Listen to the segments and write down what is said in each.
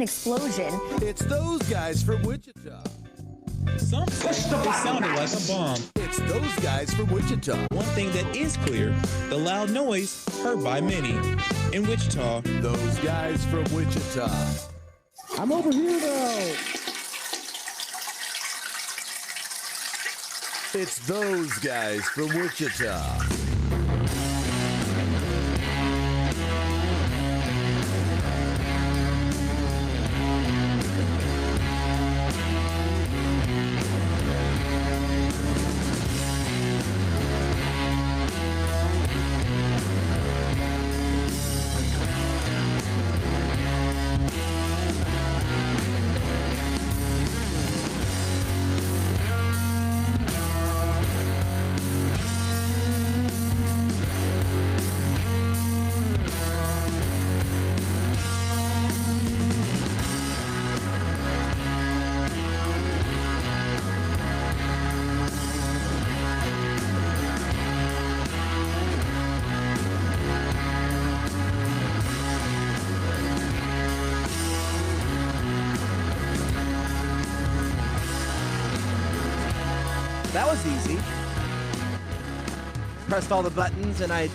explosion. It's those guys from Wichita. Some say it sounded like a bomb. It's those guys from Wichita. One thing that is clear, the loud noise heard by many. In Wichita, Those guys from Wichita. I'm over here though. It's those guys from Wichita. That was easy. Pressed all the buttons and I,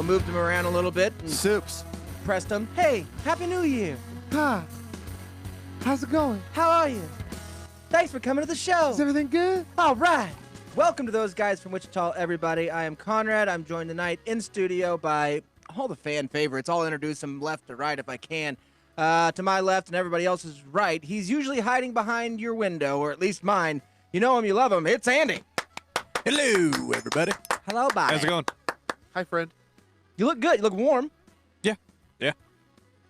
moved them around a little bit and Soups. pressed them. Hey, Happy New Year. Hi. How's it going? How are you? Thanks for coming to the show. Is everything good? All right. Welcome to Those Guys from Wichita, everybody. I am Conrad. I'm joined tonight in studio by all the fan favorites. I'll introduce them left to right if I can. To my left and everybody else's right, he's usually hiding behind your window, or at least mine. You know him, you love him. It's Andy. Hello, everybody. Hello, buddy. How's it going? Hi, friend. You look good. You look warm. Yeah.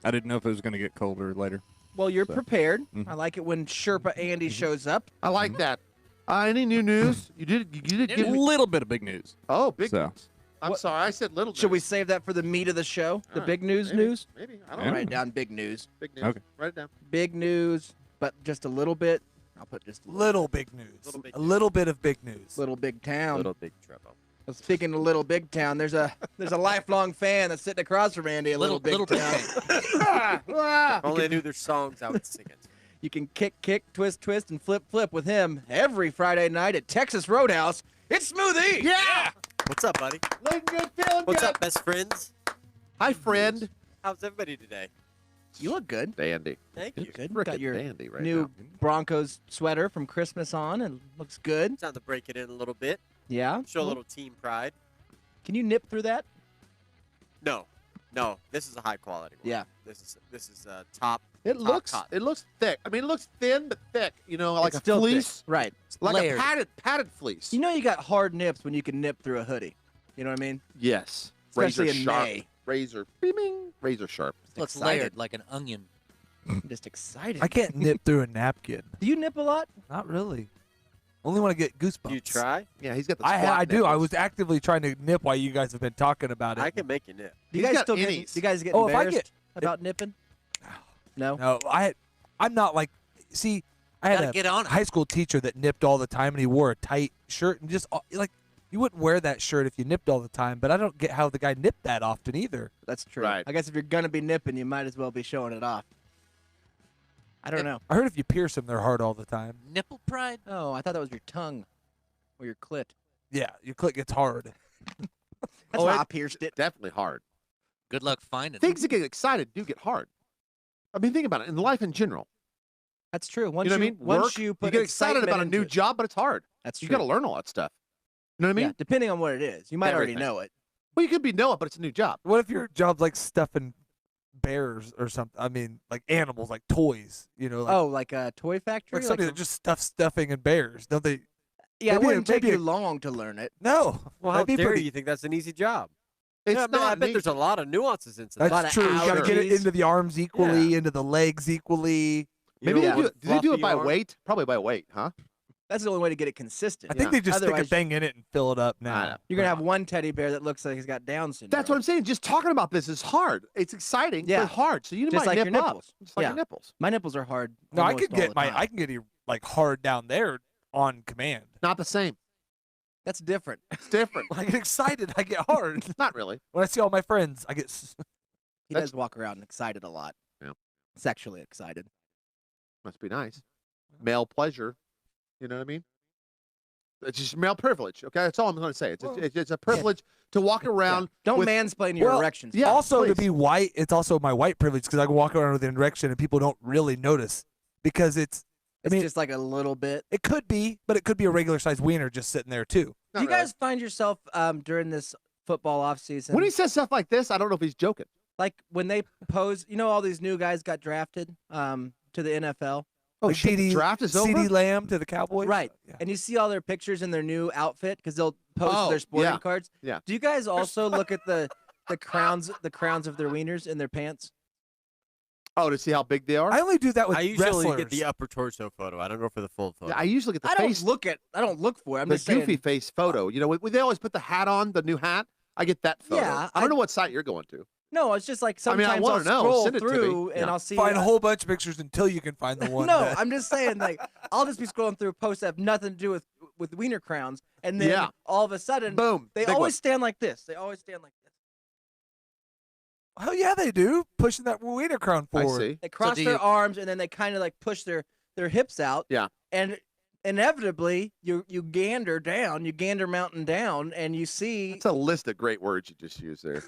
I didn't know if it was going to get colder later. Well, you're prepared. Mhm. I like it when Sherpa Andy shows up. I like that. Any new news? You did A give me. little bit of big news. Oh, big So. news. I'm What- sorry. I said little news. Should we save that for the meat of the show? The All big right, news maybe, news? Maybe. I don't Yeah. know. Write down big news. Big news. Okay. Write it down. Big news, but just a little bit. I'll put just a Little big news. Little big a little bit of big news. little big town. big trouble. Well, speaking of little big town, there's a lifelong fan that's sitting across from Andy. A little big town. If only I knew their songs, I would sing it. You can kick, twist, and flip with him every Friday night at Texas Roadhouse. It's Smoothie. Yeah. What's up, buddy? Looking good, feeling What's good. up, best friends? Hi, friend. How's everybody today? You look good. Dandy. Thank you. Good. Frickin' Got your dandy right new now. Broncos sweater from Christmas on, and looks good. Time to break it in a little bit. Yeah. Show a little team pride. Can you nip through that? No. This is a high quality one. Yeah. This is top. It looks cotton. thick. I mean, it looks thin but thick. Like It's a still thick. fleece, Right. like Layered. a padded fleece. You know you got hard nips when you can nip through a hoodie. You know what I mean? Yes. Especially razor in sharp. May. Razor sharp. Looks Excited. layered like an onion. I'm just excited. I can't nip through a napkin. Do you nip a lot? Not really. Only when I get goosebumps. Do you try? Yeah, he's got the. I squat do. I nipples. was actively trying to nip while you guys have been talking about it. I can make you nip. Do you He's guys got still get? innies. Do you guys get Oh, if I embarrassed get- about nipping? No. No, I'm not like. See, I had Gotta a get on it. high school teacher that nipped all the time, and he wore a tight shirt, and just like you wouldn't wear that shirt if you nipped all the time. But I don't get how the guy nipped that often either. That's true. Right. I guess if you're gonna be nipping, you might as well be showing it off. I don't know. I heard if you pierce them, they're hard all the time. Nipple pride? Oh, I thought that was your tongue or your clit. Yeah, your clit gets hard. That's why I pierced it. Definitely hard. Good luck finding Things that get excited do get hard. I mean, think about it. In life in general, That's true. Once you know what I mean? Once Work, you put get excited about a excitement new into it. job, but it's hard. That's true. You got to learn all that stuff. You know what I mean? Yeah, depending on what it is, you might already Everything. know it. Well, you could be know it, but it's a new job. What if your job's like stuffing bears or something? I mean, like animals, like toys. You know, like, Oh, like a toy factory? like somebody that just stuffs stuffing in bears. Don't they? yeah, it maybe- wouldn't take maybe you a- long to learn it. No. Well, how that'd be dare pretty- you think that's an easy job? It's Yeah, man, I not. bet me. there's a lot of nuances into that. lot That's of true. You gotta get it allergies. into the arms equally, Yeah. into the legs equally. Maybe You they know, do. with Do they do it fluffy by arms. weight? Probably by weight, huh? That's the only way to get it consistent. I think they just stick a Otherwise, thing in it and fill it up I now. know. You're gonna have one teddy bear that looks like he's got Down syndrome. That's what I'm saying. Just talking about this is hard. It's exciting, Yeah. but hard. So you Just might like nip your up. nipples. Just like Yeah. your nipples. My nipples are hard. No, I almost could all get the my time. I can get it like hard down there on command. Not the same. That's different. It's different. When I get excited, I get hard. Not really. When I see all my friends, I get. He does walk around excited a lot. sexually excited. Must be nice. Male pleasure. You know what I mean? It's just male privilege. Okay, that's all I'm going to say. It's a privilege to walk around. Don't with, mansplain your erections. Yeah, also, please. to be white, it's also my white privilege because I can walk around with an erection and people don't really notice because it's. I mean, just like a little bit. it could be, but it could be a regular sized wiener just sitting there too. Do you guys find yourself during this football offseason? When he says stuff like this, I don't know if he's joking. Like when they pose, all these new guys got drafted to the NFL. Oh, Like shit, the draft is over? CeeDee Lamb to the Cowboys. Right. Yeah. And you see all their pictures in their new outfit because they'll post their sporting yeah. cards. Yeah. Do you guys also look at the crowns of their wieners in their pants? Oh, to see how big they are? I only do that with I usually wrestlers. get the upper torso photo. I don't go for the full photo. Yeah, I usually get the I face. I don't look for it. I'm the just saying. goofy face photo. You know, when they always put the hat on, the new hat. I get that photo. Yeah, I don't know what site you're going to. No, it's just like I mean, I sometimes wanna I'll know. scroll Send it to me. through and Yeah. I'll see Find a whole bunch of pictures until you can find the one. No, that- I'm just saying, like, I'll just be scrolling through posts that have nothing to do with wiener crowns, and then Yeah. all of a sudden, Boom. they Big always one. stand like this. They always stand like this. Oh yeah, they do pushing that wiener crown I forward. see. They cross do their you- arms, and then they kind of like push their hips out. Yeah. And inevitably, you gander down, you gander mountain down, and you see. That's a list of great words you just used there.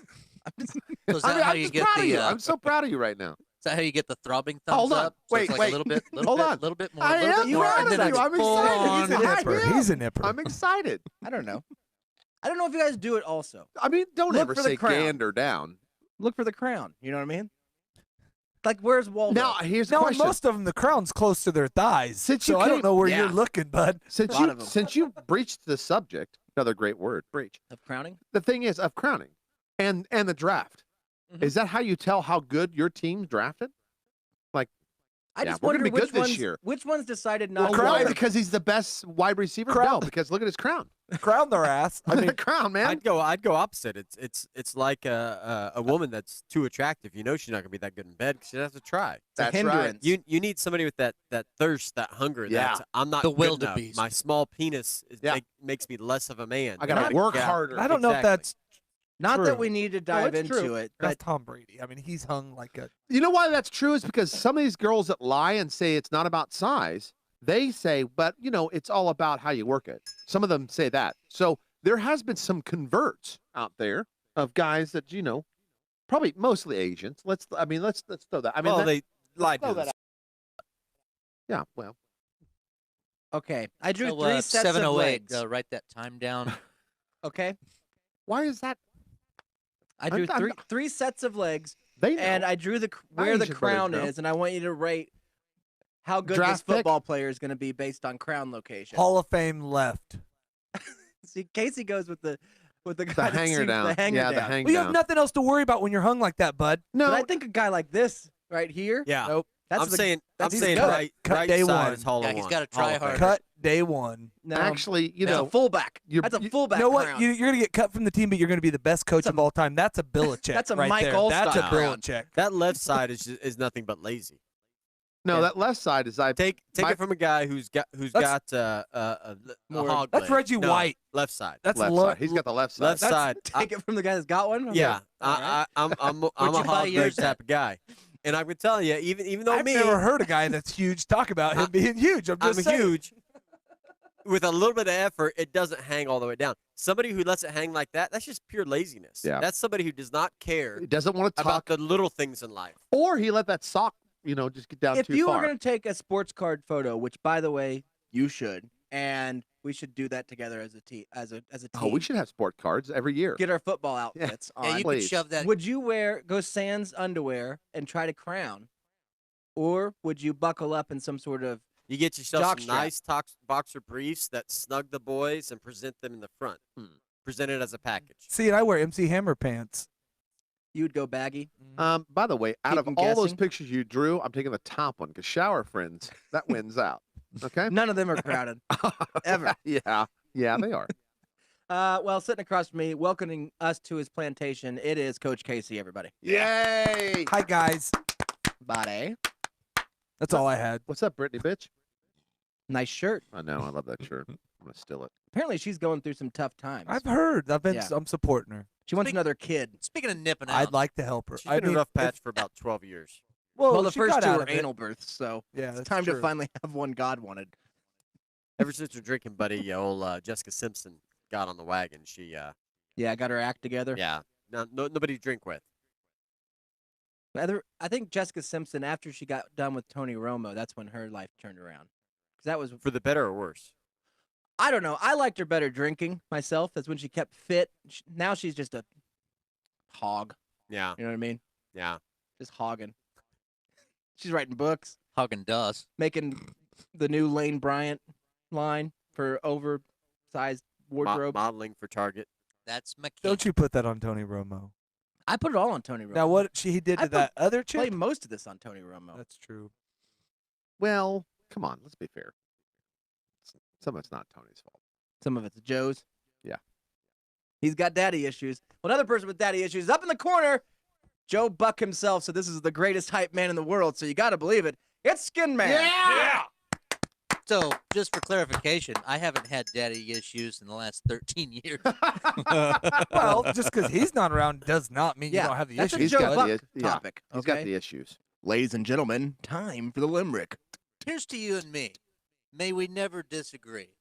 So is that how I'm you just get proud of the? you. I'm so proud of you right now. Is that how you get the throbbing thumbs Hold on. up? So Wait, it's like wait. a little bit, Hold on. little bit more, I a little am bit more, proud and of then you. it's I'm full excited. on. He's a I nipper. am. He's a nipper. I'm excited. I don't know. I don't know if you guys do it also. I mean, don't Look ever for the say crown. gander down. Look for the crown. You know what I mean? Like, where's Waldo? Now, here's the Now, question. most of them, the crown's close to their thighs. Since so you I don't came- know where yeah. you're looking, bud. Since lot of 'em. since you breached the subject, another great word, breach. Of crowning? The thing is of crowning and the draft. Mhm. Is that how you tell how good your team's drafted? I Yeah, just we're gonna wonder be good which this ones, year. which ones decided Well, not to why? wear. Because he's the best wide receiver? Crown. No, because look at his crown. Crown their ass. I Look at mean, the crown, man. I'd go opposite. It's like a woman that's too attractive. You know she's not gonna be that good in bed because she doesn't have to try. It's a That's right. hindrance. You need somebody with that thirst, that hunger. Yeah. That I'm not The good enough. wildebeest. My small penis Yeah. makes me less of a man. I gotta Not- work yeah. harder. I don't know if Exactly. that's Not True. that we need to dive it's into true. it, that's but Tom Brady. I mean, he's hung like a. You know why that's true is because some of these girls that lie and say it's not about size, they say, but it's all about how you work it. Some of them say that. So there has been some converts out there of guys that probably mostly Asians. Let's throw that. I mean, well, they lied throw to that us. yeah. Well, okay. I drew So, 3 sets of 708. legs. Write that time down. Okay. why is that? I drew I'm- three sets of legs, They know. and I drew My where the Asian brothers crown know. is, and I want you to rate how good Draft this pick? football player is going to be based on crown location. Hall of Fame left. See, Casey goes with the guy the that hanger seems- down. The hanger yeah, down. the hang Well, you down. have nothing else to worry about when you're hung like that, bud. No, But I think a guy like this right here. Yeah. Nope. That's I'm the, saying that's the saying goat. right, Cut right day side one. is Hall Yeah, of he's One. gotta try Hall of harder. Fame. Cut day one. No, actually, it's a fullback. you- That's a you- fullback. You know what? crown. You're going to get cut from the team, but you're going to be the best coach That's of all time. That's a Belichick. That's a right Mike there. Allstott That's a crown. Belichick. That left side is nothing but lazy. no, Yeah. that left side is I. Take My- it from a guy who's got a More- hog That's leg. Reggie No, White. left side. That's left lo- side. He's got the left side. Left side. Take it from the guy that's got one. Yeah, Okay. All right. I'm Where'd a you buy hog leg yours at? type of guy, and I would tell you, even though I've me, never heard a guy that's huge talk about him being huge. I'm I'm just saying. huge. With a little bit of effort, it doesn't hang all the way down. Somebody who lets it hang like that's just pure laziness. Yeah. That's somebody who does not care He doesn't want to about talk, the little things in life. or he let that sock, just get down If too you far. were going to take a sports card photo, which by the way you should, and we should do that together as a team. As a team. Oh, we should have sport cards every year. get our football outfits Yeah, on. you please. could shove that. Would you go sans underwear and try to crown, or would you buckle up in some sort of? You get yourself Jock some strap. nice boxer briefs that snug the boys and present them in the front. Present it as a package. See, and I wear MC Hammer pants. You would go baggy. By the way, out of Keep all 'em those guessing. pictures you drew, I'm taking the top one because shower friends that wins out. Okay. None of them are crowded ever. Yeah, they are. Well, sitting across from me, welcoming us to his plantation, it is Coach Casey. Everybody. Yay! Hi, guys. Body. That's all I had. What's up, Brittany, bitch? Nice shirt. I know. I love that shirt. I'm gonna steal it. Apparently, she's going through some tough times. I've heard. Yeah. I'm supporting her. She wants Speak- another kid. Speaking of nipping out, I'd like to help her. She's been a rough if- patch for about 12 years. Well, the she first got two out were of it. anal births, so Yeah, it's that's time to true. finally have one God wanted. Ever since her drinking buddy, old Jessica Simpson, got on the wagon, she, Yeah, got her act together. yeah, nobody to drink with. I think Jessica Simpson, after she got done with Tony Romo, that's when her life turned around. 'Cause that was, For the better or worse? I don't know. I liked her better drinking myself. That's when she kept fit. Now she's just a hog. Yeah, You know what I mean? yeah. Just hogging. She's writing books, Haagen Dazs. making the new Lane Bryant line for oversized wardrobe. Modeling for Target. That's McKee. Don't you put that on Tony Romo. I put it all on Tony Romo. Now, what he did I to that other Play chick? most of this on Tony Romo. That's true. Well, come on, let's be fair. Some of it's not Tony's fault. Some of it's Joe's. Yeah. He's got daddy issues. Well, another person with daddy issues up in the corner, Joe Buck himself. So this is the greatest hype man in the world. So you got to believe it. It's Skinman. Yeah! So, just for clarification, I haven't had daddy issues in the last 13 years. Well, just because he's not around does not mean Yeah, you don't have the that's a issues. Joe got Buck the- yeah, topic. He's okay? got the issues. Ladies and gentlemen, time for the limerick. Here's to you and me. May we never disagree.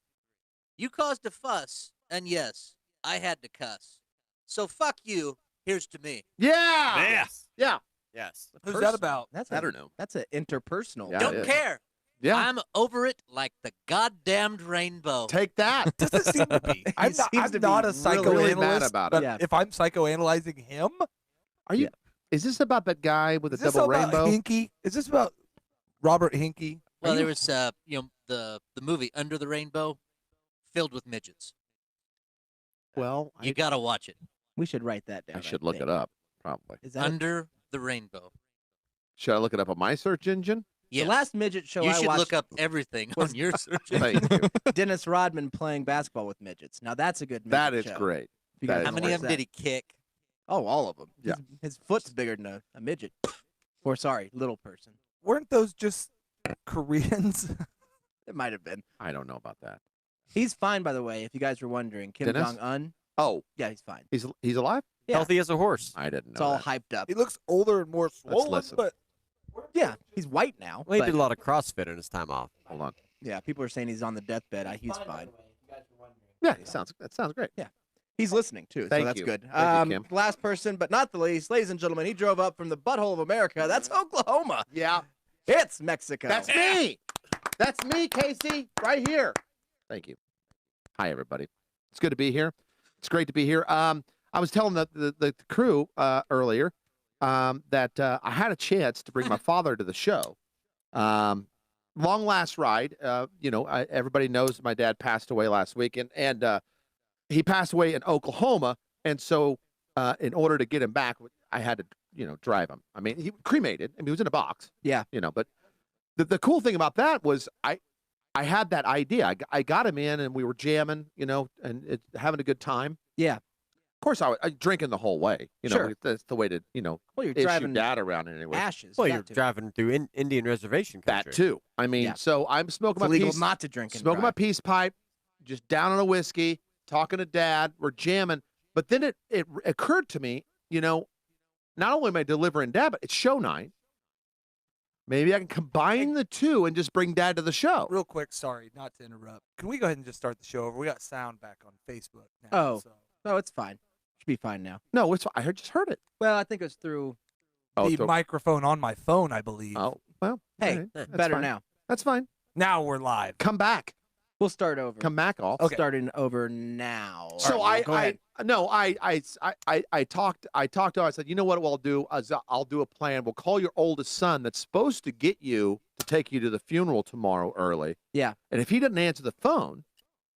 You caused a fuss, and yes, I had to cuss. So fuck you. Here's to me. Yeah! Yes. Yeah. Yes. Who's that about? That's I don't know. That's an interpersonal. Yeah, it Don't is. care. Yeah. I'm over it like the goddamned rainbow. Take that. Doesn't seem to be. I'm not, seems I'm to be not a really mad psychoanalyst, about it. but Yeah. if I'm psychoanalyzing him, Are you? Is this about that guy with the is this double about rainbow? Hinky? Is this about Robert Hinky? Well, there was, the movie Under the Rainbow, filled with midgets. Well, You gotta watch it. We should write that down. I should look it up. Probably. Is that Under the Rainbow. Should I look it up on my search engine? Yes. the last midget show you I should watched? look up everything was- on your search. Thank you. Dennis Rodman playing basketball with midgets. Now that's a good midget That is show. great. If you That guys is How wanna many watch of them that. did he kick? Oh, all of them. Yeah. His foot's bigger than a midget. Or sorry, little person. Weren't those just Koreans? It might have been. I don't know about that. He's fine, by the way. If you guys were wondering, Kim Dennis? Jong Un. Oh, Yeah, he's fine. he's alive? Yeah. Healthy as a horse. I didn't know. It's all that. hyped up. he looks older and more swollen, listen. but Yeah, he's white now. Well, he but- did a lot of CrossFit in his time off. Hold on. Yeah, people are saying he's on the deathbed. He's fine. Yeah, that sounds great. He's listening too, so Thank that's you. good. Thank you, Kim. Last person, but not the least, ladies and gentlemen, he drove up from the butthole of America. That's Oklahoma. Yeah, It's Mexico. that's me. That's me, Casey, right here. Thank you. Hi, everybody. It's good to be here. It's great to be here. I was telling the crew earlier that I had a chance to bring my father to the show. Long last ride. Everybody knows my dad passed away last week, and he passed away in Oklahoma. And so, in order to get him back, I had to, drive him. I mean, he cremated. I mean, he was in a box. Yeah. But the cool thing about that was I had that idea. I got him in, and we were jamming, and having a good time. Yeah. Of course, I drinking the whole way. Sure. That's the way to, Well, you're issue driving dad around anyway. ashes. Well, Got you're to. driving through Indian reservation country. That too. I mean, Yeah. so I'm smoking It's my illegal peace, not to drink and smoking my drive. peace pipe, just down on a whiskey, talking to dad. We're jamming. But then it occurred to me, not only am I delivering dad, but it's show night. Maybe I can combine the two and just bring dad to the show. real quick, sorry, not to interrupt. Can we go ahead and just start the show over? We got sound back on Facebook now. Oh. so. No, it's fine. Should be fine now. No, I just heard it. Well, I think it was through. Oh, The microphone on my phone, I believe. oh well. Hey, all right, that's better fine. now. That's fine. Now we're live. Come back. We'll start over. Come back off. Okay. Starting over now. So All right, go ahead. I talked to him. I said, you know what we'll do? I'll do a plan. We'll call your oldest son that's supposed to get you to take you to the funeral tomorrow early. Yeah. And if he doesn't answer the phone,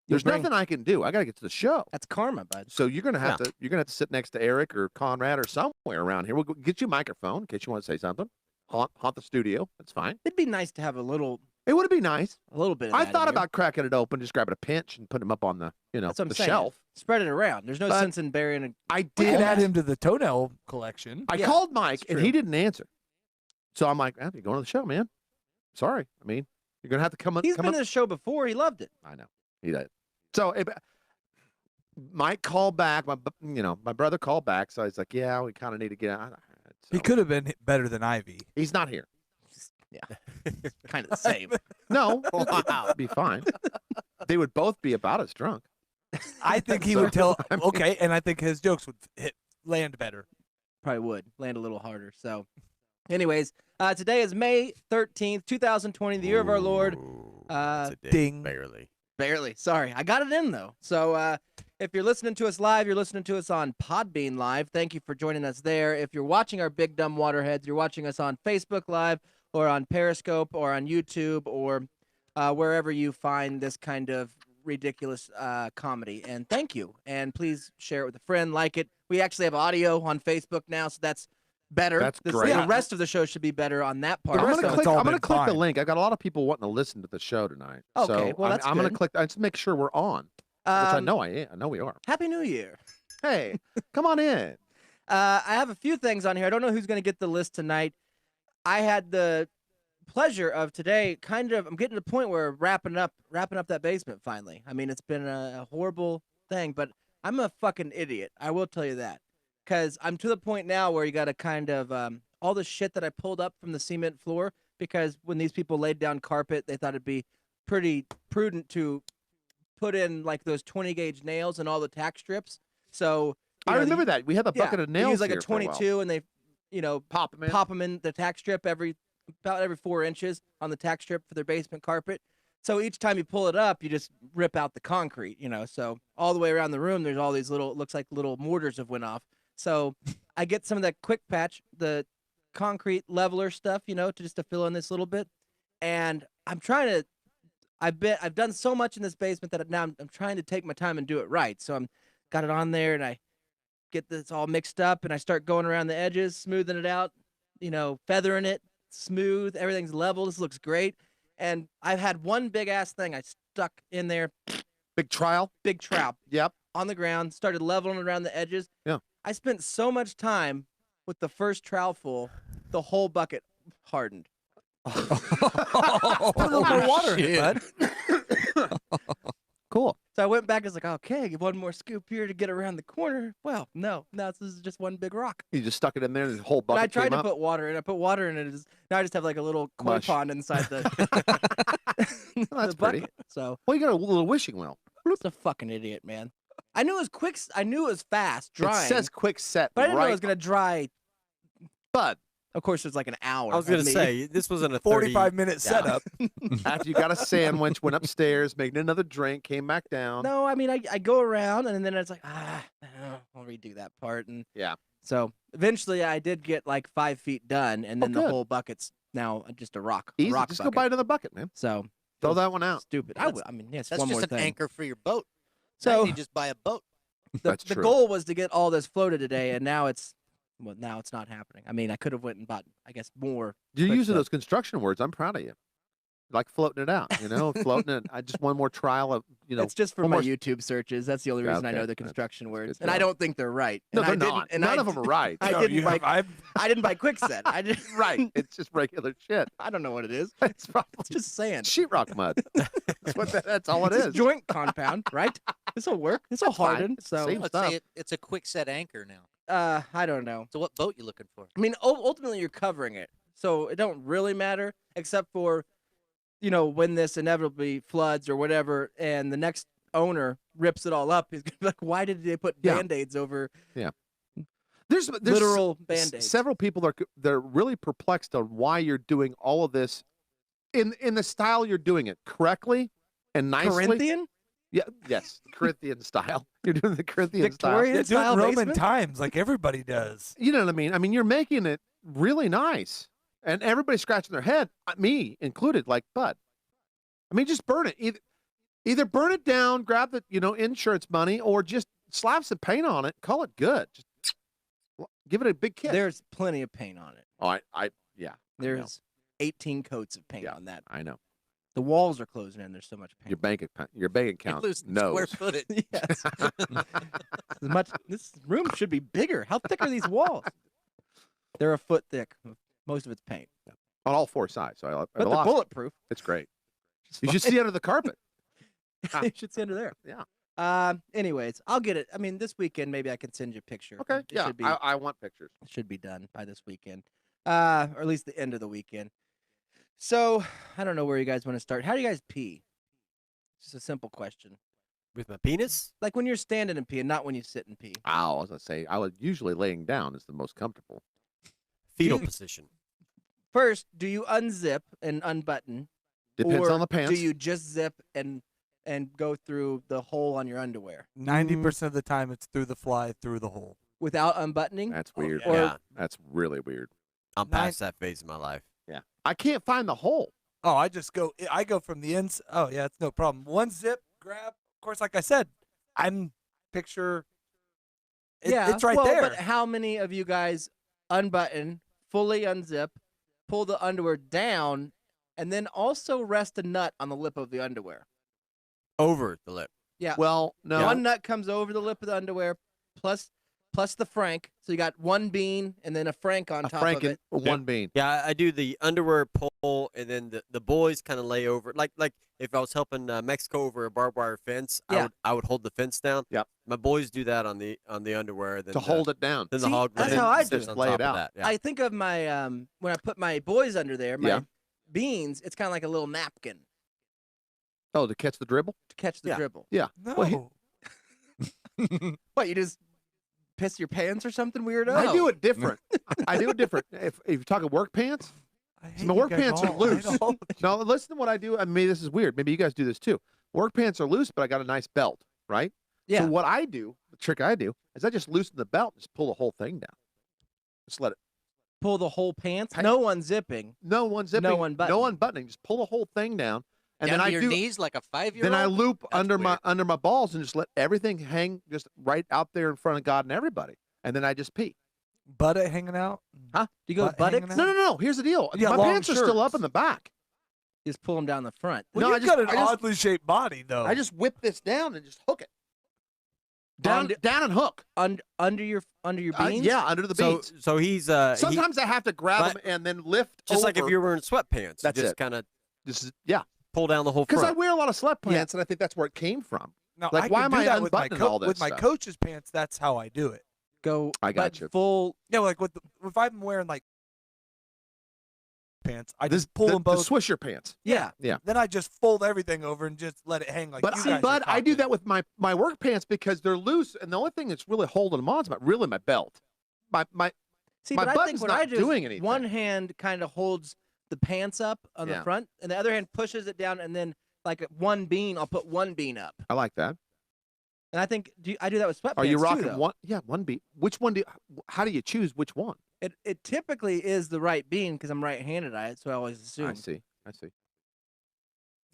there's bring- nothing I can do. I got to get to the show. That's karma, bud. So you're gonna have to sit next to Eric or Conrad or somewhere around here. We'll get you a microphone in case you want to say something. Haunt the studio. That's fine. It'd be nice to have a little It would be nice. bit. Of I that in thought here. about cracking it open, just grabbing a pinch and putting him up on the That's what I'm the saying. shelf. Spread it around. There's no But sense in burying a. I We can did. add him to the toenail collection. I Yeah, called Mike that's and true. he didn't answer. So I'm like, you're going to the show, man. Sorry. I mean, you're gonna have to come. He's come been up. to the show before. He loved it. I know he did. So Mike called back. My brother called back. So he's like, yeah, we kind of need to get out. He So, could have been better than Ivy. He's not here. Kind of the same. No, Wow. it'd be fine. They would both be about as drunk. I think he So, would tell. I mean- Okay, and I think his jokes would land better. Probably would land a little harder. So, anyways, today is May 13th, 2020, the year of our Lord. Ding. Barely. Sorry. I got it in, though. So if you're listening to us live, you're listening to us on Podbean Live. Thank you for joining us there. If you're watching our Big Dumb Waterheads, you're watching us on Facebook Live or on Periscope or on YouTube or wherever you find this kind of ridiculous comedy. And thank you. And please share it with a friend, like it. We actually have audio on Facebook now, so that's better. That's The great. rest of the show should be better on that part. I'm rest gonna of So- it's click. all I'm gonna been click the fine. link. I got a lot of people wanting to listen to the show tonight. Okay, so well, that's I'm gonna good. click. Just make sure we're on, which I Um, know I am. I know we are. Happy New Year. Hey, come on in. I have a few things on here. I don't know who's going to get the list tonight. I had the pleasure of today I'm getting to the point where wrapping up that basement finally. I mean, it's been a horrible thing, but I'm a fucking idiot. I will tell you that. Because I'm to the point now where you got to kind of all the shit that I pulled up from the cement floor, because when these people laid down carpet, they thought it'd be pretty prudent to put in like those 20 gauge nails and all the tack strips. So I remember that we had the bucket of they nails use like a here for while. 22 and they, Pop them in. pop them in the tack strip about every 4 inches on the tack strip for their basement carpet. So each time you pull it up, you just rip out the concrete, So all the way around the room, there's all these looks like little mortars have went off. So I get some of that quick patch, the concrete leveler stuff, to fill in this little bit. And I've done so much in this basement that now I'm trying to take my time and do it right. So I'm got it on there and I get this all mixed up and I start going around the edges, smoothing it out, feathering it smooth. Everything's level. This looks great. And I've had one big ass thing I stuck in there, Big trial. big trowel Yep. on the ground, started leveling around the edges. Yeah. I spent so much time with the first trowel full, the whole bucket hardened. Put a little more water in it, bud. Cool. So I went back and was like, okay, one more scoop here to get around the corner. Well, no, this is just one big rock. You just stuck it in there, and the whole But bucket I tried came to up. put water in. I put water in it. Now I just have like a little koi Mush. pond inside the, That's the pretty. bucket. So Well, you got a little wishing well. it's a fucking idiot, man. I knew it was quick. I knew it was fast drying. It says quick set. but I didn't know right it was gonna dry. But Of course, there's like an hour. I was of gonna me. say this wasn't a 45-minute setup. after you got a sandwich, went upstairs, made another drink, came back down. No, I mean I go around and then it's like I'll redo that part and Yeah. So eventually I did get like 5 feet done and then the good. whole bucket's now just a rock. Easy. Rock Just bucket. go buy another bucket, man. So Throw that one out. stupid. That's- I mean, yes, That's one just more an thing. anchor for your boat. Now So you just buy a boat. That's the true. goal was to get all this floated today, and now it's not happening. I mean, I could have went and bought, I guess, more. You're quick using stuff. those construction words. I'm proud of you. Like floating it out, floating it. I just one more trial of, It's just for one my more- YouTube searches. That's the only Yeah, reason I okay. know the That's construction words, good and I job. don't think they're right. No, and they're I didn't- not. and None I- of them are right. I No, didn't you buy. have- I didn't buy Quickset. I just Right. It's just regular shit. I don't know what it is. It's probably It's just sand. sheetrock mud. That's all it It's is. joint compound, right? This will work. This will That's fine. harden. It's So same Let's stuff. say it's a quick set anchor now. I don't know. So what boat you looking for? I mean, ultimately you're covering it, so it don't really matter, except for, when this inevitably floods or whatever, and the next owner rips it all up. He's gonna be like, "Why did they put Yeah. Band-Aids over There's literal s- Band-Aids?" several people they're really perplexed on why you're doing all of this in the style you're doing it correctly and nicely. Corinthian, Yeah, yes, Corinthian style. You're doing the Corinthian Victorian You're doing style Roman basement? times like everybody does. style. You know what I mean? I mean, you're making it really nice, and everybody's scratching their head, me included. Like, Bud, I mean, just burn it. Either burn it down, grab the insurance money, or just slap some paint on it, call it good. Just give it a big kiss. There's plenty of paint on it. Oh, yeah. I know. There's 18 coats of paint Yeah. on that. I know. The walls are closing in. There's so much paint. Your bank You're account losing knows. square footage. Yes. This room should be bigger. How thick are these walls? They're a foot thick. Most of it's paint. On all four sides. So I But they're lost. bulletproof. It's great. You should see under the carpet. You should see under there. Yeah. Anyways, I'll get it. I mean, this weekend maybe I can send you a picture. Okay. It Yeah. should be, I want pictures. should be done by this weekend. Or at least the end of the weekend. So I don't know where you guys want to start. How do you guys pee? Just a simple question. With my penis? Like when you're standing and peeing, not when you sit and pee. Oh, I was gonna say I would usually laying down is the most comfortable. Fetal You- position. First, do you unzip and unbutton? Depends or on the pants. Do you just zip and go through the hole on your underwear 90% of the time, it's through the fly, through the hole. without unbuttoning? That's weird. Or- Yeah. That's really weird. I'm past that phase of my life. Yeah. I can't find the hole. Oh, I go from the ends. Oh, yeah, it's no problem. One zip, grab. Of course, like I said, picture. Yeah, It's right well, there. But how many of you guys unbutton, fully unzip, pull the underwear down, and then also rest a nut on the lip of the underwear? Over the lip. Yeah. Well, no. One nut comes over the lip of the underwear, plus the frank. So you got one bean and then a frank on A top frank of it. and one bean. Yeah, I do the underwear pull, and then the boys kind of lay over. Like if I was helping Mexico over a barbed wire fence, Yeah. I would hold the fence down. Yep. My boys do that on the underwear. Then To hold it down. Then the See, hog that's leg how I sits do on it. Lay top it of out. that, Yeah. I think of my when I put my boys under there, my Yeah. beans. It's kind of like a little napkin Oh, to catch the dribble? to catch the Yeah. dribble. Yeah. No. Well, What, you just piss your pants or something, weirdo? I do it different. I do it different. If you're talking work pants, I hate my you work guys pants are all. I loose. don't- now listen to what I do. I mean, this is weird. Maybe you guys do this too. Work pants are loose, but I got a nice belt, right? Yeah. So what I do, the trick I do, is I just loosen the belt and just pull the whole thing down. Just let it. Pull the whole pants. Hey. No unzipping. No unzipping. No unbuttoning. No unbuttoning. Just pull the whole thing down, and Down then to I your do. knees like a 5-year-old. Then I loop That's under weird. my balls and just let everything hang just right out there in front of God and everybody, and then I just pee. Butt it hanging out. Huh? Do you go Butt hanging buttocks? out? No. Here's the deal. Yeah, my long pants are still up shirts. in the back. Just pull them down the front. Well, No, you've I got an just- oddly shaped body, though. I just whip this down and just hook it. Down, Under- down and hook. Under your beans. Yeah, under the So beans. so he's Sometimes I have to grab but- them and then lift just like if over. you're wearing sweatpants. That's you just it. kind of Yeah, pull down the whole because I front. wear a lot of sweatpants, and I think that's where it came from. No, like, I why can am do I that with my unbuttoning all this with my stuff? coach's pants? That's how I do it. Go. I got but you. Full. Yeah, like if I'm wearing like pants, I This just pull the, them both. the Swisher pants. Yeah. Then I just fold everything over and just let it hang like. But you guys are but I do talking. that with my work pants because they're loose, and the only thing that's really holding them on is really my belt. My See, My but I think button's what not I do doing is anything. one hand kind of holds the pants up on the Yeah. front, and the other hand pushes it down, and then like one bean, I'll put one bean up. I like that. And I think I do that with sweatpants Are you too, rocking though. one? Yeah, one beat. Which one do? How do you choose which one? It typically is the right bean because I'm right-handed. So I always assume. I see.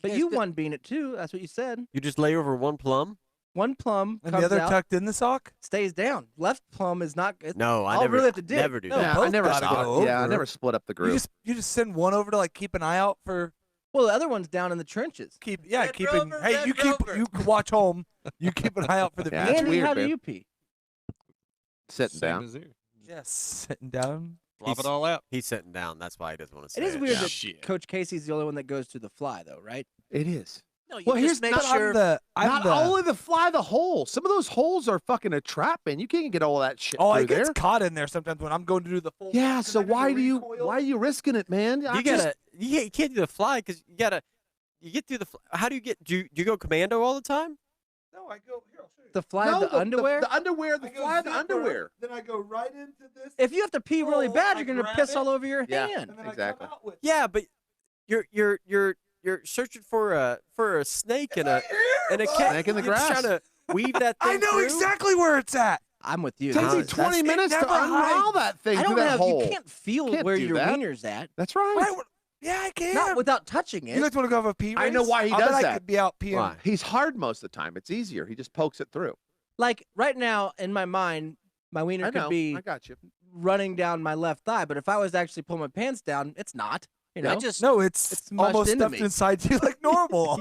But guys you do- one bean it too. That's what you said. You just lay over one plum. One plum And comes the other out, tucked in the sock. stays down. Left plum is not. No, I I'll never really have to dig. never do No, that. Yeah, I both never gotta split. go Yeah, I over. never split up the You group. just send one over to like keep an eye out for Well, the other one's down in the trenches. keeping. Rover, Hey, Red you keep Rover. you can watch home. You keep an eye out for the Yeah, beach. it's Andy, weird, how do babe. you pee? Sitting Same down. as here. Yes, sitting down. Flop He's- it all out. He's sitting down. That's why he doesn't want to say It is weird Yeah. that Shit. Coach Casey's the only one that goes to the fly, though, right? It is. No, you Well, just here's make not- sure. Not only the fly, the hole. Some of those holes are fucking a trap, man. You can't get all that shit Oh, through it gets there. caught in there sometimes when I'm going to do the full. Yeah, 'cause so I do the recoil. why are you risking it, man? You can't do the fly because you get through the. How do you get? Do you go commando all the time? No, I go here. I'll show you. The fly no, of the underwear? The underwear, the I go fly of the zipper, underwear. Then I go right into this. If you have to pee really Oh, bad, I you're gonna grab piss it. all over your Yeah. hand. and then exactly. I come out with Yeah, but you're searching for a snake and a cat. Snake in the You're just grass. trying to weave that thing I know through. exactly where it's at. I'm with you. It takes Nah, you that's- 20 it minutes to never unravel that thing I through don't that have. hole. You can't feel Can't where do your that. wiener's at. That's right. Yeah, I can. Not without touching You it. guys want to go have a pee race? I know why he I bet does I that. could be out peeing. Why? He's hard most of the time. It's easier. He just pokes it through. Like right now, in my mind, my wiener I know. could be I got you. running down my left thigh, but if I was to actually pull my pants down, it's not. You know, I just No, it's It's mushed almost into stuffed me. inside you like normal.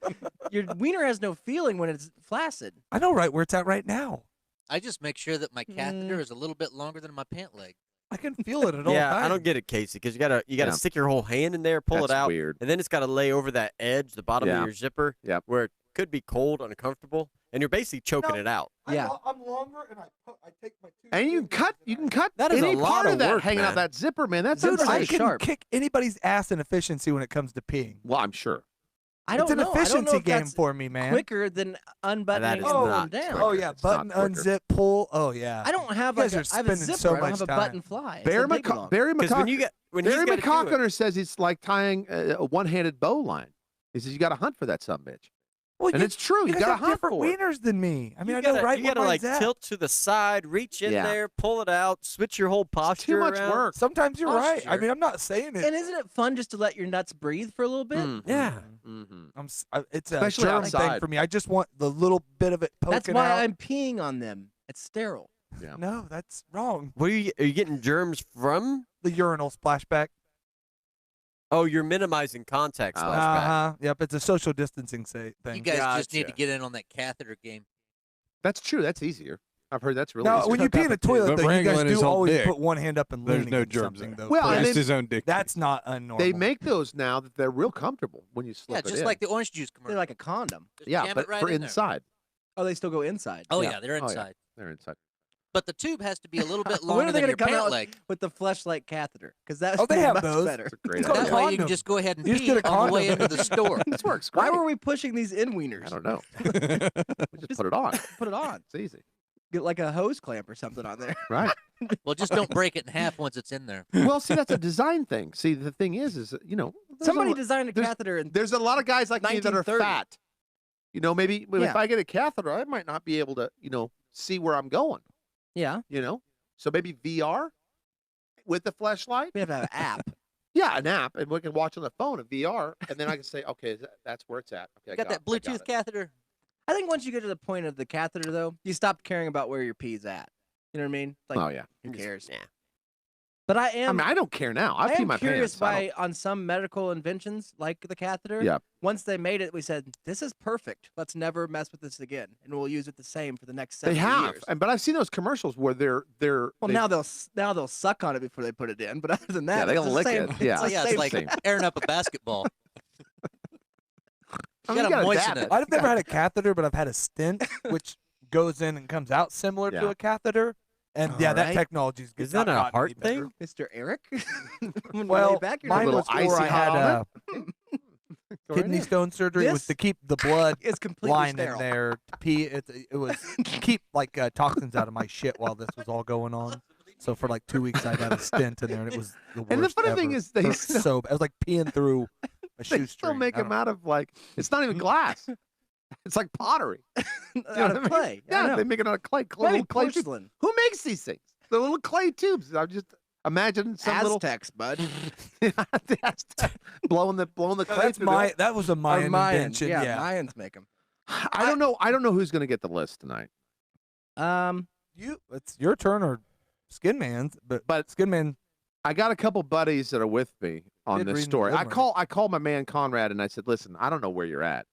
Yes. Your wiener has no feeling when it's flaccid. I know right where it's at right now. I just make sure that my catheter is a little bit longer than my pant leg. I can feel it at all Yeah, times. I don't get it, Casey, because you gotta Yeah. stick your whole hand in there, pull That's it out, weird. and then it's gotta lay over that edge, the bottom Yeah. of your zipper, Yep. where could be cold, uncomfortable, and you're basically choking it out. Yeah. I'm longer, and I take my two. And you can cut That is any a lot part of of that work, hanging out man. that zipper, man. That's Dude, Zippers I are can sharp. kick anybody's ass in efficiency when it comes to peeing. Well, I'm sure. I don't It's an know. I don't know efficiency if game that's for me, man. quicker than unbuttoning is and pulling not down. Oh yeah, It's not button, quicker. unzip, pull. Oh yeah. I don't have You like guys a, are I have a spending zipper. so I don't much have a time. button fly. It's Barry, a big long. Barry Because when McCock, when Barry he's got to do it, McCockner says it's like tying a one-handed bow line. He says you got to hunt for that sumbitch. Well, And it's true. You guys got to have hunt different for it. wieners than me. I mean, you I gotta, know right you where gotta like mine's at. tilt to the side, reach in Yeah. there, pull it out, switch your whole posture Too much around. work. Sometimes you're right. I Posture. mean, I'm not saying it. And isn't it fun just to let your nuts breathe for a little bit? Yeah. Mm-hmm. It's a Especially germ thing outside. for me. I just want the little bit of it poking That's why out. I'm peeing on them. It's sterile. Yeah. No, that's wrong. What are you getting germs from? The urinal splashback. Oh, you're minimizing contact splashback. Uh-huh. Yep, it's a social distancing thing. You guys just need to Gotcha. get in on that catheter game. That's true. That's easier. I've heard that's really Now, easy. when you pee in a toilet, But though, you guys wrangling his do whole always dick, put one hand up and There's lean no against germs something, there. though. Well, and That's they- his own dick. That's not unnormal. They make those now that they're real comfortable when you slip Yeah, it just in. like the orange juice They're commercial. like a condom. Just yeah, jam but it right for in there. inside. Oh, they still go inside. Oh Yeah. yeah, they're Oh, yeah. inside. They're inside. But the tube has to be a little bit When longer are they than gonna your come pant out leg. with the fleshlight catheter? Because that's Oh, they have much those. better. It's a great It's called That idea. way you condom. can just go ahead and You just pee get a on the way condom. into the store. This works Why great. were we pushing these in wieners? I don't know. We just Just- put it on. Put it on. It's easy. Get like a hose clamp or something on there. Right. Well, just don't break it in half once it's in there. Well, see, that's a design thing. See, the thing is there's Somebody a, designed a there's- catheter and there's a lot of guys like me that are 1930. fat. Maybe if Yeah. I get a catheter, I might not be able to, see where I'm going. yeah, So maybe VR with the flashlight. we have to have an app. Yeah, an app, and we can watch on the phone a VR, and then I can say, okay, that's where it's at. Okay, I Got that it, I got Bluetooth it. catheter. I think once you get to the point of the catheter, though, you stop caring about where your pee's at. You know what I mean? Like, Oh yeah. who cares? Yeah. But I I am. mean, I don't care now. I I pee am my curious pants. I don't- on some medical inventions like the catheter. Yeah. Once they made it, we said this is perfect. Let's never mess with this again, and we'll use it the same for the next 70 They have, years. but I've seen those commercials where they're. Well, they- now they'll suck on it before they put it in. But other than that, Yeah, they'll it's the lick same, it. it's Yeah. the Oh, yeah, same it's like thing. airing up a basketball. I You mean, gotta moisten dab it. I've never had a catheter, but I've had a stent, which goes in and comes out similar to Yeah. a catheter. And yeah, that Alright. technology's Is that a heart thing? Mr. Eric. Well, back, you're mine little was before I icy had hot Go right kidney in. stone surgery. It was This to keep the blood is completely line sterile. in there to pee. It was to keep like toxins out of my shit while this was all going on. So for like 2 weeks, I got a stent in there, and it was the worst. And the funny thing ever. is they Hurt still- so I was like peeing through a They shoestring. still make I them don't- out of like it's not even glass. It's like pottery. Out what I of mean? clay. I Yeah, know. they make it out of clay. Maybe Little clay tubes. porcelain. Who makes these things? The little clay tubes. I'm just imagine some Aztecs, bud. little the Aztec blowing the No, clay. that's through the- my. That was a Mayan Mayans. invention. Yeah, Mayans make them. I don't know. I don't know who's going to get the list tonight. It's your turn or Skinman's, but Skinman. I got a couple buddies that are with me on Did this read in the story. limerick. I called my man Conrad and I said, "Listen, I don't know where you're at."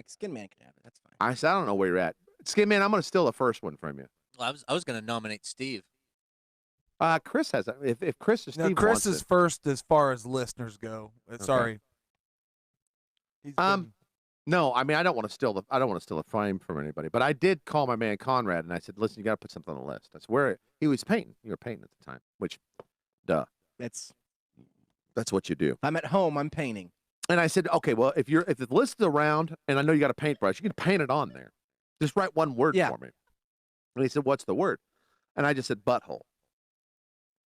Skin Man can have it. That's fine. I said, "I don't know where you're at." Skin man, I'm going to steal the first one from you. Well, I was going to nominate Steve. Chris has it. If Chris or Steve No, Chris wants is it. first as far as listeners go. Sorry. He's been- No, I mean I don't want to steal the fame from anybody, but I did call my man Conrad and I said, "Listen, you got to put something on the list." That's where he was painting. You were painting at the time, which, That's that's what you do. if I'm at home, I'm painting. And I said, "Okay, well, if the list is around, and I know you got a paintbrush, you can paint it on there. Just write one word Yeah. for me." And he said, "What's the word?" And I just said, "Butthole."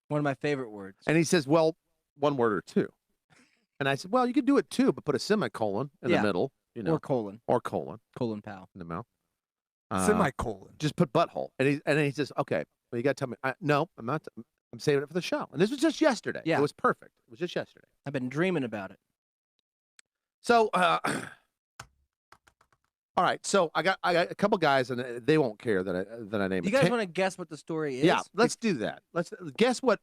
One of my favorite words. And he says, "Well, one word or two." And I said, "Well, you could do it two, but put a semicolon in Yeah. the middle, Or colon. or colon Colon pal. in the mouth. semicolon. Just put butthole." And then he says, "Okay, well, you got to tell me." No, I'm not. I'm saving it for the show. And this was just yesterday. Yeah. It was perfect. It was just yesterday. I've been dreaming about it. So, all right. So I got a couple guys, and they won't care that I name You it. guys want to guess what the story is? Yeah, let's do that. Let's guess what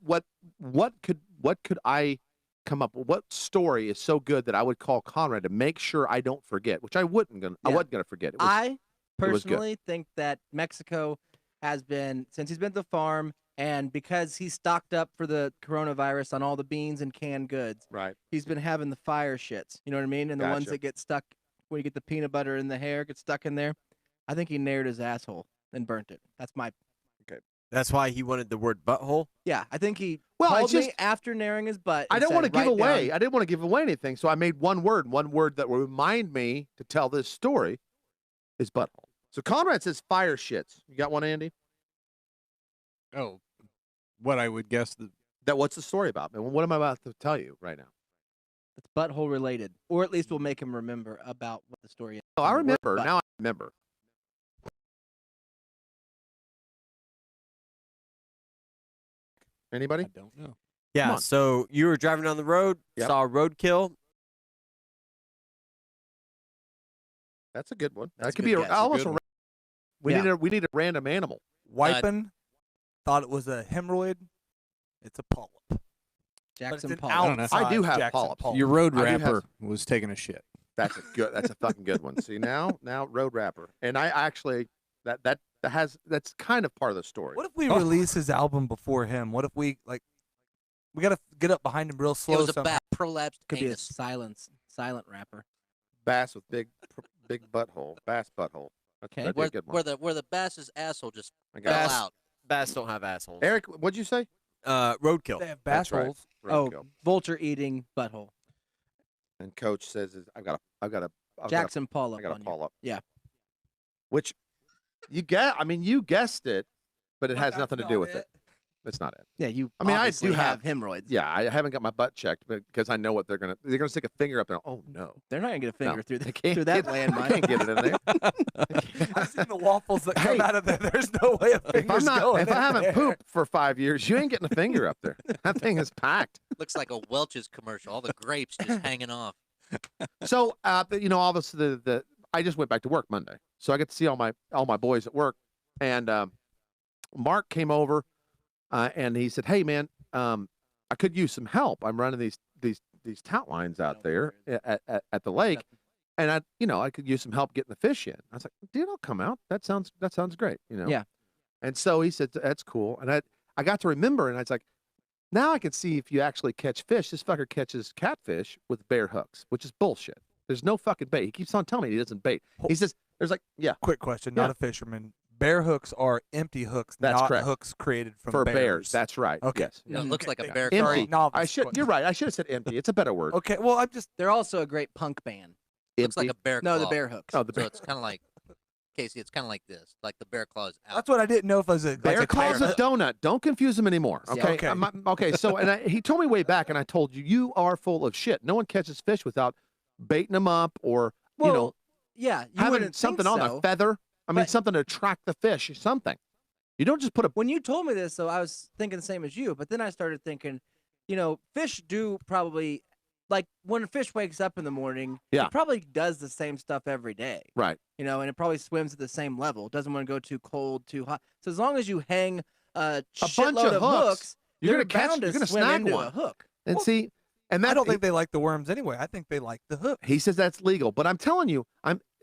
could I come up with? What story is so good that I would call Conrad to make sure I don't forget, which I wasn't gonna forget. It was, I it was good. personally think that Mexico has been, since he's been to the farm, and because he's stocked up for the coronavirus on all the beans and canned goods, right. he's been having the fire shits. You know what I mean? And the ones Gotcha. that get stuck when you get the peanut butter in the hair, gets stuck in there. I think he nared his asshole and burnt it. That's my. That's why he wanted the word butthole. Yeah, I think he Well, called it's just- me after naring his butt. I and don't said, want to give "Write away. down-" I didn't want to give away anything, so I made one word that will remind me to tell this story is butthole. So Conrad says fire shits. You got one, Andy? Oh, what I would guess That what's the story about? Man, what am I about to tell you right now? It's butthole related, or at least we'll make him remember about what the story is. Oh, I The word remember. butt. Now I remember. Anybody? I don't know. Yeah. on. So you were driving down the road, Yep. saw a roadkill. That's a good one. That's That could a be good guess. A almost good a. one. We need a random animal. Wiping. Thought it was a hemorrhoid. It's a polyp. But it's Jackson an Paul. don't know. I do outside have Jackson polyps. polyp. Your road I do have rapper was taking a shit. That's a fucking good one. See now road rapper, and I actually that's kind of part of the story. What if we release his album before him? What if we we gotta get up behind him real It slow? was a somehow. prolapsed Could be a anus. silent rapper. Bass with big butthole, bass butthole. Okay. That'd be a good one. Where the bass's asshole just I fell got it. Bass. out. Bass don't have assholes. Eric, what'd you say? Roadkill. They have That's bass right. holes. Roadkill. Vulture eating butthole. And Coach says, I've got a Jackson Paul I up got on a Paul up. Yeah. Which you guessed it, but it But has that's nothing to not do with it. it. That's not it. you. Yeah, you. I mean, I obviously do have- hemorrhoids. Yeah, I haven't got my butt checked, but because I know what they're gonna stick a finger up there. Oh no, They're not gonna get a finger No, through they the, can't through that get- landmine. I can't get it in there. I've seen the waffles that come Hey. out of there. There's no way a If finger's going if in I haven't there. pooped for 5 years, you ain't getting a finger up there. That thing is packed. Looks like a Welch's commercial. All the grapes just hanging off. So, obviously, I just went back to work Monday, so I get to see all my boys at work, and Mark came over, and he said, "Hey, man, I could use some help. I'm running these tout lines out there at the lake, and I could use some help getting the fish in." I was like, "Dude, I'll come out. That sounds great, Yeah. And so he said, "That's cool," and I got to remember, and I was like, now I can see if you actually catch fish. This fucker catches catfish with bare hooks, which is bullshit. There's no fucking bait. He keeps on telling me he doesn't bait. He says, "There's yeah, Quick question, Yeah. not a fisherman. Bear hooks are empty hooks, That's not correct. hooks created from for bears. bears." That's right. Okay. Yes. No, it looks like a Okay. bear. Empty. Sorry, novice I should. question. You're right. I should have said empty. It's a better word. Okay, well, I'm just They're also a great punk band. Looks like Empty. a bear No, the claw. bear hooks. Oh, the So bear. it's kind of like, Casey, it's kind of like this. Like the bear claw is out. that's what I didn't know if it was a Bear like a calls bear a donut. Don't confuse them anymore. Yeah, Okay. okay. Okay. So, he told me way back, and I told you, you are full of shit. No one catches fish without baiting them up or Well, yeah, you having wouldn't something think on so. a feather. I mean, but- something to attract the fish. Something. You don't just put a. When you told me this, though, I was thinking the same as you. But then I started thinking, fish do probably, like when a fish wakes up in the morning, Yeah. it probably does the same stuff every day. Right. And it probably swims at the same level. It doesn't want to go too cold, too hot. So as long as you hang a bunch shitload of of hooks, you're they're gonna catch. bound to You're gonna swim snag into one. a hook. And Well, see, and that I don't think they like the worms anyway. I think they like the hook. he says that's legal, but I'm telling you,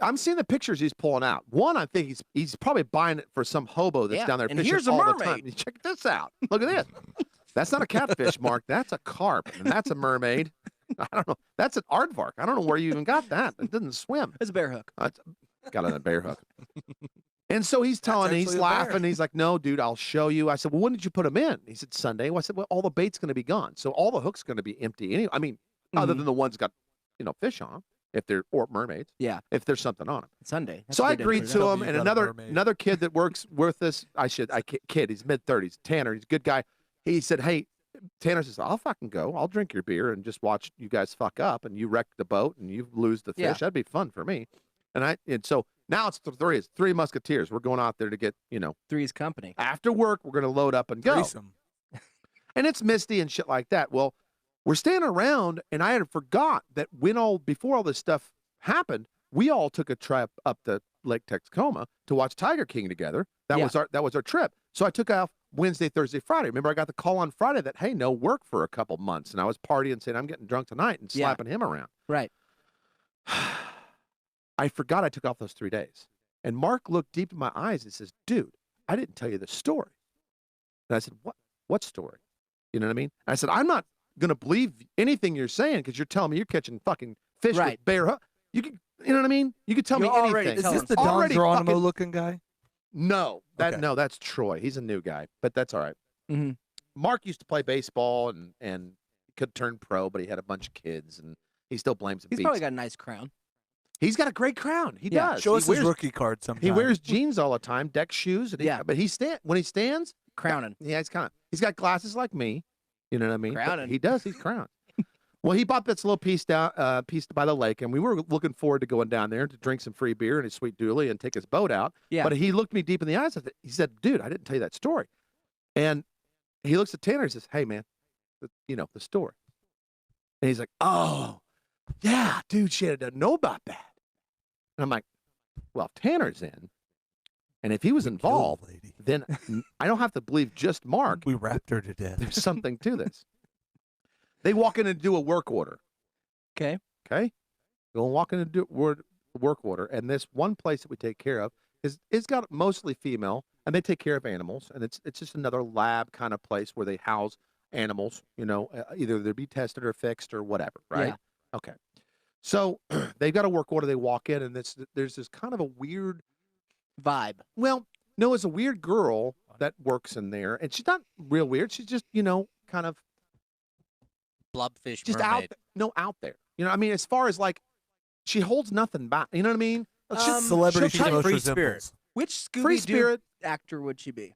I'm seeing the pictures he's pulling out. One, I think he's probably buying it for some hobo that's Yeah, down there and fishing here's a all the mermaid. time. Check this out. Look at this. That's not a catfish, Mark. That's a carp, and that's a mermaid. I don't know. That's an aardvark. I don't know where you even got that. It doesn't swim. It's a bear hook. Got it on a bear hook. And so he's telling, he's actually a bear. laughing. He's like, "No, dude, I'll show you." I said, "Well, when did you put them in?" He said, "Sunday." Well, I said, "Well, all the bait's going to be gone, so all the hook's going to be empty anyway. I mean, other Mhm. than the ones got, fish on them, if they're or mermaids, Yeah. if there's something on them." Sunday. That's So a I good day agreed for to that. him, You and got a another mermaid. kid that works with us. Kid. He's mid-30s. Tanner. He's a good guy. He said, "Hey." Tanner says, "I'll fucking go. I'll drink your beer and just watch you guys fuck up and you wreck the boat and you lose the fish. Yeah. That'd be fun for me." And so now it's three musketeers. We're going out there to get, Three's company. after work, we're going to load up and go. Threesome. And it's misty and shit like that. Well, we're staying around, and I had forgot that before all this stuff happened, we all took a trip up to Lake Texcoma to watch Tiger King together. That Yeah. was our trip. So I took off Wednesday, Thursday, Friday. Remember, I got the call on Friday that, hey, no work for a couple months, and I was partying, saying I'm getting drunk tonight, and Yeah. slapping him around. Right. I forgot I took off those 3 days. And Mark looked deep in my eyes and says, "Dude, I didn't tell you the story." And I said, What story? You know what I mean? And I said, "I'm not going to believe anything you're saying because you're telling me you're catching fucking fish Right. with bare hook." You could, you know what I mean? You could tell me You're already anything. telling Is this the us. Don Already Geronimo fucking- looking guy? No, Okay. no, that's Troy. He's a new guy, but that's all right. Mhm. Mark used to play baseball and could turn pro, but he had a bunch of kids, and he still blames the He's beats. probably got a nice crown. He's got a great crown. He Yeah. does. Show he us wears, his rookie card sometime. He wears jeans all the time, deck shoes, and Yeah. but when he stands, Crowning. yeah, he's got glasses like me. You know what I mean? But Crowning. he does. He's crowned. Well, he bought this little piece by the lake, and we were looking forward to going down there to drink some free beer and a sweet dually and take his boat out. Yeah. But he looked me deep in the eyes. He said, "Dude, I didn't tell you that story." And he looks at Tanner and says, "Hey, man, the story." And he's like, "Oh, yeah, dude, she doesn't know about that." And I'm like, "Well, if Tanner's in, and if he was Killed involved, the lady. then I don't have to believe just Mark. We wrapped her to death. There's something to this." They walk in and do a work order. Okay. Okay, go and walk in and do work order. And this one place that we take care of it's got mostly female, and they take care of animals. And it's just another lab kind of place where they house animals. Either they'll be tested or fixed or whatever. Right? Yeah. Okay. So they've got a work order. They walk in, and there's this kind of a weird Vibe. Well, no, it's a weird girl that works in there, and she's not real weird. She's just kind of Blobfish just mermaid. out there. I mean, as far as like, she holds nothing back. You know what I mean? Celebrity she'll tell you- most free resembles. spirit. Which Free Scooby-Doo spirit. actor would she be?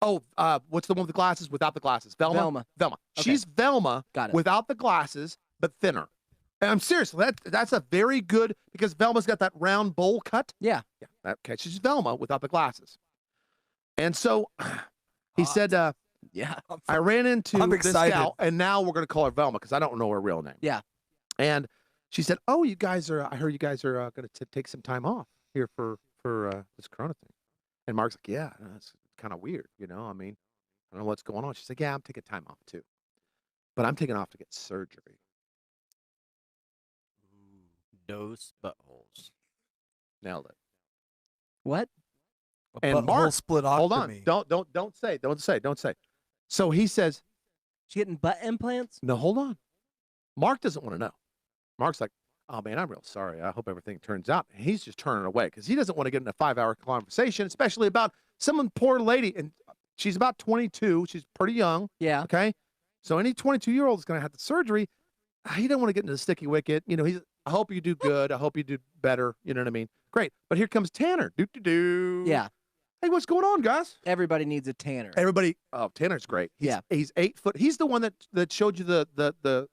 Oh, what's the one with the glasses without the glasses? Velma. Velma. Okay. She's Velma Got it. without the glasses, but thinner. And I'm serious. That's a very good, because Velma's got that round bowl cut. Yeah. Yeah. Okay. She's Velma without the glasses. And so he said, Yeah. I ran into I'm this excited. gal, and now we're going to call her Velma because I don't know her real name. Yeah. And she said, "Oh, I heard you guys are going to take some time off here for this Corona thing." And Mark's like, "Yeah, that's kind of weird, I mean, I don't know what's going on." She's like, "Yeah, I'm taking time off too, but I'm taking off to get surgery." Those buttholes. Nailed it. What? A And butthole Mark, split Hold on, octomy. don't say. So he says, She getting butt implants? "No, hold on." Mark doesn't want to know. Mark's like, "Oh man, I'm real sorry. I hope everything turns out." And he's just turning away because he doesn't want to get in a 5-hour conversation, especially about some poor lady. And she's about 22. She's pretty young. Yeah. Okay. So any 22-year-old is going to have the surgery. He doesn't want to get into the sticky wicket. I hope you do good. I hope you do better. You know what I mean? Great. But here comes Tanner. Do. Yeah. Hey, what's going on, guys? Everybody needs a tanner. Everybody. Oh, Tanner's great. He's 8 foot. He's the one that showed you the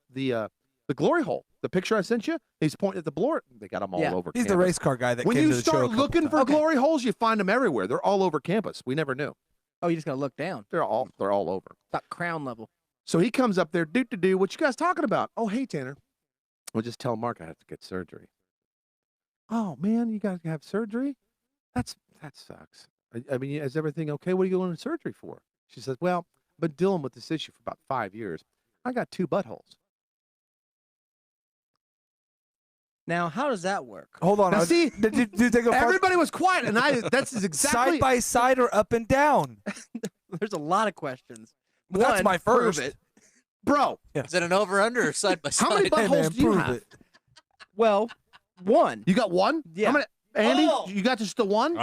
glory hole. The picture I sent you. He's pointing at the glory. They got them all over. He's the campus. race car guy that When came you to the show a start couple looking for times. glory holes, you find them everywhere. They're all over campus. We never knew. Oh, you just gotta look down. They're all over. About crown level. So he comes up there. Do. What you guys talking about? Oh, hey Tanner. We'll just tell Mark I have to get surgery. Oh man, you guys have surgery? That sucks. I mean, is everything okay? What are you going to surgery for? She says, "Well, I've been dealing with this issue for about 5 years. I got 2 buttholes." Now, how does that work? Hold on. Now, see, did you take a everybody was quiet, and that's exactly side by side or up and down? There's a lot of questions. That's One, my prove first. it. bro. Is it an over/under or side by side? How many Hey, buttholes man, do you prove have? it. Well, one. You got one? Yeah. How many, Andy, Oh. you got just the one?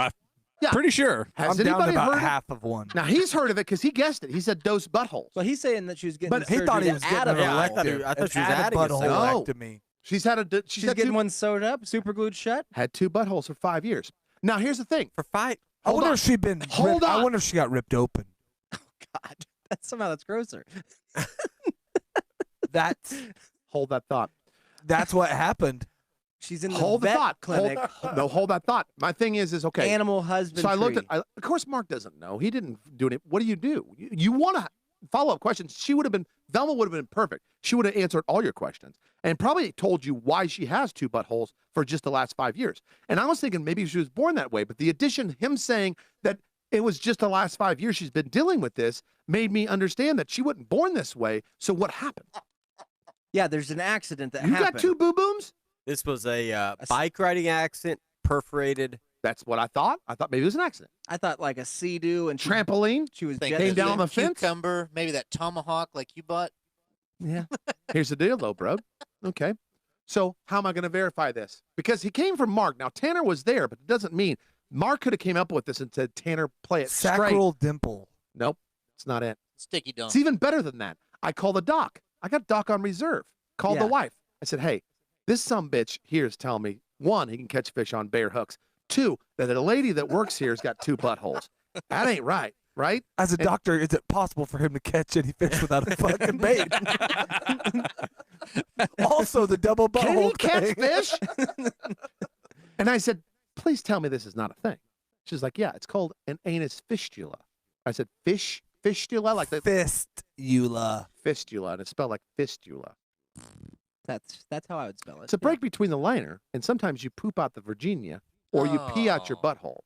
Yeah. Pretty sure. Has I'm down to anybody about heard it? half of one. Now he's heard of it because he guessed it. He said dose buttholes. Well, he's saying that she was getting But the He thought he surgery was to getting add an a Yeah, I butthole. thought he- elective. I thought she was An adding a butthole No. electomy. She's had She's getting one sewed up, super glued shut. had 2 buttholes for 5 years. Now here's the thing. For 5. I Hold wonder on. if she'd been. Hold ripped, I on. wonder if she got ripped open. God, that's grosser. That's Hold that thought. what happened. She's in the Hold the vet thought. clinic. Hold that thought. My thing is okay. Animal husbandry. So I looked at. Of course, Mark doesn't know. He didn't do it. What do? You want to follow up questions? Velma would have been perfect. She would have answered all your questions and probably told you why she has 2 buttholes for just the last 5 years. And I was thinking maybe she was born that way, but the addition, him saying that it was just the last 5 years she's been dealing with this, made me understand that she wasn't born this way. So what happened? Yeah, there's an accident that You happened. got 2 boo booms? This was a bike riding accident, perforated. That's what I thought. I thought maybe it was an accident. I thought like a sea-doo and Trampoline. she was Think jet Came of down the on the fence? cucumber, maybe that tomahawk like you bought. Yeah. Here's the deal, though, bro. Okay. So how am I going to verify this? Because he came from Mark. Now, Tanner was there, but it doesn't mean Mark could have came up with this and said, Tanner, play it straight. Sacral dimple. Nope, it's not it. Sticky dump. It's even better than that. I call the doc. I got Doc on reserve. Called the wife. I said, hey, this sumbitch here is telling me, 1, he can catch fish on bare hooks. 2, that a lady that works here has got 2 buttholes. That ain't right, right? As a doctor, is it possible for him to catch any fish without a fucking bait? Also, the double butthole Can he catch thing. fish? And I said, please tell me this is not a thing. She's like, yeah, it's called an anus fistula. I said, fistula? Like the Fistula. fistula, and it's spelled like fistula. That's how I would spell it. It's a break between the liner, and sometimes you poop out the Virginia, or you pee out your butthole.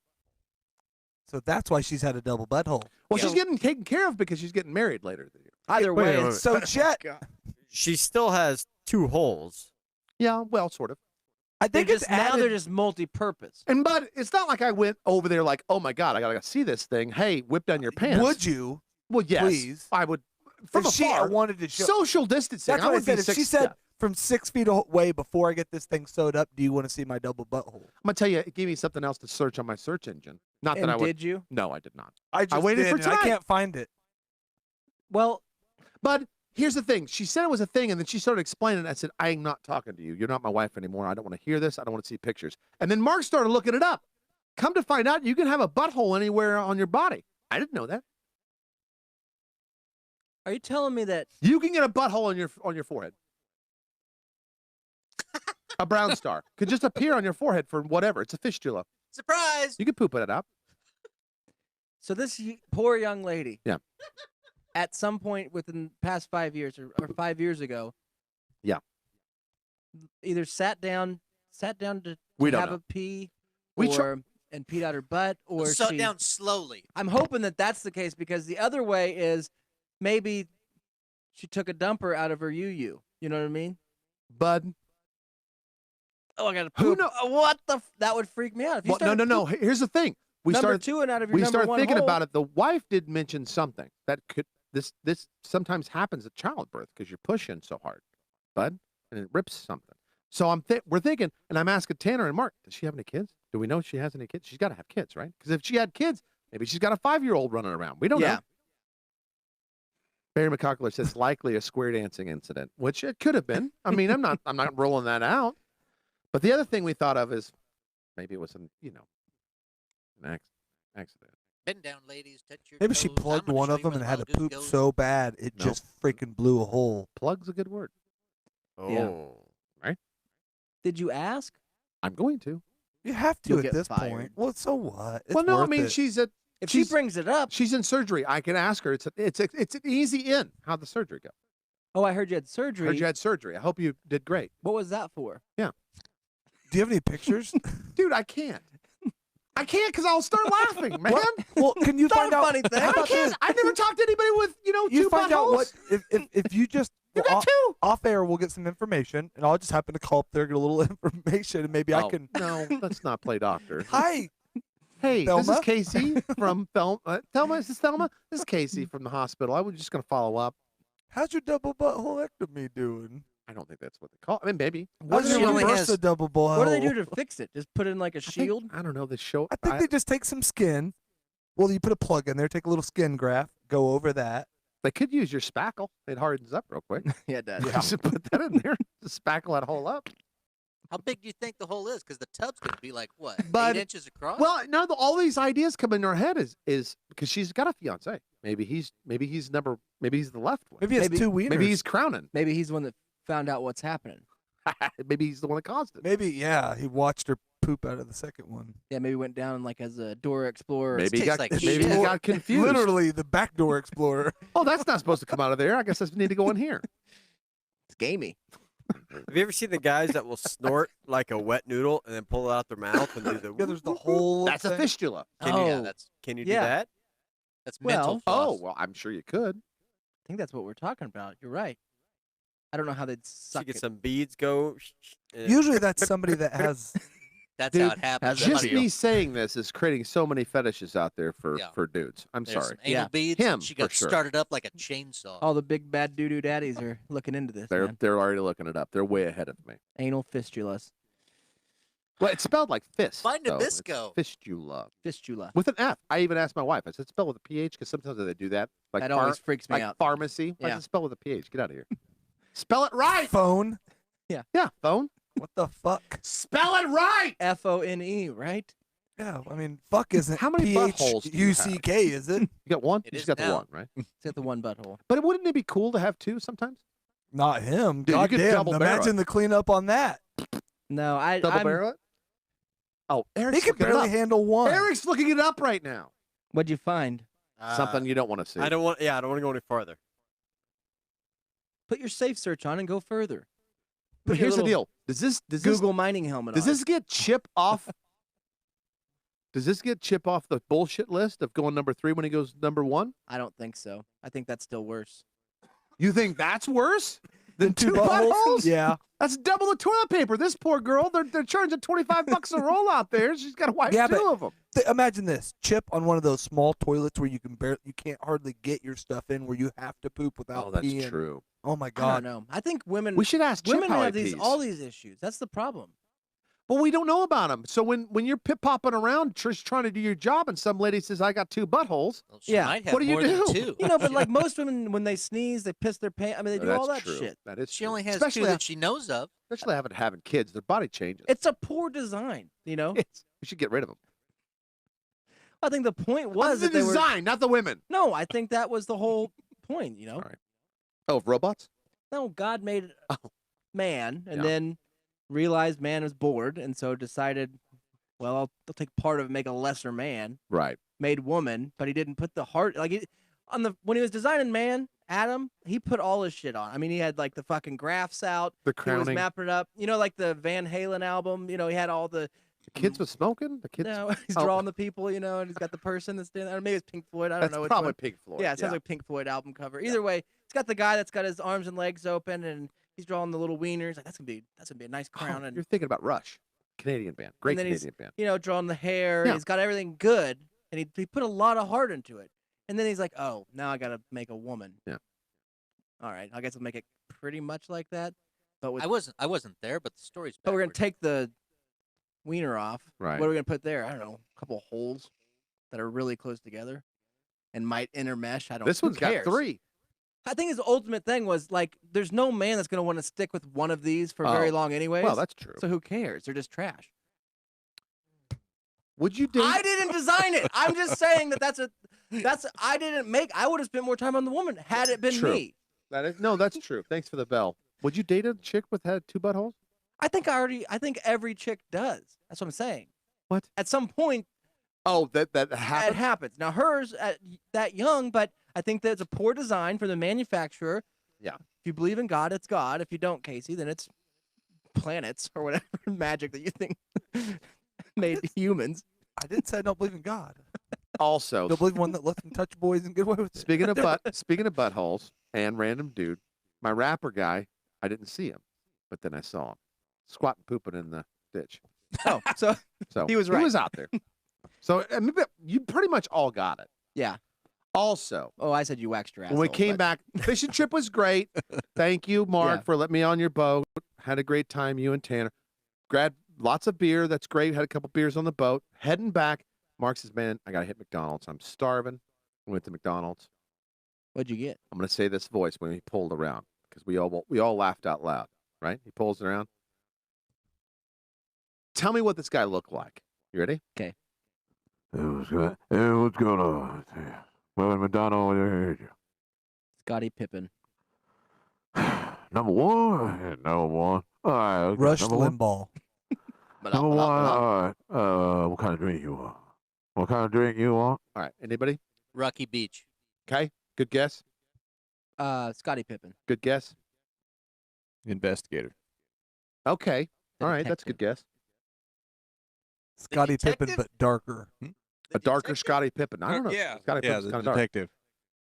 So that's why she's had a double butthole. Well, she's getting taken care of because she's getting married later this year. Either way, it's So Chet, She still has 2 holes. Yeah, well, sort of. I think it's now added, they're just multi-purpose. And but it's not like I went over there like, oh my God, I gotta see this thing. Hey, whip down your pants. Would you? Well, yes, please? I would. From If she afar, wanted to show. social distancing. That's what I would be said. If she 6 said steps. from 6 feet away before I get this thing sewed up, do you want to see my double butthole? I'm gonna tell you, it gave me something else to search on my search engine. Not that And I would. did you? No, I did not. I just waited did, for and I tonight. can't find it. Well, But here's the thing. She said it was a thing, and then she started explaining it. I said, I am not talking to you. You're not my wife anymore. I don't want to hear this. I don't want to see pictures. And then Mark started looking it up. Come to find out, you can have a butthole anywhere on your body. I didn't know that. are you telling me that You can get a butthole on your forehead. A brown star could just appear on your forehead for whatever. It's a fistula. Surprise! You can poop it out. so this poor young lady Yeah. at some point within the past 5 years or 5 years ago Yeah. either sat down to We don't have know. a pee We or and peed out her butt or Shut she, down slowly. I'm hoping that that's the case because the other way is maybe she took a dumper out of her you know what I mean? Bud. Oh, I gotta Who poop. know- What the that would freak me out if you Well, no, started no. Here's the thing. We number started 2 and out of your we number started 1 thinking hole. about it. The wife did mention something that could this sometimes happens at childbirth because you're pushing so hard, bud, and it rips something. So we're thinking, and I'm asking Tanner and Mark, does she have any kids? Do we know if she has any kids? She's got to have kids, right? Because if she had kids, maybe she's got a 5-year-old running around. We don't Yeah. know. Barry McCockler says likely a square dancing incident, which it could have been. I mean, I'm not rolling that out. But the other thing we thought of is maybe it was an accident. Bend down, ladies. Touch your Maybe she toes. I'm plugged gonna one show of you them where and the had to ball poop goes. so bad it No. just freaking blew a hole. Plug's a good word. Yeah. Right? Did you ask? I'm going to. You have to You'll at get this fired. point. Well, so what? It's Well, no, I worth mean it. she's If she brings it up, she's in surgery. I can ask her. It's an easy in. How'd the surgery go? oh, I heard you had surgery. Heard you had surgery. I hope you did great. What was that for? Do you have any pictures? Dude, I can't. I can't because I'll start laughing, man. Well, can you It's not find a out? funny thing. how I about can't. this? I've never talked to anybody with, You two find out what buttholes. if you just You well, got two. off air we'll get some information and I'll just happen to call up there, get a little information, and maybe I Oh, can. No, let's not play doctor. Hi, Hey, this is Thelma? Casey from Thelma. Thelma, is this Thelma? This is Casey from the hospital. I was just going to follow up. how's your double buttholectomy doing? I don't think that's what they call it. I mean, maybe. How's She your only reverse has- a double butthole? What do they do to fix it? Just put in like a I think- shield? I don't know. This show. I think they just take some skin. Well, you put a plug in there, take a little skin graft, go over that. they could use your spackle. It hardens up real quick. Yeah, it does. You should put that in there. To spackle that hole up. How big do you think the hole is? Because the tub's going to be like, what, But- 8 inches across? Well, no, all these ideas come in her head is because she's got a fiance. Maybe he's the left one. Maybe it's Maybe- two wieners. Maybe he's crowning. Maybe he's the one that found out what's happening. Maybe he's the one that caused it. Maybe he watched her poop out of the second one. Yeah, maybe went down like as a Dora Explorer. Maybe he tastes got like maybe he shit. got confused. Literally the backdoor explorer. Oh, that's not supposed to come out of there. I guess I need to go in here. It's gamey. Have you ever seen the guys that will snort like a wet noodle and then pull it out their mouth and do the? Yeah, there's the whole. That's a thing. fistula. Can Oh. yeah, that's Can you Yeah. do that? mental Well- Oh, floss. well, I'm sure you could. I think that's what we're talking about. You're right. I don't know how they'd So suck you get it. some beads go. and- Usually that's somebody that has That's Dude, how it happens. how's that Just feel? me saying this is creating so many fetishes out there for Yeah. dudes. I'm There's sorry. some anal Yeah. beads. Him, and she for got sure. started up like a chainsaw. All the big bad doo-doo daddies are looking into this, man. They're already looking it up. They're way ahead of me. Anal fistulas. Well, it's spelled like fist. Find though. It's Nabisco. Fistula. Fistula. With an F. I even asked my wife. I said, spell with a PH because sometimes they do that. Like That always freaks me like out. pharmacy. I Yeah. said, spell with a PH. Get out of here. Spell it right. Phone. Yeah, phone. What the fuck? Spell it right. F-O-N-E, right? Yeah, I mean, fuck isn't How many buttholes do you have? P-H-U-C-K, is it? You got one? It You is just got the now. one, right? It's at the one butthole. But wouldn't it be cool to have two sometimes? Not him. Dude, you God could damn. double barrel Imagine it. the cleanup on that. No, Double I'm... barrel it? Oh, Eric's He could looking it barely up. handle one. Eric's looking it up right now. What'd you find? Something you don't want to see. I don't want. Yeah, I don't want to go any farther. Put your safe search on and go further. But Put your here's the little deal. Does this Google mining helmet does on. this get chip off? Does this get chip off the bullshit list of going number 3 when he goes number 1? I don't think so. I think that's still worse. You think that's worse than Two two buttholes? Yeah. That's double the toilet paper. This poor girl, they're charging $25 a roll out there. She's got to wipe Yeah, two but- of them. Imagine this: chip on one of those small toilets where you can't hardly get your stuff in, where you have to poop without peeing. true. Oh my I don't God! know. I think women We should ask Chip women how have he these pees. all these issues. That's the problem. But we don't know about them. So when you're pip popping around, trying to do your job, and some lady says, "I got 2 buttholes," Well, she Yeah. might have What do you more than do? 2. You know, but like most women, when they sneeze, they piss their pants. I mean, they do all that that's true. shit. That is She true. only has especially 2 that she knows of. especially having kids. Their body changes. It's a poor design. You know, we should get rid of them. I think the point was the that they were. design, not the women. No, I think that was the whole point. You know, All right. Oh, of robots? no, God made Oh. man, and Yeah. then realized man was bored, and so decided, well, I'll take part of it, and make a lesser man. Right. Made woman, but he didn't put the heart when he was designing man, Adam, he put all his shit on. I mean, he had like the fucking graphs out. The He was crowning. mapping it up. You know, like the Van Halen album. You know, he had all the. The kids was smoking. The kids. No, he's Oh. drawing the people. You know, and he's got the person that's standing. Or maybe it's Pink Floyd. I don't That's know. Which probably one. Pink Floyd. Yeah, it sounds like Pink Floyd album cover. Either way, it's got the guy that's got his arms and legs open, and he's drawing the little wieners. Like that's gonna be a nice crown, and You're thinking about Rush, Canadian band, great then he's- Canadian band. you know, drawing the hair. Yeah. He's got everything good, and he put a lot of heart into it. And then he's like, oh, now I gotta make a woman. Yeah. All right, I guess I'll make it pretty much like that, but with I wasn't there, but the story's but we're gonna backwards. take the wiener off. Right. What are we gonna put there? I don't know, a couple holes that are really close together and might intermesh. I don't. This who one's got cares? 3. I think his ultimate thing was like, there's no man that's gonna want to stick with one of these for very Oh, long, anyways. Well, that's true. so who cares? They're just trash. Would you date? I didn't design it. I'm just saying that's I didn't make. I would have spent more time on the woman had it been True. me. That's true. Thanks for the bell. Would you date a chick with had 2 buttholes? I think every chick does. That's what I'm saying. What? At some point, Oh, that it happened. happens. Now hers at that young, but I think that's a poor design for the manufacturer. Yeah. If you believe in God, it's God. If you don't, Casey, then it's planets or whatever magic that you think made humans. I didn't say I don't believe in God. Also, Don't believe in one that lets them touch boys and get away with it. speaking of buttholes and random dude, my rapper guy, I didn't see him, but then I saw him squatting, pooping in the ditch. Oh, so So He was He right. was out there. So I mean, but you pretty much all got it. yeah. Also, Oh, I said you waxed your ass. when we came back, fishing trip was great. Thank you, Mark, Yeah. for letting me on your boat. Had a great time, you and Tanner. Grabbed lots of beer. That's great. Had a couple beers on the boat. Heading back, Mark says, "Man, I gotta hit McDonald's. I'm starving." We went to McDonald's. What'd you get? I'm gonna say this voice when he pulled around because we all laughed out loud. Right? He pulls around. Tell me what this guy looked like. You ready? Okay. Hey, what's going on? Well, McDonald, Scottie Pippen. number 1? Yeah, number 1. All right. Okay. Rush number 1. Limbaugh. Number 1. All right. What kind of drink you want? What kind of drink you want? All right. Anybody? Rocky Beach. Okay. Good guess. Scottie Pippen. Good guess. Investigator. Okay. The All right. That's a good guess. Scottie Pippen, detective? but darker. A darker Scottie Pippen. I don't know. Scottie yeah, Pippen's the kind of dark. detective.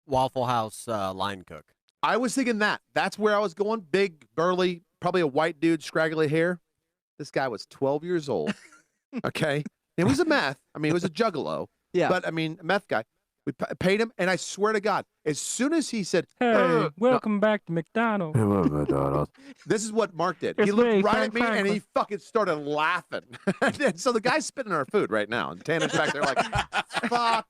Waffle House line cook. I was thinking that. That's where I was going. Big, burly, probably a white dude, scraggly hair. This guy was 12 years old. Okay, it was a meth. I mean, it was a juggalo. Yeah. But I mean, a meth guy. We paid him, and I swear to God, as soon as he said, Hey, welcome back to McDonald's. Hey, what, McDonald's? this is what Mark did. It's He looked me, right Frank at me, and Franklin. he fucking started laughing. And so the guy's spitting our food right now, and Tanner's back there like, fuck,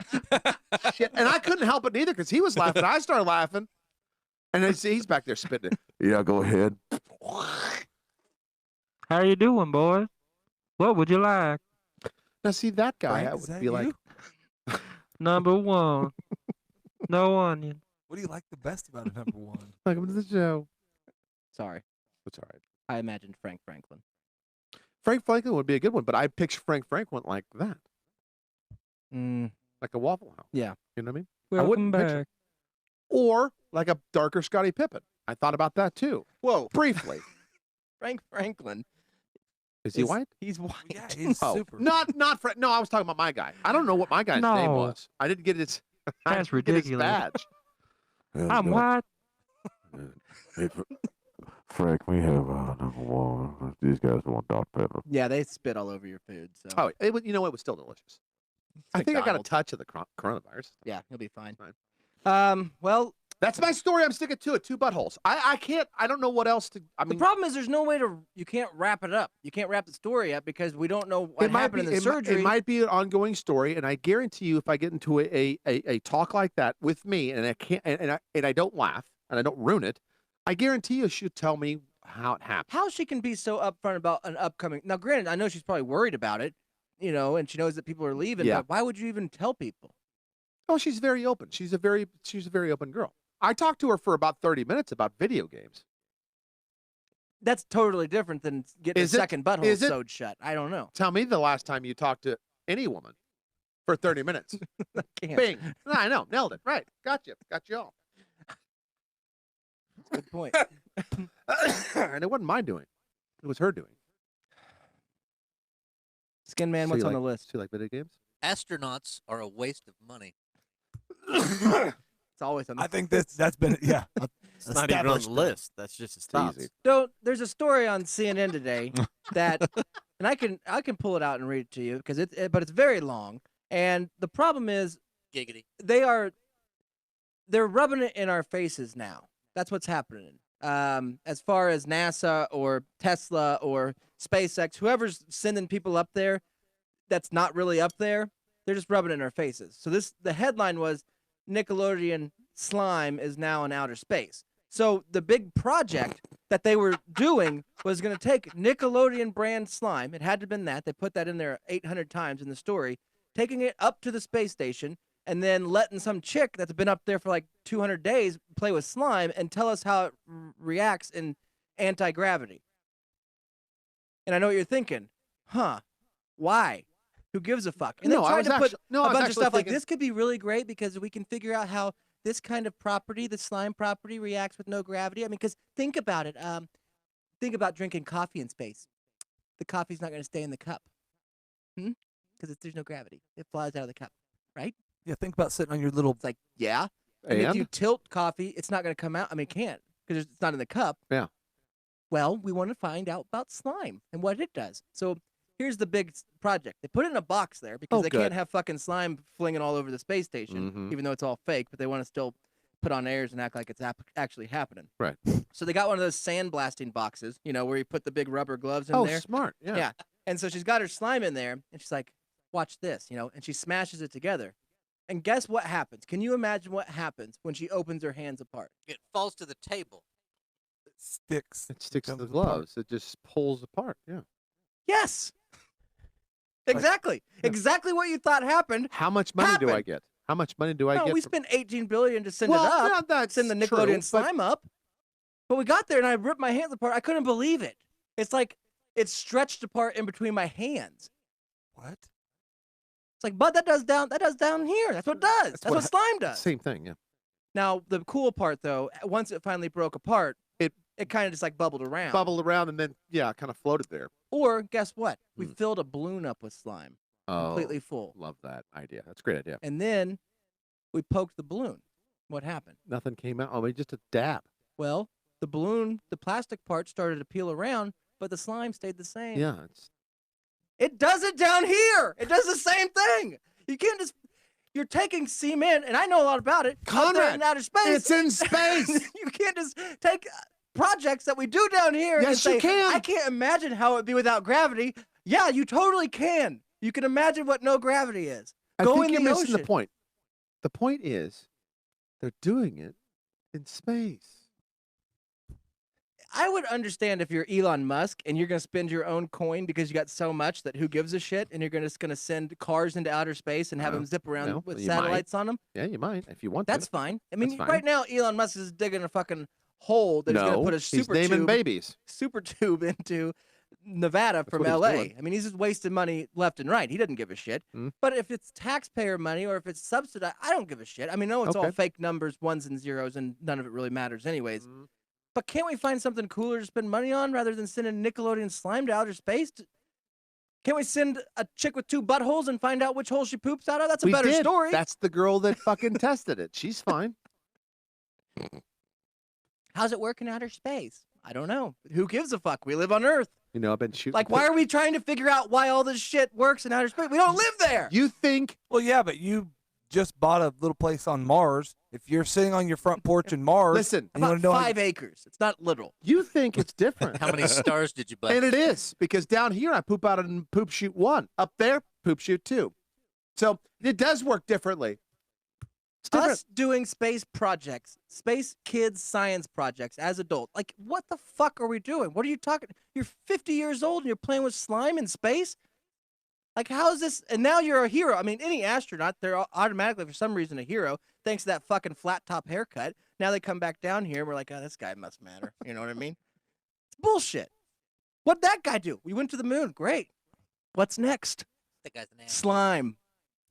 shit. And I couldn't help it neither because he was laughing. I started laughing, and I see he's back there spitting it. Yeah, go ahead. How you doing, boys? What would you like? Now, see, that guy, Frank, I is would that be like, you? Number one, no onion. What do you like the best about a number one? welcome to the show. Sorry, It's all right. I imagined Frank Franklin. Frank Franklin would be a good one, but I picture Frank Franklin like that, Mm, like a Waffle House. yeah. You know what I mean? Welcome wouldn't picture- back. Or like a darker Scottie Pippen. I thought about that too. Whoa, Briefly. Frank Franklin. Is he white? He's white. Yeah, he's Oh, super. not Frank. No, I was talking about my guy. I don't know what my guy's name No. was. I didn't get his. I That's didn't get his ridiculous. badge. I'm white. Hey, Frank, we have number one. These guys want Dr. Pepper. Yeah, they spit all over your food. So Oh, it was. You know, it was still delicious. I think I got a McDonald's. touch of the coronavirus. Yeah, he'll be fine. Fine. Well, That's my story. I'm sticking to it. 2 buttholes. I can't. I don't know what else to. I the mean, problem is there's no way to. You can't wrap it up. You can't wrap the story up because we don't know what it might happened be. in the surgery. It might be an ongoing story, and I guarantee you, if I get into a talk like that with me, and I can't, and I don't laugh, and I don't ruin it, I guarantee you, she'll tell me how it happened. How she can be so upfront about an upcoming. Now, granted, I know she's probably worried about it, and she knows that people are leaving. Yeah. But why would you even tell people? Oh, she's very open. She's a very open girl. I talked to her for about 30 minutes about video games. That's totally different than getting Is a it? second butthole Is it? sewed shut. I don't know. Tell me the last time you talked to any woman for 30 minutes. Can't. Bing. No, I know. Nailed it. Right. Got you. Got you all. Good point. And it wasn't my doing. It was her doing. Skin Man, So what's you on like- the list? So you like video games? Astronauts are a waste of money. It's always on the I think that's been It's not even on the list. That's just his thoughts. easy. So there's a story on CNN today that, and I can pull it out and read it to you because but it's very long. And the problem is Giggity. they're rubbing it in our faces now. That's what's happening. As far as NASA or Tesla or SpaceX, whoever's sending people up there, that's not really up there. They're just rubbing it in our faces. So the headline was Nickelodeon slime is now in outer space. So the big project that they were doing was going to take Nickelodeon brand slime. It had to have been that. They put that in there 800 times in the story, taking it up to the space station and then letting some chick that's been up there for like 200 days play with slime and tell us how it reacts in anti-gravity. And I know what you're thinking. Huh? Why? Who gives a fuck? And No, they I tried was to put actu- no, I a was bunch of actually stuff like thinking- this could be really great because we can figure out how this kind of property, the slime property, reacts with no gravity. I mean, because think about it. Think about drinking coffee in space. The coffee's not going to stay in the cup. Because there's no gravity. It flies out of the cup, right? Yeah, think about sitting on your little. It's like, yeah. And if And? you tilt coffee, it's not going to come out. I mean, it can't because it's not in the cup. Yeah. Well, we want to find out about slime and what it does. So here's the big project. They put it in a box there because Oh, they good. can't have fucking slime flinging all over the space station, Mhm. even though it's all fake, but they want to still put on airs and act like it's actually happening. Right. So they got one of those sandblasting boxes, where you put the big rubber gloves in Oh, there. smart. Yeah. Yeah. And so she's got her slime in there, and she's like, watch this, and she smashes it together. And guess what happens? Can you imagine what happens when she opens her hands apart? It falls to the table. Sticks. It sticks to Comes the apart. gloves. It just pulls apart. Yeah. Yes. Exactly. Exactly what you thought happened. How much money do I Happened. get? How much money do I No, get? we from- spent $18 billion to send well, it up, yeah, that's send the true, Nickelodeon but- slime up. But we got there, and I ripped my hands apart. I couldn't believe it. It's like it's stretched apart in between my hands. What? It's like, but that does down here. That's what it does. That's what slime does. Same thing. Yeah. Now, the cool part, though, once it finally broke apart, it kind of just like bubbled around. Bubbled around and then kind of floated there. Or guess what? We filled a balloon up with slime, Oh, completely full. love that idea. That's a great idea. And then we poked the balloon. What happened? Nothing came out. Oh, maybe just a dab. Well, the balloon, the plastic part started to peel around, but the slime stayed the same. Yeah. It's It does it down here. It does the same thing. You can't just. You're taking cement, and I know a lot about it. Up there in outer space. It's in space. You can't just take projects that we do down here. Yes, and say, you can. I can't imagine how it would be without gravity. Yeah, you totally can. You can imagine what no gravity is. Go in you're the missing ocean. the point. The point is, they're doing it in space. I would understand if you're Elon Musk and you're going to spend your own coin because you got so much that who gives a shit, and you're just going to send cars into outer space and have them zip around with satellites on them. Yeah, you might if you want That's to. fine. I mean, That's fine. right now Elon Musk is digging a fucking hole that he's going to put a he's naming babies. super tube into Nevada from what he's LA. doing. I mean, he's just wasting money left and right. He doesn't give a shit. But if it's taxpayer money or if it's subsidized, I don't give a shit. I mean, no, it's all fake numbers, ones and zeros, and none of it really matters anyways. But can't we find something cooler to spend money on rather than sending Nickelodeon slime to outer space? Can't we send a chick with 2 buttholes and find out which hole she poops out of? That's a better story. That's the girl that fucking tested it. She's fine. How's it work in outer space? I don't know. Who gives a fuck? We live on Earth. You know, I've been shooting. Like, why are we trying to figure out why all this shit works in outer space? We don't live there. You think? Well, yeah, but you just bought a little place on Mars. If you're sitting on your front porch in Mars, Listen, and you About want to know 5 acres. It's not literal. You think it's different. How many stars did you buy? And it is, because down here I poop out in poop chute 1. Up there, poop chute 2. So it does work differently. It's different. Us doing space projects, space kids science projects as adults. Like, what the fuck are we doing? What are you talking? You're 50 years old and you're playing with slime in space? Like, how is this? And now you're a hero. I mean, any astronaut, they're automatically, for some reason, a hero, thanks to that fucking flat top haircut. Now they come back down here and we're like, oh, this guy must matter. You know what I mean? It's bullshit. What'd that guy do? We went to the moon. Great. What's next? That guy's an animal. Slime.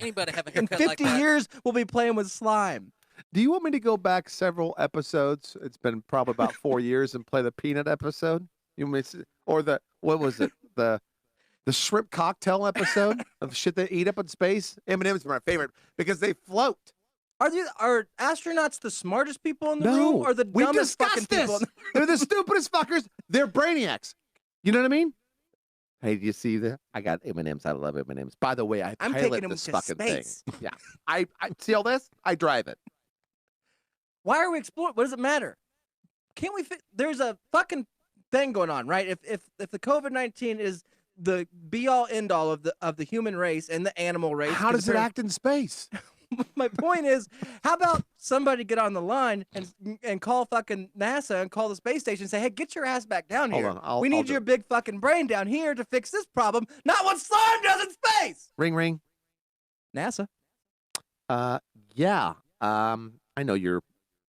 Anybody have a In haircut 50 like that? years, we'll be playing with slime. Do you want me to go back several episodes? It's been probably about 4 years and play the peanut episode. You want me to, or the what was it? The shrimp cocktail episode of the shit they eat up in space. M&M's are my favorite because they float. Are astronauts the smartest people in the No, room, or the we dumbest fucking discussed people? this. They're the stupidest fuckers. They're brainiacs. You know what I mean? Hey, do you see that? I got M&Ms. I love M&Ms. By the way, I I'm pilot taking them this to fucking space. thing. Yeah, I see all this. I drive it. Why are we exploring? What does it matter? Can't we? There's a fucking thing going on, right? If the COVID-19 is the be all end all of the human race and the animal race, How does it act in space? My point is, how about somebody get on the line and call fucking NASA and call the space station and say, hey, get your ass back down here. Hold on, we I'll need do your it. big fucking brain down here to fix this problem, not what slime does in space. Ring, ring. NASA. Yeah. I know you're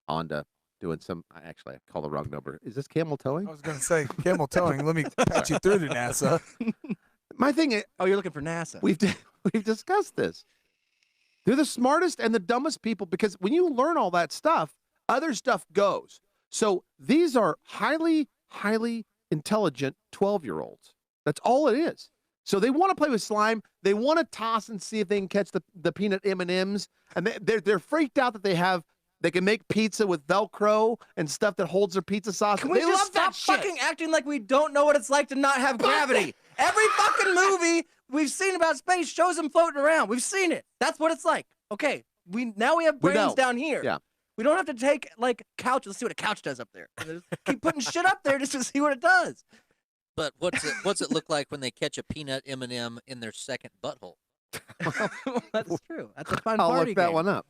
on to doing some. Actually, I called the wrong number. Is this camel towing? I was going to say camel towing. Let me patch you through to NASA. My thing is, Oh, you're looking for NASA. we've discussed this. They're the smartest and the dumbest people because when you learn all that stuff, other stuff goes. So these are highly, highly intelligent 12-year-olds. That's all it is. So they want to play with slime. They want to toss and see if they can catch the peanut M&Ms. And they're freaked out that they can make pizza with Velcro and stuff that holds their pizza sauce. Can we They just love stop that shit. fucking acting like we don't know what it's like to not have gravity? Every fucking movie we've seen about space shows them floating around. We've seen it. That's what it's like. Okay, now we have We brains know. down here. Yeah. We don't have to take like couch. Let's see what a couch does up there. And just keep putting shit up there just to see what it does. But what's it look like when they catch a peanut M&M in their second butthole? That's true. That's a fun I'll party look that game. one up.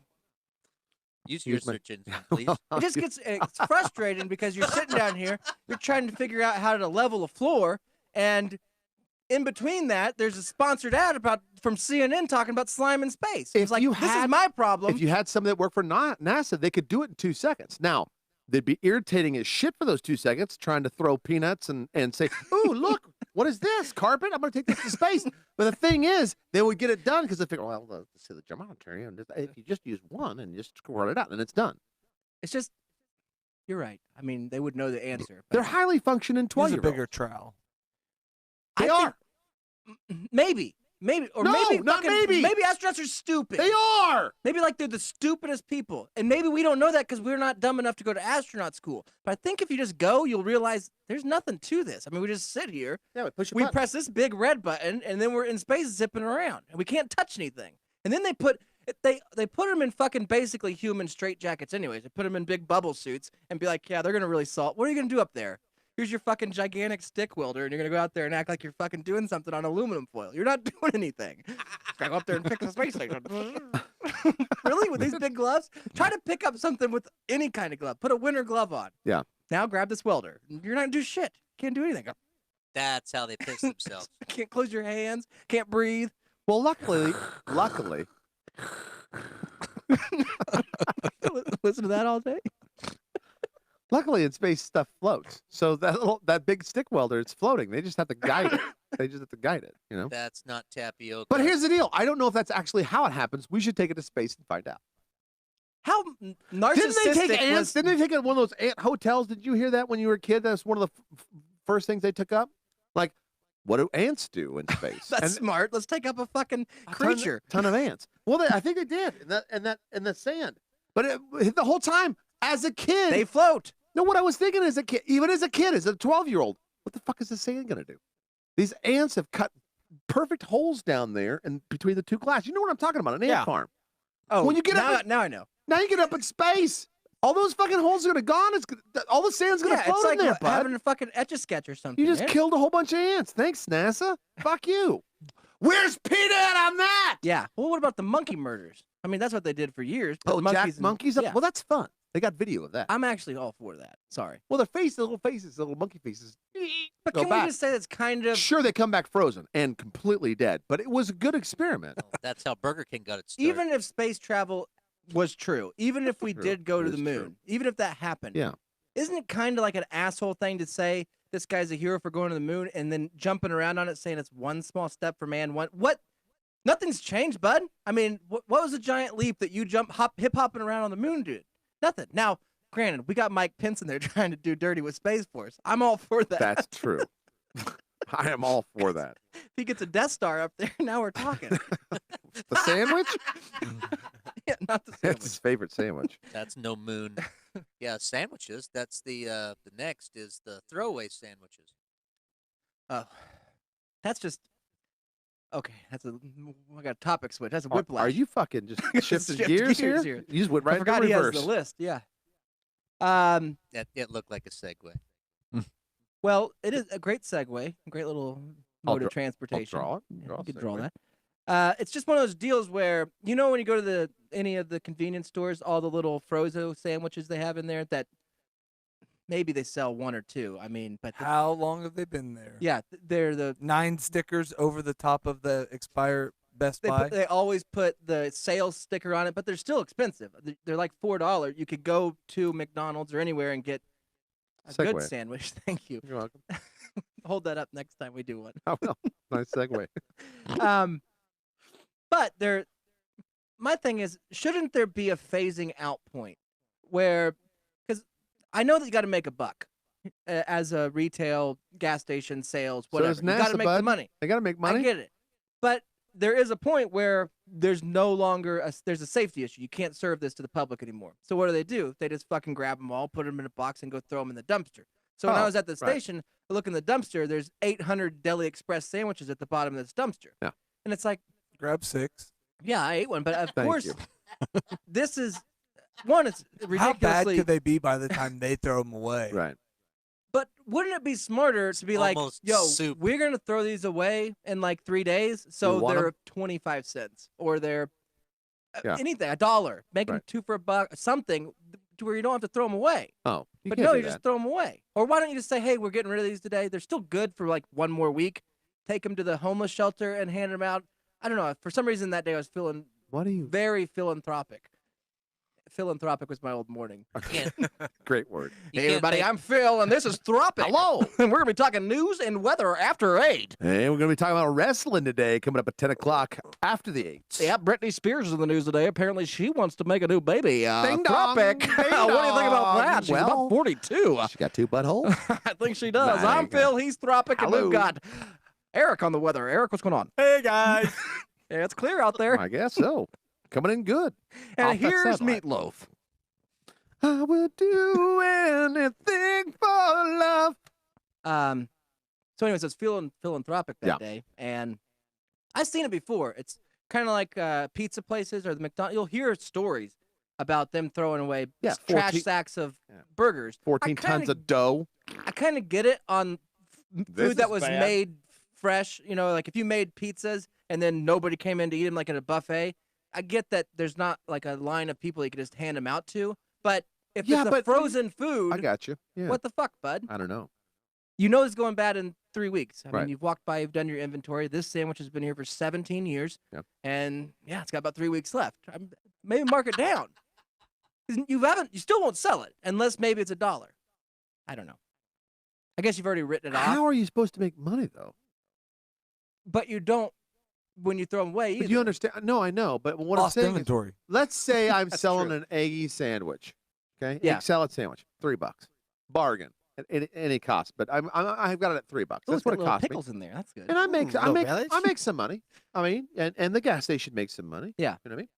Use your Use my- search engine, please. It just gets it's frustrating because you're sitting down here, you're trying to figure out how to level a floor, and in between that, there's a sponsored ad from CNN talking about slime in space. It's like, this is my problem. If you had somebody that worked for NASA, they could do it in 2 seconds. Now, they'd be irritating as shit for those 2 seconds, trying to throw peanuts and say, "Ooh, look, what is this? Carpet? I'm going to take this to space." But the thing is, they would get it done because they figure, well, let's see the geometry, and if you just use one and just squirt it out, then it's done. It's just, you're right. I mean, they would know the answer. They're highly functioning Use a 12-year-olds. bigger trowel. They are. Maybe. maybe, or No, maybe not maybe. maybe astronauts are stupid. They are. Maybe like they're the stupidest people, and maybe we don't know that because we're not dumb enough to go to astronaut school. But I think if you just go, you'll realize there's nothing to this. I mean, we just sit here, Yeah, we push a we button. press this big red button, and then we're in space zipping around, and we can't touch anything. And then they put them in fucking basically human straitjackets anyways. They put them in big bubble suits and be like, yeah, they're gonna really salt. What are you gonna do up there? Here's your fucking gigantic stick welder, and you're gonna go out there and act like you're fucking doing something on aluminum foil. You're not doing anything. Gotta go up there and fix the space station. Really? With these big gloves? Try to pick up something with any kind of glove. Put a winter glove on. Yeah. Now grab this welder. You're not gonna do shit. Can't do anything. That's how they piss themselves. Can't close your hands. Can't breathe. Well, luckily, Listen to that all day. luckily in space stuff floats. So that big stick welder, it's floating. They just have to guide it. They just have to guide it, you know? That's not tapioca. But here's the deal. I don't know if that's actually how it happens. We should take it to space and find out. How narcissistic Didn't they take ants? was... Didn't they take it to one of those ant hotels? Did you hear that when you were a kid? That's one of the first things they took up. Like, what do ants do in space? That's smart. Let's take up a fucking creature. Ton of ants. Well, I think they did in the sand. But the whole time, as a kid, They float. no. What I was thinking as a kid, even as a kid, as a 12-year-old, what the fuck is the sand gonna do? These ants have cut perfect holes down there and between the two glass. You know what I'm talking about? An ant farm. Oh, when you get now, up, now I know. now you get up in space. All those fucking holes are gonna gone. All the sand's gonna float it's like in there, bud. having a fucking etch-a-sketch or something. You just man. killed a whole bunch of ants. Thanks, NASA. Fuck you. Where's Pete at on that? Yeah. Well, what about the monkey murders? I mean, that's what they did for years. Oh, monkeys monkeys. Yeah. Well, that's fun. They got video of that. I'm actually all for that. Sorry. Well, their faces, the little faces, the little monkey faces. But go can back. we just say that's kind of... Sure, they come back frozen and completely dead, but it was a good experiment. Oh, that's how Burger King got its start. Even if space travel was true, even if we True. did go It to is the moon, true. even if that happened, Yeah. isn't it kind of like an asshole thing to say this guy's a hero for going to the moon and then jumping around on it saying it's one small step for man, one what? Nothing's changed, bud. I mean, what was the giant leap that you hip hopping around on the moon, dude? Nothing. Now, granted, we got Mike Pence in there trying to do dirty with Space Force. I'm all for that. That's true. I am all for that. If he gets a Death Star up there, now we're talking. The sandwich? Yeah, not the That's sandwich. his favorite sandwich. That's no moon. Yeah, sandwiches. That's the next is the throwaway sandwiches. Oh, that's just okay. I got a topic switch. That's a Are whiplash. you fucking just shifting Shift gears, gears here? here. You just went right I forgot into he reverse. has the list. Yeah. It looked like a segue. Well, it is a great segue, a great little mode of transportation. I'll draw it. Yeah, Draw you a could draw segue. that. It's just one of those deals where you know when you go to any of the convenience stores, all the little Frozo sandwiches they have in there that maybe they sell one or two. I mean, but How long have they been there? yeah, they're the 9 stickers over the top of the expire Best Buy. they always put the sales sticker on it, but they're still expensive. They're like $4. You could go to McDonald's or anywhere and get a good Segway. sandwich. Thank you. You're welcome. Hold that up next time we do one. Oh, well, nice segue. But my thing is, shouldn't there be a phasing out point where, because I know that you got to make a buck as a retail gas station sales, So whatever. does You got to NASA, make the bud. money. They got to make money. I get it, but there is a point where there's no longer there's a safety issue. You can't serve this to the public anymore. So what do? They just fucking grab them all, put them in a box, and go throw them in the dumpster. So when I Oh, was at the right. station, I look in the dumpster. There's 800 Deli Express sandwiches at the bottom of this dumpster. Yeah. And it's like, Grab 6. yeah, I ate one, but of Thank course, you. this is one. It's ridiculously. How bad could they be by the time they throw them away? Right. But wouldn't it be smarter to be like, Almost yo, soup. we're gonna throw these away in like 3 days, so want they're 'em? 25 cents, or they're Yeah. anything, $1. Make them Right. 2 for $1, something to where you don't have to throw them away. Oh, you But can't no, do you that. just throw them away. Or why don't you just say, hey, we're getting rid of these today. They're still good for like one more week. Take them to the homeless shelter and hand them out. I don't know. For some reason that day I was feeling What do you? very philanthropic. Philanthropic was my old morning. Great word. You Hey, can't everybody, make- I'm Phil, and this is Thropic. Hello. And we're going to be talking news and weather after 8. Hey, we're going to be talking about wrestling today, coming up at 10 o'clock after the 8. Yeah, Britney Spears is in the news today. Apparently, she wants to make a new baby. Ding dong, Thropic. ding What do you think about that? dong. She's Well, about 42. She got 2 buttholes. I think she does. There I'm you go. Phil. He's Thropic, and Hello. we've got Eric on the weather. Eric, what's going on? Hey, guys. Yeah, it's clear out there. I guess so. Coming in good. And Off that here's satellite. Meatloaf. I would do anything for love. So anyways, I was feeling philanthropic that Yeah. day, and I've seen it before. It's kind of like pizza places or the McDonald's. You'll hear stories about them throwing away Yeah, trash 14 sacks of Yeah. burgers. 14 tons of dough. I kind of get it on This food that is was bad. made fresh. You know, like if you made pizzas and then nobody came in to eat them like at a buffet, I get that there's not like a line of people you could just hand them out to. But if Yeah, it's a but- frozen food, I got you. Yeah. what the fuck, bud? I don't know. You know it's going bad in 3 weeks. I Right. mean, you've walked by, you've done your inventory. This sandwich has been here for 17 years. Yep. And yeah, it's got about 3 weeks left. Maybe mark it down. 'Cause you still won't sell it unless maybe it's $1. I don't know. I guess you've already written it off, How are you supposed to make money though? but you don't when you throw them away either. But you understand? No, I know. But what Lost I'm saying inventory. is, let's say I'm That's selling true. an eggy sandwich. Okay, Yeah. egg salad sandwich, $3, bargain at any cost. But I've got it at $3. Ooh, That's it's what got it little cost me. pickles in there. That's good. And I make little relish. I make some money. I mean, and the gas station makes some money. Yeah. You know what I mean?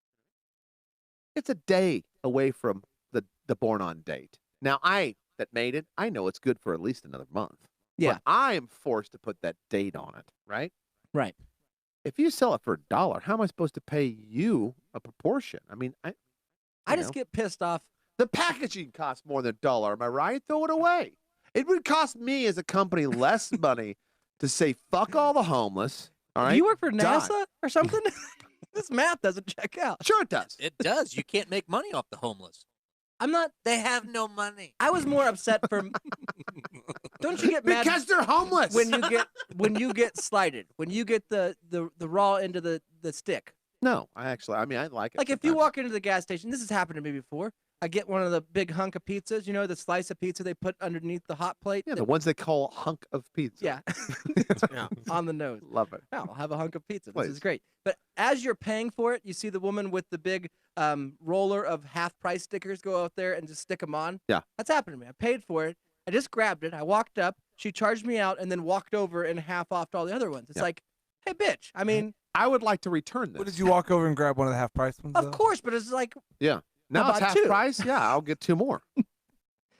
It's a day away from the born on date. Now I that made it, I know it's good for at least another month. Yeah. But I am forced to put that date on it, right? Right. If you sell it for $1, how am I supposed to pay you a proportion? I mean, I you just know. get pissed off. The packaging costs more than $1. Am I right? Throw it away. It would cost me as a company less money to say fuck all the homeless. All right. Do you work for Die. NASA or something? This math doesn't check out. Sure it does. It does. You can't make money off the homeless. I'm not. They have no money. I was more upset for. Don't you get mad Because they're homeless. when you get slighted, when you get the raw end of the stick? No, I like it. Like if you sometimes. walk into the gas station, this has happened to me before. I get one of the big hunk of pizzas, you know, the slice of pizza they put underneath the hot plate. Yeah, the ones they call hunk of pizza. Yeah. Yeah. On the nose. Love it. Yeah, I'll have a hunk of pizza. This is Please. great. But as you're paying for it, you see the woman with the big roller of half price stickers go out there and just stick them on. Yeah. That's happened to me. I paid for it. I just grabbed it. I walked up. She charged me out and then walked over and half offed all the other ones. It's Yeah. like, hey, bitch. I mean, I would like to return this. What, did you walk over and grab one of the half price ones? of though? course, but it's like, Yeah. Now it's about half 2? price. Yeah, I'll get 2 more.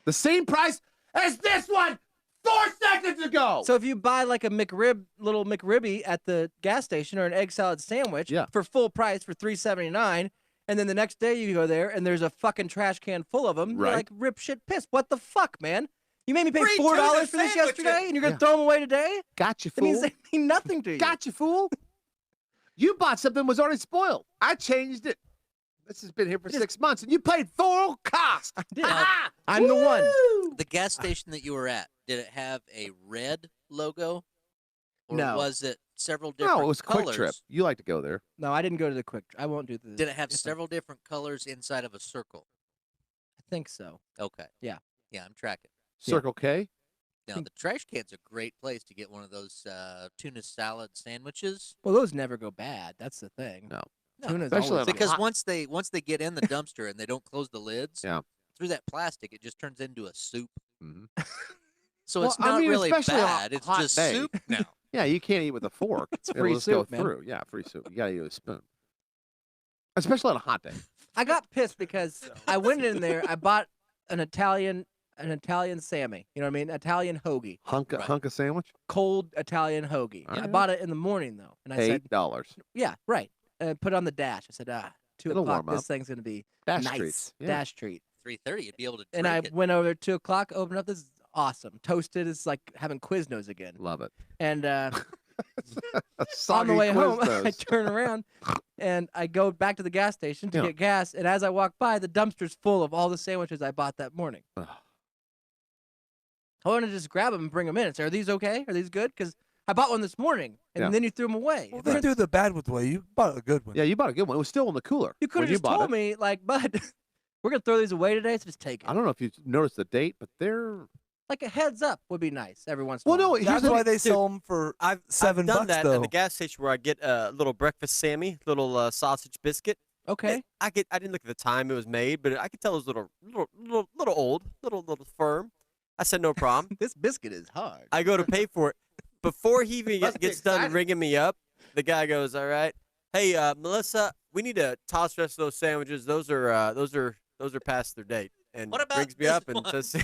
The same price as this one 4 seconds ago. so if you buy like a little McRibby at the gas station or an egg salad sandwich Yeah. for full price for $3.79, and then the next day you go there and there's a fucking trash can full of them, you're Right. like, rip shit piss. What the fuck, man? You made me pay Free $4 tuna for this sandwiches. yesterday, and you're gonna Yeah. throw them away today? Got you, That means fool. they mean nothing to you. Got you, fool. You bought something that was already spoiled. I changed it. This has been here for 6 months, and you paid full cost. I did. Ah! I'm the one. Woo! The gas station that you were at, did it have a red logo? Or No. was it several different No, it was colors? Quick Trip. You like to go there. No, I didn't go to the quick. I won't do the. Did it have different- several different colors inside of a circle? I think so. Okay. Yeah. Yeah, I'm tracking. Circle K. Now, the trash can's a great place to get one of those tuna salad sandwiches. Well, those never go bad. That's the thing. No. No, Tuna's especially always on a because hot- once they get in the dumpster and they don't close the lids, Yeah. through that plastic, it just turns into a soup. Mhm. So Well, it's I not mean, really especially on a bad. It's hot just day. soup now. Yeah, you can't eat with a fork. It's free just soup, go man. through. Yeah, free soup. You gotta eat with a spoon. Especially on a hot day. I got pissed because I went in there. I bought an Italian Sammy. You know what I mean? Italian hoagie, Hunk of sandwich. cold Italian hoagie. All I right. bought it in the morning though, and I said, $8. "Yeah, right." Put it on the dash. I said, 2 It'll o'clock. warm This up. thing's gonna be Dash nice. treats. Yeah. Dash treat. 3:30, you'd be able to And I drink it. went over at 2 o'clock. Opened up. This is awesome. Toasted. It's like having Quiznos again. Love it. And A on the soggy way home, I Quiznos. turn around and I go back to the gas station to Yeah. get gas. And as I walk by, the dumpster's full of all the sandwiches I bought that morning. Ugh. I want to just grab them and bring them in. Say, are these okay? Are these good? Because I bought one this morning, and Yeah. then you threw them away. Well, they do the bad with the way. You bought a good one. Yeah, you bought a good one. It was still in the cooler. You could when have just bought told it. me, like, bud, we're going to throw these away today, so just take it. I don't know if you noticed the date, but they're Like a heads up would be nice every once in well. a while. No, here's That's the why they sell them for I've $7 done that though. at the gas station where I get a little breakfast Sammy, little sausage biscuit. Okay. I didn't look at the time it was made, but I could tell it was little old, little firm. I said no problem. This biscuit is hard. I go to pay for it, before he even Must be gets done exciting. ringing me up, the guy goes, "All right, hey Melissa, we need to toss the rest of those sandwiches. Those are past their date." And What about rings me this up and one? says,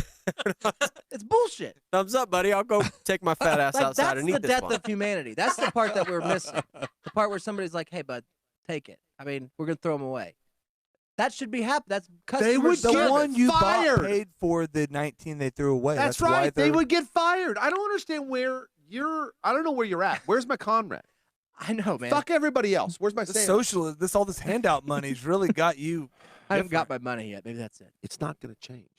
It's bullshit. "Thumbs up, buddy. I'll go take my fat ass Like, outside that's and the eat this death one." of humanity. That's the part that we're missing. The part where somebody's like, "Hey, bud, take it." I mean, we're gonna throw them away. That should be happening. That's customer would The get service. one you fired. bought paid for the 19 they threw away. That's why right. They they're- would get fired. I don't understand where you're. I don't know where you're at. Where's my Conrad? I know, man. Fuck everybody else. Where's my The sandwich? all this handout money's really got you. I haven't got my money yet. Maybe that's it. It's not going to change.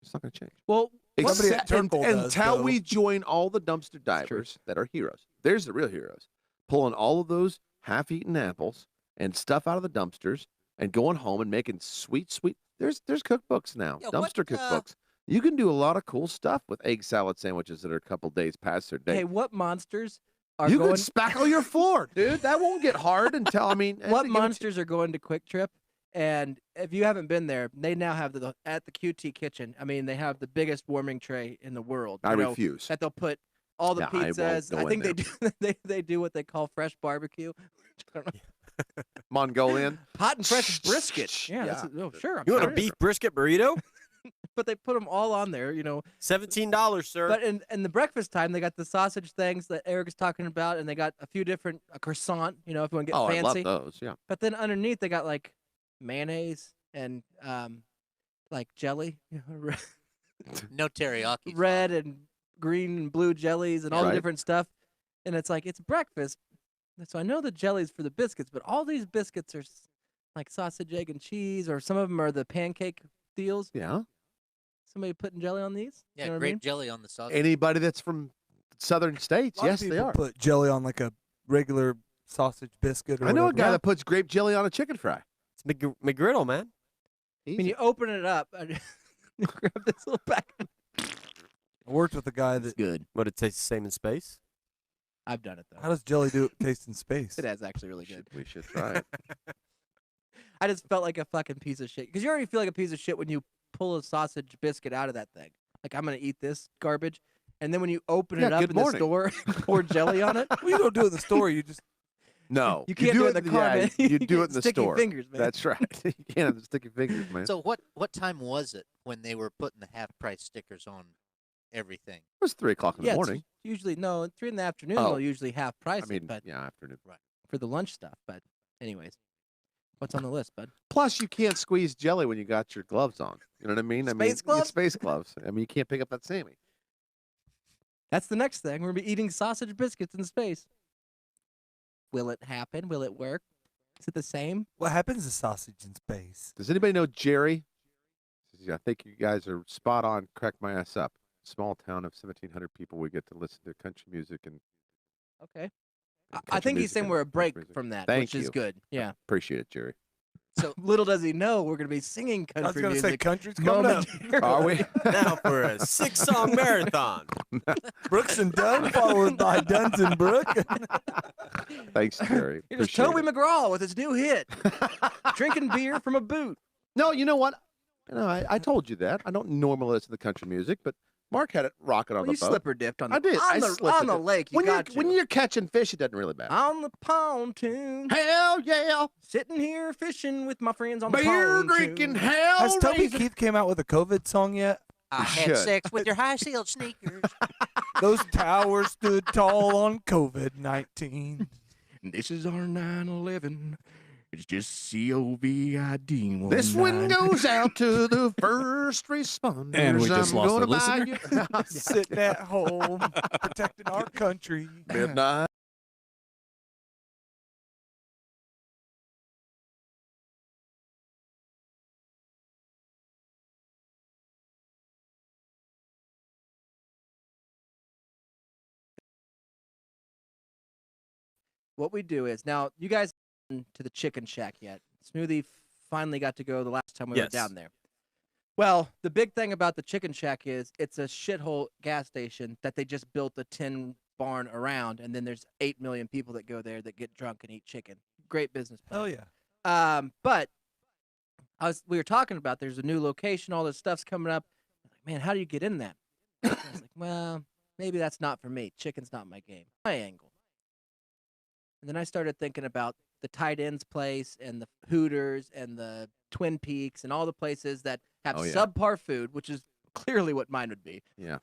It's not going to change. Well, Somebody Except, at Turnbull does, until though. we join all the dumpster divers that are heroes. There's the real heroes. Pulling all of those half-eaten apples and stuff out of the dumpsters and going home and making sweet. There's cookbooks now, Yeah, dumpster what, cookbooks. You can do a lot of cool stuff with egg salad sandwiches that are a couple days past their date. hey, what monsters are You going? can spackle your floor, dude. That won't get hard until I mean. What give it to- monsters are going to Quick Trip? And if you haven't been there, they now have at the QT kitchen. I mean, they have the biggest warming tray in the world. I you know, refuse. That they'll put all the Yeah, I won't pizzas. go I in think there. they do. They do what they call fresh barbecue. I don't know. Mongolian. Hot and fresh brisket. Yeah, Yeah. sure. I'm You want a sure. beef brisket burrito? But they put them all on there, you know. $17, sir. But in the breakfast time, they got the sausage things that Eric is talking about, and they got a few different a croissant. You know, if you want to get Oh, fancy. I love those. Yeah. But then underneath, they got like mayonnaise and like jelly, you know, No teriyaki. red and green and blue jellies and all the Right. different stuff. And it's like it's breakfast, so I know the jellies for the biscuits, but all these biscuits are like sausage, egg, and cheese, or some of them are the pancake deals. Yeah. Somebody putting jelly on these? Yeah, you know what I grape mean? jelly on the sausage. Anybody that's from southern states, A lot of yes, they people are. put jelly on like a regular sausage biscuit. Or I know a whatever. guy that puts grape jelly on a chicken fry. It's McGriddle, man. When you open it up, you grab this little pack. I worked with a guy that. Good. Would it taste the same in space? I've done it though. How does jelly do taste in space? It is actually really good. We should try it. I just felt like a fucking piece of shit because you already feel like a piece of shit when you pull a sausage biscuit out of that thing. Like I'm gonna eat this garbage, and then when you open it Yeah, up good in morning. the store, pour jelly on it. Well, you don't do it in the store. You just No, You can't do it in the car, yeah, man. You You do get it in the sticky store. fingers, man. That's right. You can't have the sticky fingers, man. So what time was it when they were putting the half price stickers on everything? it was 3:00 in the Yeah, it's morning. usually no 3 in the afternoon. Oh. They'll usually half price I mean, it, but yeah, afternoon. for the lunch stuff. But anyways, what's on the list, bud? Plus, you can't squeeze jelly when you got your gloves on. You know what I mean? Space it's gloves? space gloves. I mean, you can't pick up that Sammy. That's the next thing. We're gonna be eating sausage biscuits in space. Will it happen? Will it work? Is it the same? what happens to sausage in space? Does anybody know Jerry? I think you guys are spot on. Crack my ass up. Small town of 1,700 people. We get to listen to country music and Okay. I country think he's music saying and we're a country break music. from that, Thank which is you. good. Yeah. Appreciate it, Jerry. So Little does he know we're gonna be singing I was country gonna say music. country's coming up. momentarily. Are we? Now for a 6-song marathon. Brooks and Dunn, followed by Duns and Brook. Thanks, Jerry. Here's Appreciate Toby it. McGraw with his new hit, "Drinking Beer from a Boot." No, you know what? I told you that. I don't normally listen to country music, but Mark had it rocking on Well, the you boat. slipper dipped on the I did. I on the, slipper on the dipped. lake. You when got when you're catching fish, it doesn't really matter. on the pontoon, Hell yeah! sitting here fishing with my friends on the Beer pontoon. drinking, hell Has Toby raising. Keith came out with a COVID song yet? I had should. sex with your high-heeled sneakers. Those towers stood tall on COVID-19. This is our 9/11. It's just COVID. This one goes out to the first responders. And we just I'm lost gonna a buy listener. you- Sitting at home, protecting our country. Midnight. What we do is now you guys been to the Chicken Shack yet? Smoothie finally got to go the last time we were Yes. down there. Well, the big thing about the Chicken Shack is it's a shithole gas station that they just built a tin barn around, and then there's 8 million people that go there that get drunk and eat chicken. Great business plan. Oh yeah. But we were talking about there's a new location, all this stuff's coming up. I'm like, man, how do you get in that? I was like, well, maybe that's not for me. Chicken's not my game. My angle. And then I started thinking about the tight ends place and the Hooters and the Twin Peaks and all the places that have Oh, yeah. subpar food, which is clearly what mine would be. Yeah.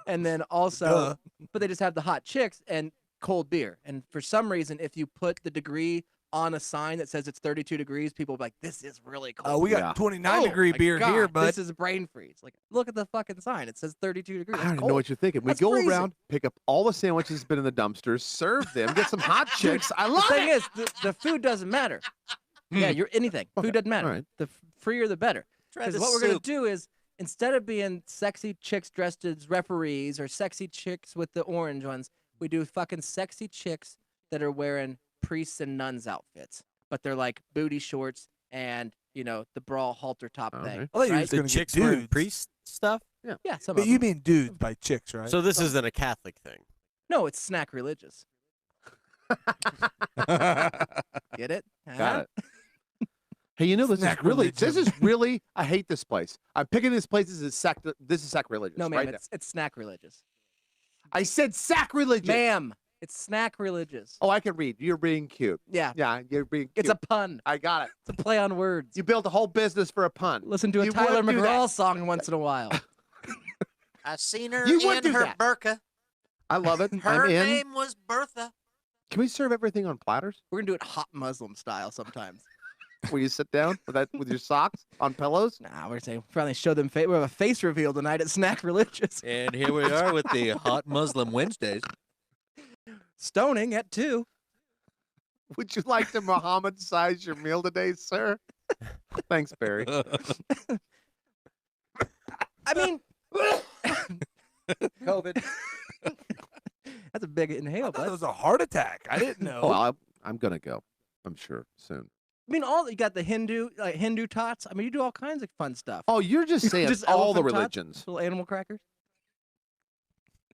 And then also, but they just have the hot chicks and cold beer. And for some reason, if you put the degree on a sign that says it's 32 degrees, people will be like, this is really cold. Oh, we got Yeah. 29-degree my beer God, here, bud. This is brain freeze. Like, look at the fucking sign. It says 32 degrees. I That's don't know cold. what you're thinking. We That's go freezing. around, pick up all the sandwiches that's been in the dumpsters, serve them, get some hot chicks. I The love thing it. is, the food doesn't matter. Yeah, you're anything. Food doesn't matter. all right. The freer, the better. Try Because the what we're going to soup. do is, instead of being sexy chicks dressed as referees or sexy chicks with the orange ones, we do fucking sexy chicks that are wearing priests and nuns outfits. But they're like booty shorts and, you know, the bra halter top All thing. right. I thought you were right? just The gonna get chicks wearing dudes. priest stuff. Yeah, some But of you them. mean dudes by chicks, right? So this isn't a Catholic thing. No, it's snack religious. Get it? Got it. Hey, you know this is Sacrilegious. really. I hate this place. I'm picking this place as this is sacrilegious. No, ma'am, right it's snack religious. now. I said sacrilegious. Ma'am, it's snack religious. Oh, I can read. You're being cute. Yeah, Yeah, you're being cute. it's a pun. I got it. It's a play on words. You built a whole business for a pun. Listen to a You Tyler would do that. McGraw song once in a while. I seen her You would in do her that. burqa. I love it. Her I'm in. name was Bertha. Can we serve everything on platters? We're gonna do it hot Muslim style sometimes. Where you sit down with your socks on pillows? Nah, we're saying finally show them face. We have a face reveal tonight at Snack Religious. And here we are with the Hot Muslim Wednesdays. Stoning at 2. Would you like to Muhammad size your meal today, sir? Thanks, Barry. I mean, COVID. that's a big inhale, I thought it bud. was a heart attack. I didn't know. Oh, I'm gonna go. I'm sure soon. I mean, you got the Hindu tots. I mean, you do all kinds of fun stuff. Oh, you're just saying Just all the elephant tots? religions. Little animal crackers.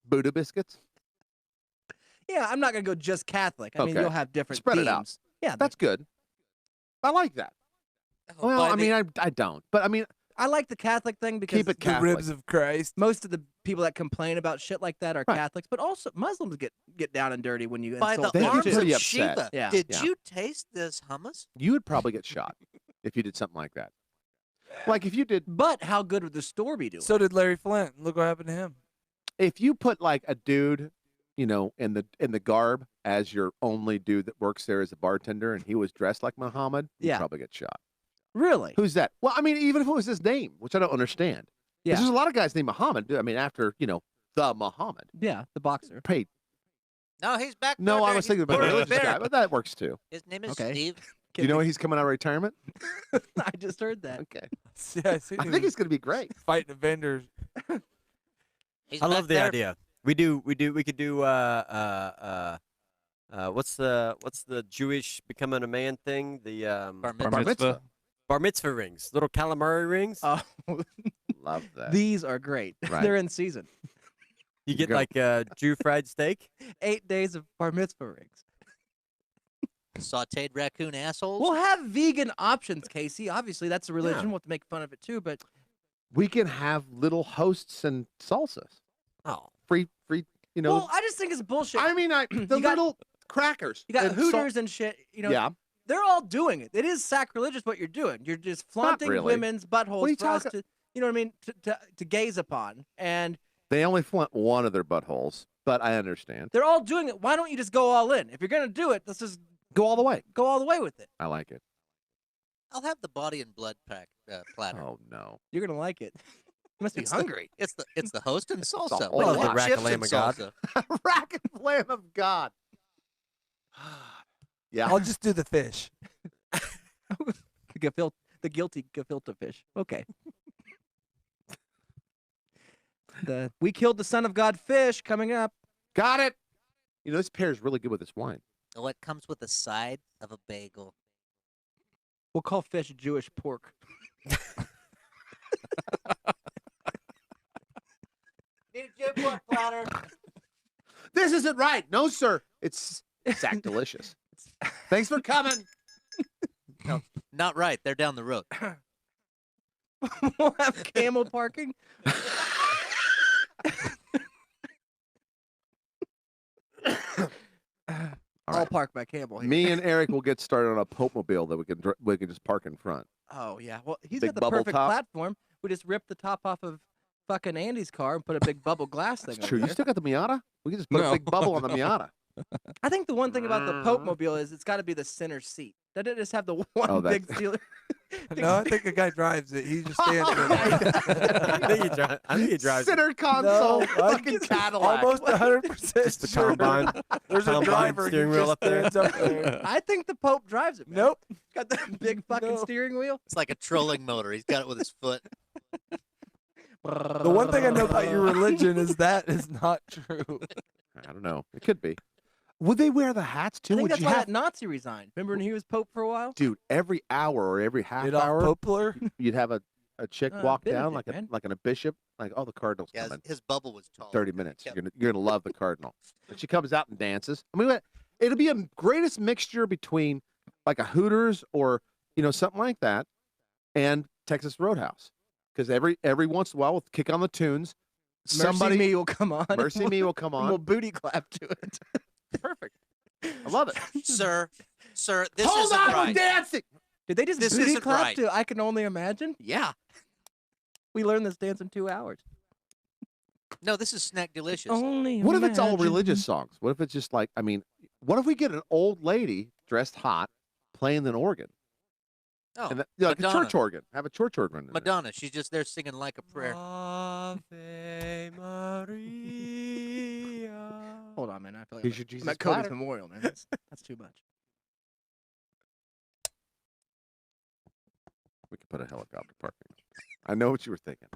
Buddha biscuits. Yeah, I'm not gonna go just Catholic. I mean, Okay. you'll have different Spread themes. it out. Yeah, That's good. I like that. Well, I mean, I don't, but I mean, I like the Catholic thing because keep it The Catholic. ribs of Christ. most of the people that complain about shit like that are Right. Catholics, but also Muslims get down and dirty when you By the insult They'd be them arms too. pretty of upset. Shiva. Yeah. Did Yeah. you taste this hummus? You would probably get shot if you did something like that. Like if you did, But how good would the store be doing? So did Larry Flint. Look what happened to him. if you put like a dude, you know, in the garb as your only dude that works there as a bartender, and he was dressed like Muhammad, you'd Yeah. probably get shot. Really? Who's that? Well, I mean, even if it was his name, which I don't understand. 'Cause Yeah. There's a lot of guys named Muhammad. I mean, after, you know, the Muhammad. Yeah, the boxer. Paid. No, he's back. No, there. I was He's thinking about the pouring religious beer. guy, but that works too. His name is Okay. Steve. Do you know he's coming out of retirement? I just heard that. Okay. Yeah, I seen I him think it's going to be great. fighting the vendors. He's I back love the there. idea. We could do what's the Jewish becoming a man thing? The Bar Bar mitzvah. mitzvah. bar mitzvah rings, little calamari rings. Oh, Love that. these are great. Right. They're in season. You get go. like Jew fried steak. 8 days of bar mitzvah rings. Sauteed raccoon assholes. We'll have vegan options, Casey. Obviously, that's a religion. We'll have to make fun of it too, but We can have little hosts and salsas. Oh, Free, you know. well, I just think it's bullshit. I mean, the You got- little crackers. you got and salt- Hooters and shit. You know, Yeah. they're all doing it. It is sacrilegious what you're doing. You're just flaunting really. women's buttholes What are you for us talking- to, you know what I mean, to gaze upon. And They only flaunt one of their buttholes, but I understand. they're all doing it. Why don't you just go all in? If you're gonna do it, let's just Go all the way. go all the way with it. I like it. I'll have the body and blood platter. Oh, no. You're gonna like it. You must be It's hungry. It's the host and salsa. whole with lot. hot Rack chips of Lamb and of God. salsa. Rack and Lamb of God. Yeah. I'll just do the fish. The guilty gefilte fish. Okay. We killed the son of God fish coming up. Got it. You know, this pair is really good with this wine. Oh, it comes with a side of a bagel. We'll call fish Jewish pork. Need a Jew pork platter. This isn't right. No, sir. It's sack delicious. Thanks for coming. Not right. They're down the road. We'll have camel parking. All right. parked by Campbell. Here. Me and Eric will get started on a Pope mobile that we can just park in front. Oh yeah. Well, he's Big got the bubble perfect top. platform. We just ripped the top off of fucking Andy's car and put a big bubble glass thing. It's true. over You there. still got the Miata? We can just put a No. big bubble on the Miata. I think the one thing about the Pope mobile is it's got to be the center seat. Doesn't it just have the one Oh, big that's- dealer? No, I think a guy drives it. He just stands in it. I think he drives. Center console, No, fucking Cadillac. Almost 100% Just the sure. combine. There's a combine driver. He steering wheel just up there. stands up there. I think the Pope drives it. Man. Nope. Got the big fucking No. steering wheel. It's like a trolling motor. He's got it with his foot. The one thing I know about your religion is that is not true. I don't know. It could be. Would they wear the hats too? I think Would that's you why have, that Nazi resigned. Remember when he was Pope for a while? dude? Every hour or every half Adolf hour, Poplar. you'd have a chick walk down Benedict, like a bishop, like the cardinal's Yeah, coming. his bubble was tall. 30 minutes. Yep. You're gonna love the cardinal. And she comes out and dances. I mean, it'll be a greatest mixture between like a Hooters or something like that, and Texas Roadhouse. Because every once in a while, we'll kick on the tunes. Mercy Me will come on. Mercy Me will come And we'll on. booty clap to it. Perfect. I love it. Sir, this Hold isn't on, right. I'm dancing. Did they just This booty isn't clap right. to I Can Only Imagine? Yeah. We learned this dance in 2 hours. No, this is Snack Delicious. Only What if it's all imagine. religious songs? What if it's just like, what if we get an old lady dressed hot playing an organ? Oh, And like a Madonna. church organ. Have a church organ. in there. Madonna. She's just there singing like a prayer. Ave Maria. Hold on, man. I feel like Here's your I'm Jesus at Cody's platter. Memorial, man. That's too much. We could put a helicopter parking. I know what you were thinking.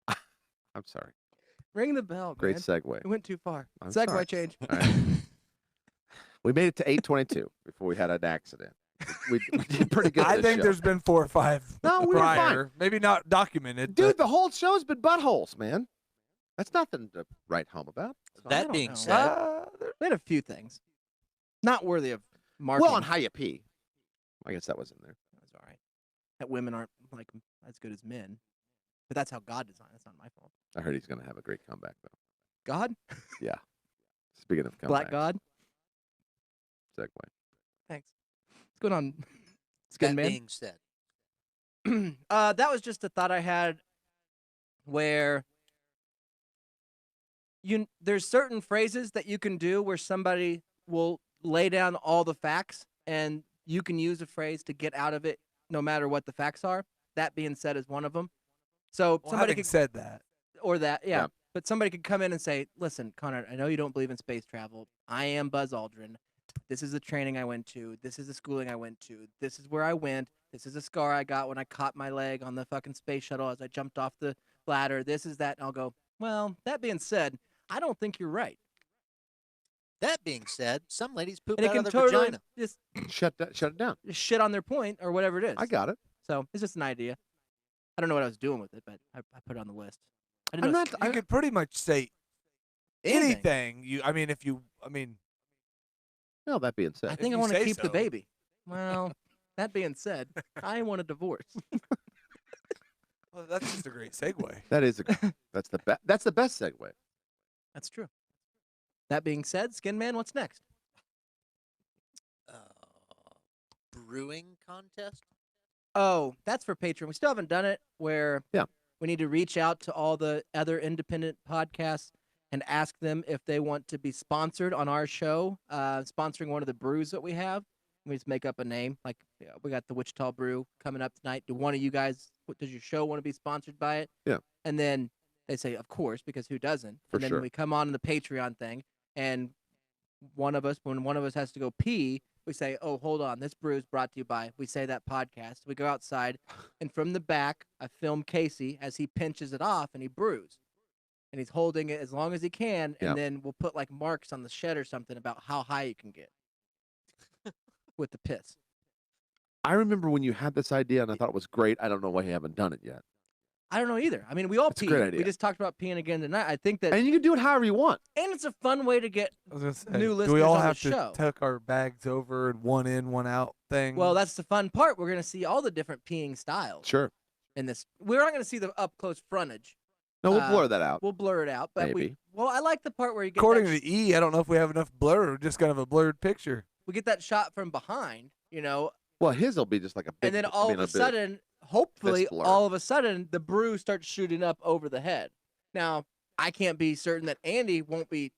I'm sorry. Ring the bell, Great man. segue. It went too far. I'm Segue sorry. change. All right. We made it to 8:22 before we had an accident. We did pretty good. I this think show. there's been 4 or 5 No, we were fine. prior. Maybe not documented. Dude, but the whole show's been buttholes, man. That's nothing to write home about. I That don't being know. said, We had a few things. Not worthy of marking. Well, on how you pee. I guess that was in there. That's all right. That women aren't like as good as men. But that's how God designed. That's not my fault. I heard he's going to have a great comeback, though. God? Speaking of comebacks. Black God? Segue. Thanks. What's going on, that Skinman? being said, That was just a thought I had where there's certain phrases that you can do where somebody will lay down all the facts and you can use a phrase to get out of it no matter what the facts are. That being said is one of them. So well, somebody having could said that, or that, yeah. Yeah. But somebody could come in and say, listen, Conrad, I know you don't believe in space travel. I am Buzz Aldrin. This is the training I went to. This is the schooling I went to. This is where I went. This is a scar I got when I caught my leg on the fucking space shuttle as I jumped off the ladder. This is that. And I'll go, well, that being said, I don't think you're right. that being said, some ladies poop And it out can of their totally vagina. just Shut it down. shit on their point or whatever it is. I got it. So it's just an idea. I don't know what I was doing with it, but I put it on the list. I I'm didn't know not. you could pretty much say anything. anything. Well, that being said, I if think I you want to say keep the so. baby. Well, that being said, I want a divorce. Well, that's just a great segue. that is that's the best. That's the best segue. That's true. That being said, Skinman, what's next? Brewing contest? Oh, that's for Patreon. We still haven't done it where Yeah. we need to reach out to all the other independent podcasts and ask them if they want to be sponsored on our show, sponsoring one of the brews that we have. We just make up a name. Like, yeah, we got the Wichita Brew coming up tonight. Do one of you guys, does your show want to be sponsored by it? Yeah. And then they say, of course, because who doesn't? For and then sure. we come on the Patreon thing, and when one of us has to go pee, we say, oh, hold on, this brew is brought to you by, we say that podcast. We go outside, and from the back, I film Casey as he pinches it off, and he brews. And he's holding it as long as he can, and Yeah. then we'll put like marks on the shed or something about how high you can get with the piss. I remember when you had this idea, and I thought it was great. I don't know why you haven't done it yet. I don't know either. I mean, we all That's a pee. great We idea. just talked about peeing again tonight. I think that, And you can do it however you want. and it's a fun way to get I was gonna say, new do listeners we all on the have to show. tuck our bags over and one in, one out thing? Well, that's the fun part. We're going to see all the different peeing styles Sure. in this. We're not going to see the up close frontage. No, we'll blur that out. We'll blur it out, but Maybe. well, I like the part where you get According that to E, I don't know if we have enough blur or just kind of a blurred picture. we get that shot from behind, Well, his will be just like a big. and then all of a sudden, hopefully, blur. all of a sudden, the brew starts shooting up over the head. Now, I can't be certain that Andy won't be,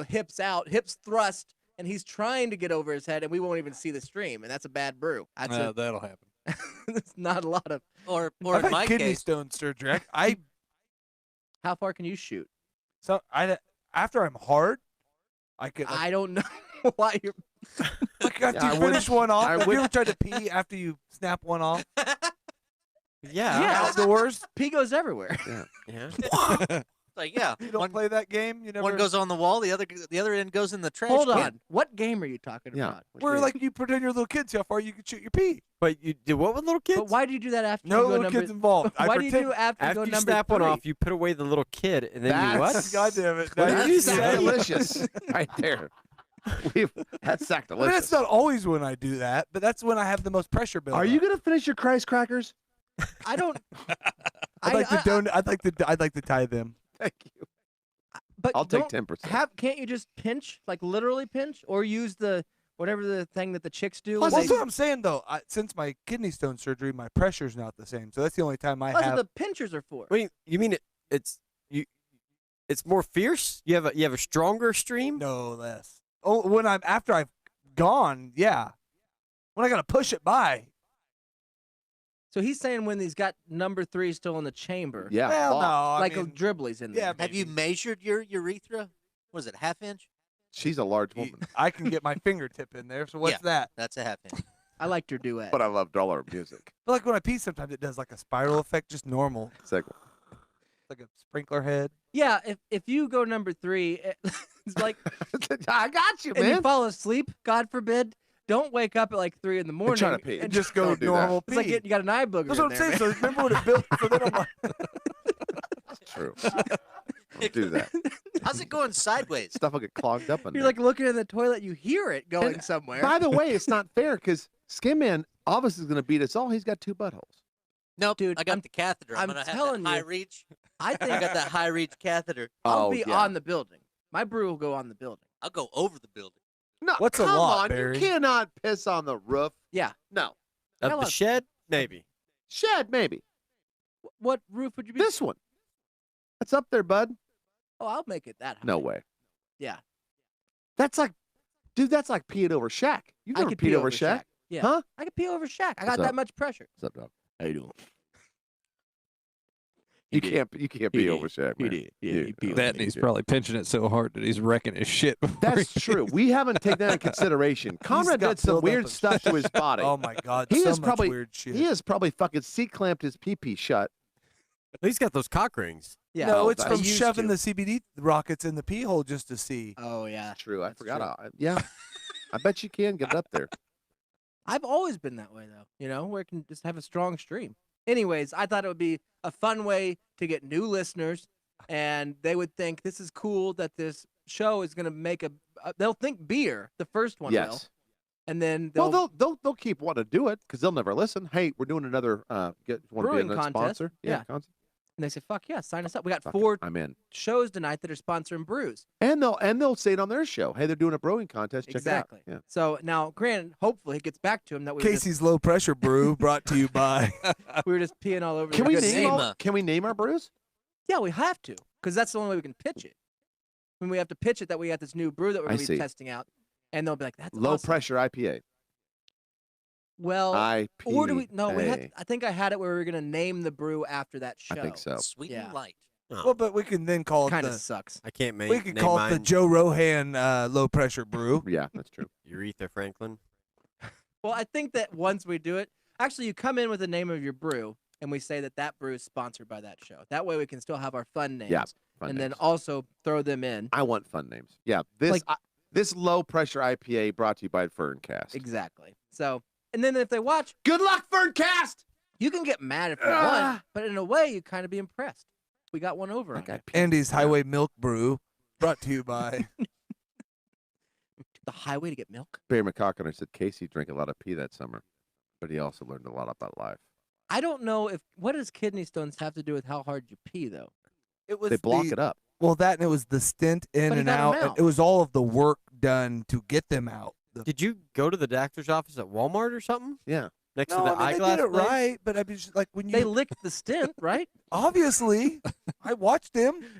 hips out, hips thrust, and he's trying to get over his head, and we won't even see the stream, and that's a bad brew. That'll happen. It's not a lot of. Or I've in my had kidney case, stone surgery. How far can you shoot? After I'm hard, I could. I don't know why you're. Like after I you would- finish one off, I have would- you ever tried to pee after you snap one off? Yeah. Outdoors, Pee goes everywhere. Yeah. it's like, yeah, you don't one, play that game. You never. one goes on the wall, the other end goes in the trash. Hold can. on. What game are you talking Yeah. about? Where like you pretend you're little kids, how far you can shoot your pee. But you did what with little kids? But why do you do that after No you go little number? kids involved. I Why do you pretend. do after you After go you number snap one 3? off, you put away the little kid, and then you That's- what? God damn it! What That's did you sad. say? Delicious, right there. That's I mean, sacrilegious. it's not always when I do that, but that's when I have the most pressure built. Are you gonna finish your Christ crackers? I don't. I'd like to donate. I'd like to tie them. Thank you. But I'll take don't 10%. Can't you just pinch, like literally pinch, or use the whatever the thing that the chicks do? Plus, when that's they- what I'm saying though. Since my kidney stone surgery, my pressure's not the same, so that's the only time I That's have. what the pinchers are for. Wait, you mean it's more fierce? You have a stronger stream? No less. Oh, when after I've gone, yeah. When I gotta push it by. So he's saying when he's got number 3 still in the chamber, Yeah. Well, no. I like mean, a dribbly's in there. yeah, Have you measured your urethra? Was it half inch? She's a large woman, I can get my fingertip in there. So what's Yeah. that? That's a half inch. I liked your duet. but I loved all her music. But like when I pee, sometimes it does like a spiral effect, just normal, It's like, like a sprinkler head. Yeah, if you go number 3, it's like I got you, and you man. fall asleep, God forbid, don't wake up at like 3 in the morning try to pee. and Just go Don't do that. normal It's pee. like you got an eye booger. That's in what I'm there, saying. So remember when it built? So then I'm like, It's true. Don't do that. How's it going sideways? Stuff will get clogged up in You're there. like looking in the toilet, you hear it going And somewhere. By the way, it's not fair because Skinman obviously is going to beat us all. He's got 2 buttholes. Nope, Dude, I got I'm- the catheter. I'm gonna telling have that high you. reach. I I think got that high reach catheter. I'll Oh, be yeah. on the building. My brew will go on the building. I'll go over the building. No, What's a come lot, on. Barry? You cannot piss on the roof. Yeah. No. Of Hell, the shed? Maybe. Shed, maybe. What roof would you be? This one. That's up there, bud. Oh, I'll make it that high. No way. Yeah. That's like, dude, that's like peeing over Shaq. You've I never could peed pee over over Shaq? Yeah. Huh? I could pee over Shaq. I What's got that up? much pressure. What's up, dog? How you doing? You can't pee over Shaq, man. That and he's probably pinching it so hard that he's wrecking his shit. before That's he- true. We haven't taken that into consideration. Conrad got did some buildup weird of stuff to his body. oh my God, He so is much probably weird shit. he has probably fucking C-clamped his pee-pee shut. He's got those cock rings. Yeah. No, Oh, it's I from used shoving to. the CBD rockets in the pee hole just to see. Oh yeah. True. I That's forgot. true. Yeah. I bet you can get it up there. I've always been that way though. Where it can just have a strong stream. Anyways, I thought it would be a fun way to get new listeners, and they would think this is cool that this show is going to make they'll think beer, the first one will, Yes. and then they'll, Well, they'll keep wanting to do it because they'll never listen. Hey, we're doing another want to be Brewing a contest. sponsor? Yeah. contest. and they say, "Fuck yeah, sign us up." We got Fuck it, 4 I'm in. shows tonight that are sponsoring brews. And they'll say it on their show. Hey, they're doing a brewing contest. Check Exactly. it out. So now, Grant, hopefully, it gets back to him that we were, Casey's low pressure brew brought to you by. we were just peeing all over. Can the we good name name. can we name our brews? Yeah, we have to, because that's the only way we can pitch it. When we have to pitch it, that we got this new brew that we're I going to be see. testing out, and they'll be like, "That's Low awesome." pressure IPA. Well, IPA. or do we? No, we had. I think I had it where we were going to name the brew after that show. I think so. Sweet Yeah. and light. Well, but we can then call it Kind of the. sucks. I can't make. We could name call it the mine Joe Rohan low pressure brew. Yeah, that's true. Aretha Franklin. Well, I think that once we do it, actually, you come in with the name of your brew, and we say that that brew is sponsored by that show. That way, we can still have our fun names. Yeah, fun and then names. also throw them in. I want fun names. Yeah, this Like- this low pressure IPA brought to you by Ferncast. Exactly. So, and then if they watch, Good luck, Ferncast. you can get mad if you won, Ah. but in a way, you kind of be impressed. We got one over on That guy you. peed. Andy's Highway Milk Brew, brought to you by. The highway to get milk. Barry McCockiner said Casey drank a lot of pee that summer, but he also learned a lot about life. I don't know what does kidney stones have to do with how hard you pee, though. It was They block the- it up. Well, that and it was the stint in But he and got 'em out. And out. it was all of the work done to get them out. Did you go to the doctor's office at Walmart or something? Yeah. Next No, to the I mean, they eyeglass did it place? right, but I mean, just like when you They licked the stint, right? obviously, I watched him You're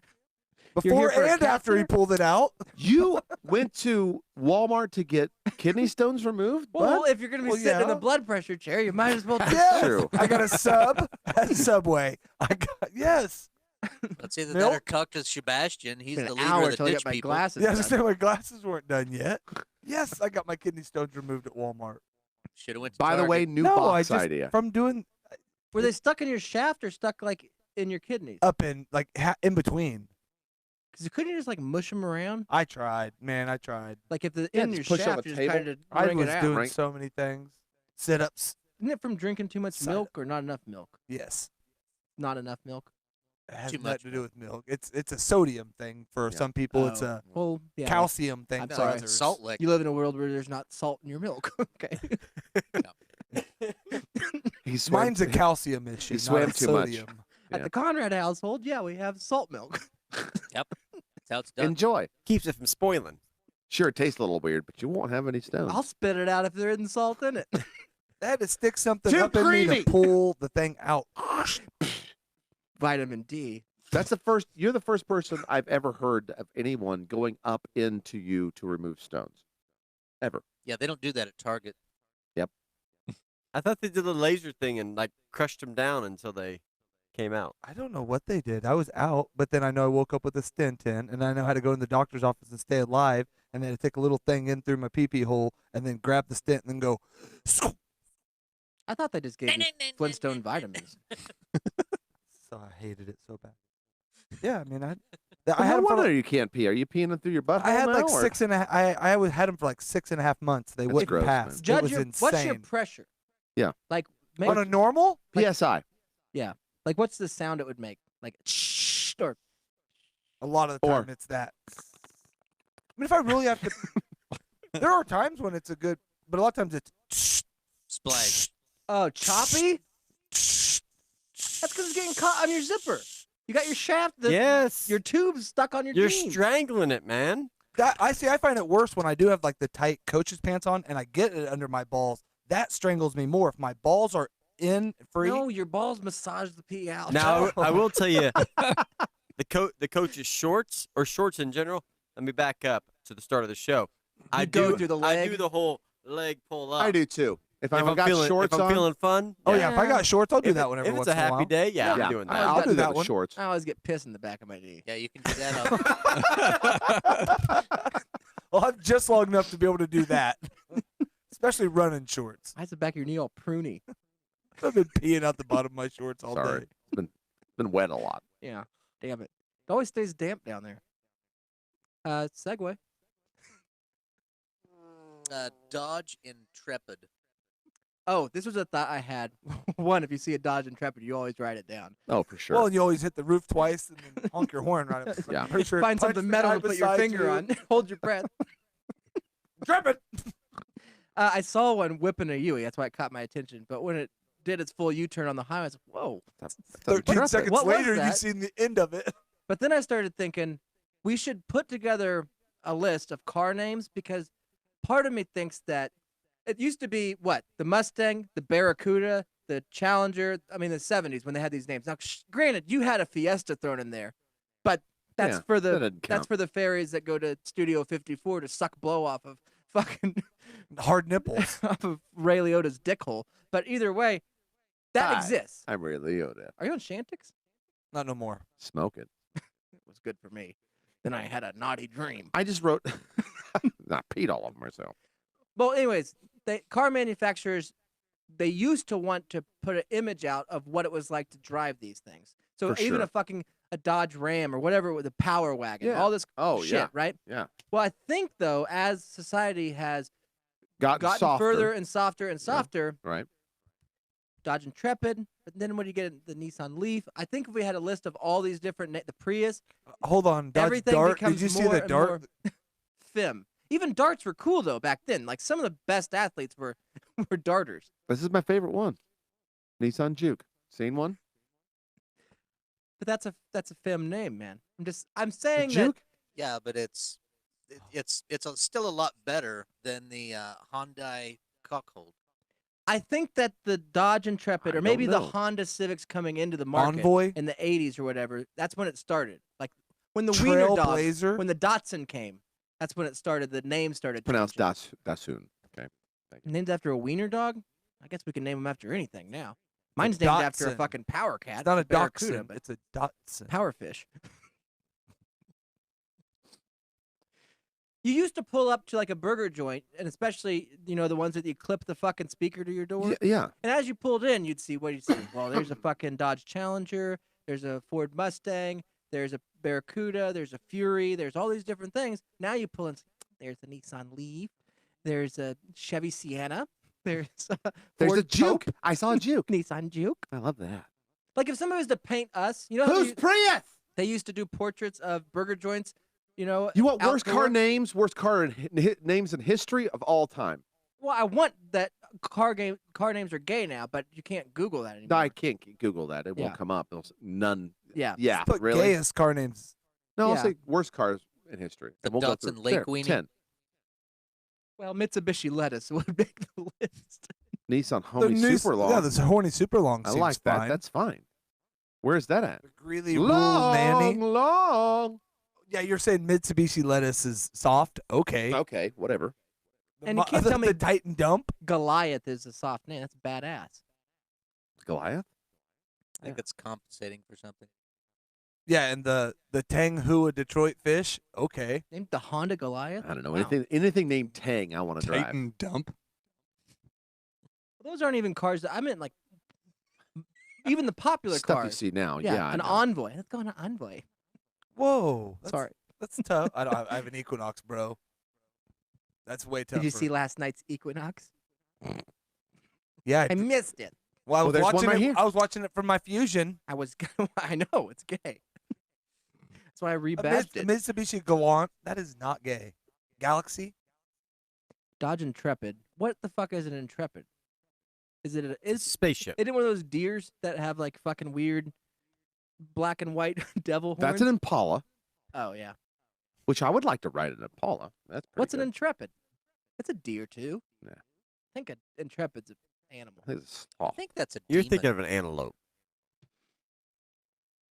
here before for a and after he catheter? pulled it out. You went to Walmart to get kidney stones removed? Well, bud? if you're gonna be Well, sitting in the yeah. blood pressure chair, you might as well. Yes, true. I got a sub at Subway. I got yes. Let's either Milk? that or Cactus Sebastian. He's Been the an leader hour of the till I ditch get my people. glasses. Yeah, I done. understand my glasses weren't done yet. Yes, I got my kidney stones removed at Walmart. Should have went to By the Target. way, new no, box I just idea. from doing Were they stuck in your shaft or stuck like in your kidneys? up in like in between. Because couldn't you just like mush them around? I tried, man. I tried. Like if the Yeah, in your just push on shaft, the you're table. just trying to I wring was it out. doing right? so many things. Sit ups. Isn't it from drinking too much Side milk or not enough milk? Yes. Not enough milk. It has Too nothing much to do with milk. It's a sodium thing for Yeah. some people. It's Oh, a well, yeah. calcium thing I'm for sorry. others. Salt lick. You live in a world where there's not salt in your milk. Okay. He swam- Mine's a calcium issue. not swam a too much. sodium. At Yeah. the Conrad household, yeah, we have salt milk. That's how it's done. Enjoy. Keeps it from spoiling. Sure, it tastes a little weird, but you won't have any stones. I'll spit it out if there isn't salt in it. They had to stick something Too up in me creamy. to pull the thing out. Vitamin D. That's the first. You're the first person I've ever heard of anyone going up into you to remove stones, ever. Yeah, they don't do that at Target. I thought they did the laser thing and like crushed them down until they came out. I don't know what they did. I was out, but then I know I woke up with a stent in, and I know how to go in the doctor's office and stay alive, and then to take a little thing in through my pee-pee hole, and then grab the stent and then go. I thought they just gave me Flintstone vitamins. So I hated it so bad. Yeah, I mean, I Well, had no him for wonder like, you can't pee. Are you peeing through your butt? I had now, like or- 6.5. I had him for like 6.5 months. They That's wouldn't gross, pass. man. It Judge was your, insane. what's your pressure? Yeah. Like, make, On a normal? PSI. like what's the sound it would make? Like, or A lot of the Or- time, it's that. I mean, if I really have to, there are times when it's a good, but a lot of times it's. Splash. oh, choppy? That's because it's getting caught on your zipper. You got your shaft, yes. your tube's stuck on your You're jeans. strangling it, man. That I see. I find it worse when I do have like the tight coach's pants on and I get it under my balls. That strangles me more. If my balls are in free, No, your balls massage the pee out. Now I will tell you, the coach's shorts or shorts in general. Let me back up to the start of the show. I go do through the I leg? do the whole leg pull up. I do too. If If I've I'm got feeling, shorts if I'm on, feeling fun. oh yeah, if I got shorts, I'll do If that it- one every if once it's a in a happy while. day, yeah, yeah, I'm doing I- that. I'll I'll do do that that with one. shorts. I always get piss in the back of my knee. Yeah, you can do that. Well, I'm just long enough to be able to do that, especially running shorts. Why is the back of your knee all pruny? I've been peeing out the bottom of my shorts all Sorry. day. It's been wet a lot. Yeah, damn it. It always stays damp down there. Segue. Dodge Intrepid. Oh, this was a thought I had. One, if you see a Dodge Intrepid, you always write it down. Oh, for sure. Well, and you always hit the roof twice and then honk your horn right up. Yeah. Pretty sure Find punch something the metal guy to put your beside finger you. on. Hold your breath. Intrepid. I saw one whipping a Yui. That's why it caught my attention. But when it did its full U-turn on the highway, I was like, whoa. That's a 13 Intrepid. seconds What was later, you that? seen the end of it. But then I started thinking we should put together a list of car names because part of me thinks that it used to be what? The Mustang, the Barracuda, the Challenger. I mean, the 70s when they had these names. Now, granted, you had a Fiesta thrown in there, but that's Yeah, for that the doesn't that's count. for the ferries that go to Studio 54 to suck blow off of fucking Hard nipples. off of Ray Liotta's dick hole. But either way, that Hi. exists. I'm really Yoda. Are you on Shantix? Not no more. Smoke it. It was good for me. Then I had a naughty dream. I just wrote. Not peed all over myself. Well, anyways, car manufacturers, they used to want to put an image out of what it was like to drive these things. So For even sure. a Dodge Ram or whatever with a Power Wagon, Yeah. all this Oh, shit, yeah. right? Yeah. Well, I think though, as society has gotten softer. further and softer and softer, Right. Dodge Intrepid, but then when you get the Nissan Leaf, I think if we had a list of all these different, the Prius, Hold on. Dodge everything Dart. becomes Did you see more the and Dart? more fem. Even darts were cool though back then. Like some of the best athletes were were darters. This is my favorite one. Nissan Juke. Seen one? But that's a femme name, man. I'm saying that. Juke? Yeah, but it's still a lot better than the Hyundai Cockhold. I think that the Dodge Intrepid, I or maybe don't the know. Honda Civics coming into the market Envoy? in the 80s or whatever, that's when it started. Like when the Wiener Dog, Trailblazer? when the Datsun came, that's when it started. The name started Pronounced changing. Dasun. Okay. Thank you. Named after a Wiener Dog? I guess we can name him after anything now. Mine's named after a Datsun. fucking power cat. It's not a Barracuda, dachshund. but It's a Datsun. power fish. You used to pull up to like a burger joint, and especially, the ones that you clip the fucking speaker to your door. Yeah. And as you pulled in, you'd see, what do you see? Well, there's a fucking Dodge Challenger, there's a Ford Mustang, there's a Barracuda, there's a Fury, there's all these different things. Now you pull in, there's a Nissan Leaf, there's a Chevy Sienna, there's a There's Ford a Juke. Taupe, I saw a Juke. Nissan Juke. I love that. Like if somebody was to paint us, how Who's Prius? they used to do portraits of burger joints, You want worst car outdoor. names, worst car names in history of all time? Well, I want that car names are gay now, but you can't Google that anymore. I can't Google that. It Yeah. won't come up. Yeah. Yeah. Put Really? gayest car names. No, I'll Yeah. say worst cars in history. The And we'll go Datsun through- Lake there, Weenie. 10. Well, Mitsubishi Lettuce would make the list. Nissan The Homie new- Super Long. Yeah, this horny super long. I seems like that. fine. That's fine. Where's that at? The Greeley Rule Nanny. Long. Yeah, you're saying Mitsubishi Lettuce is soft? Okay. Okay, whatever. The And you can't the, tell me- the Titan Dump. Goliath is a soft name. That's badass. Goliath? I think it's compensating for something. Yeah, and the Tang Hua Detroit Fish. Okay. Named the Honda Goliath. I don't know. Wow. Anything named Tang, I want to drive. Titan Dump. Those aren't even cars. I meant like even the popular Stuff you cars. see now. Yeah, Yeah, I an know. Envoy. Let's go on an Envoy. Whoa. That's, Sorry. That's tough. I have an Equinox, bro. That's way tougher. Did you see last night's Equinox? Yeah. I missed it. Well, I was there's one watching right it. here. I was watching it from my Fusion. I know it's gay. That's why I A rebadged it. Mitsubishi Galant. That is not gay. Galaxy. Dodge Intrepid. What the fuck is an Intrepid? Is it is Spaceship. Isn't it one of those deers that have like fucking weird black and white devil horns? That's an Impala, Oh yeah. which I would like to ride an Impala. That's pretty What's good. an Intrepid? It's a deer too. Yeah. I think an Intrepid's an animal. I think it's I soft. think that's a You're demon. thinking of an antelope.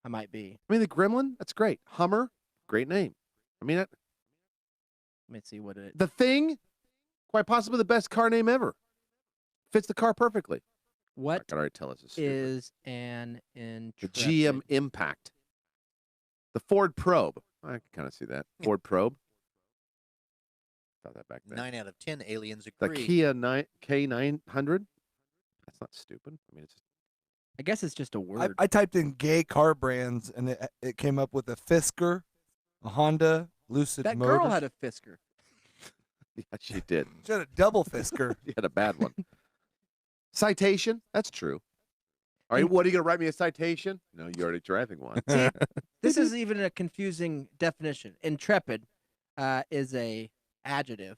I might be. I mean, the Gremlin, that's great. Hummer, great name. I mean, Let me see what it. the Thing, quite possibly the best car name ever. Fits the car perfectly. I What can already tell it's stupid. is an The Intrepid? GM Impact. The Ford Probe. I can kind of see that. Ford Probe. Thought that back then. 9 out of 10 aliens The agree. Kia K900. That's not stupid. I mean, it's just, I guess it's just a I, word. I typed in gay car brands and it came up with a Fisker, a Honda, Lucid that Motors. girl had a Fisker. yeah, she did. She had a double Fisker. She had a bad one. Citation. That's true. All right, what are you going to write me a citation? No, you're already driving one. This is even a confusing definition. Intrepid is a adjective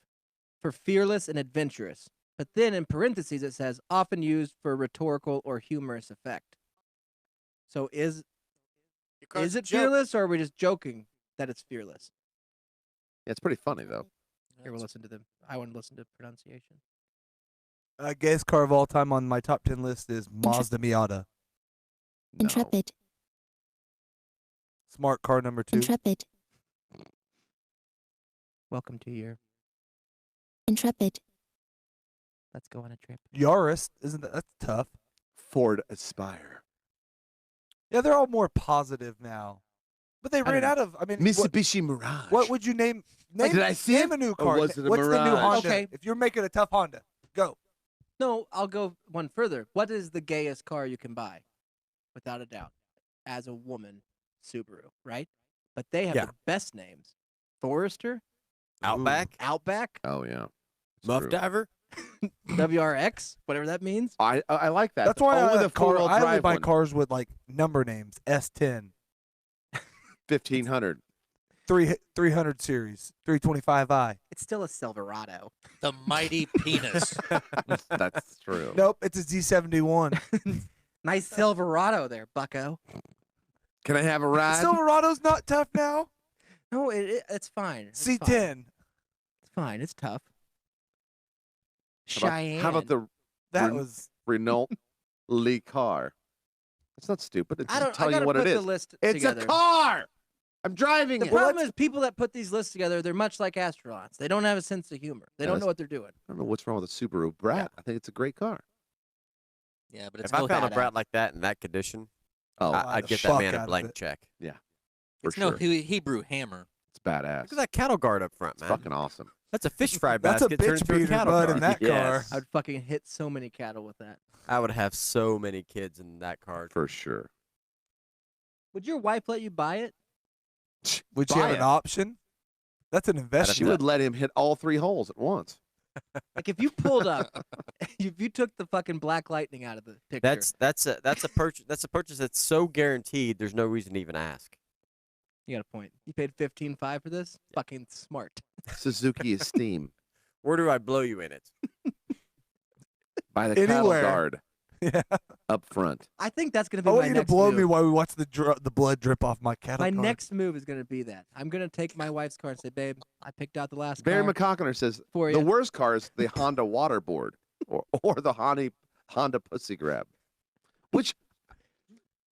for fearless and adventurous. But then in parentheses it says often used for rhetorical or humorous effect. So is Your car's is a it joke. fearless or are we just joking that it's fearless? Yeah, it's pretty funny, though. Here we'll listen to them. I want to listen to pronunciation. Gayest car of all time on my top 10 list is Mazda Miata. No. Intrepid. Smart car number 2. Intrepid. Welcome to your Intrepid. let's go on a trip. Yaris, isn't that's tough? Ford Aspire. Yeah, they're all more positive now. But they don't ran know. out of. I mean, Mitsubishi Mirage. what would you name? Name, Did I see name it? a new Or car. was it a What's the new Mirage? Honda? Okay. If you're making a tough Honda, go. No, I'll go one further. What is the gayest car you can buy? Without a doubt. As a woman, Subaru, right? But they have Yeah. the best names. Forester, Outback. Outback, Oh, yeah. It's Muff true. Diver. WRX, whatever that means. I like that. That's but why only I, the four-wheel I only drive buy one. cars with like number names. S10, 1500. 300 series, 325i. It's still a Silverado. The mighty penis. That's true. Nope, it's a Z71. Nice Silverado there, bucko. Can I have a ride? Silverado's not tough now. No, it's fine. It's C10. fine. It's fine. It's tough. How about- Cheyenne. How about the That Ren- was Renault Lee car? That's not stupid. It's I just don't. I telling you gotta what put it the is. list It's together. a car. I'm driving The it. problem is people that put these lists together, they're much like astronauts. They don't have a sense of humor. They Yeah, don't that's- know what they're doing. I don't know what's wrong with a Subaru Brat. I think it's a great car. Yeah, but it's If I no found a badass. brat like that in that condition, Oh, I'd the get that fuck man out a of blank it. check. for It's sure. no Hebrew hammer. It's badass. Look at that cattle guard up front, It's man. fucking awesome. That's a fish fry That's a basket turned bitch into a beater, cattle bud, guard. in that car. Yes. I'd fucking hit so many cattle with that. I would have so many kids in that car. For sure. Would your wife let you buy it? Would she Buy have it. an option? That's an She investment. would let him hit all 3 holes at once. Like if you pulled up, if you took the fucking black lightning out of the picture. That's a purchase. That's a purchase that's so guaranteed. There's no reason to even ask. You got a point. You paid $15,500 for this? Fucking smart. Suzuki Esteem. Where do I blow you in it? By the cattle Anywhere. guard Yeah. up front. I think that's gonna I be want my you to next blow move. me while we watch the blood drip off my cattle My guard. next move is gonna be that. I'm gonna take my wife's car and say, "Babe, I picked out the last Barry car McCockner says for the you." worst car is the Honda waterboard or the Honda pussy grab. Which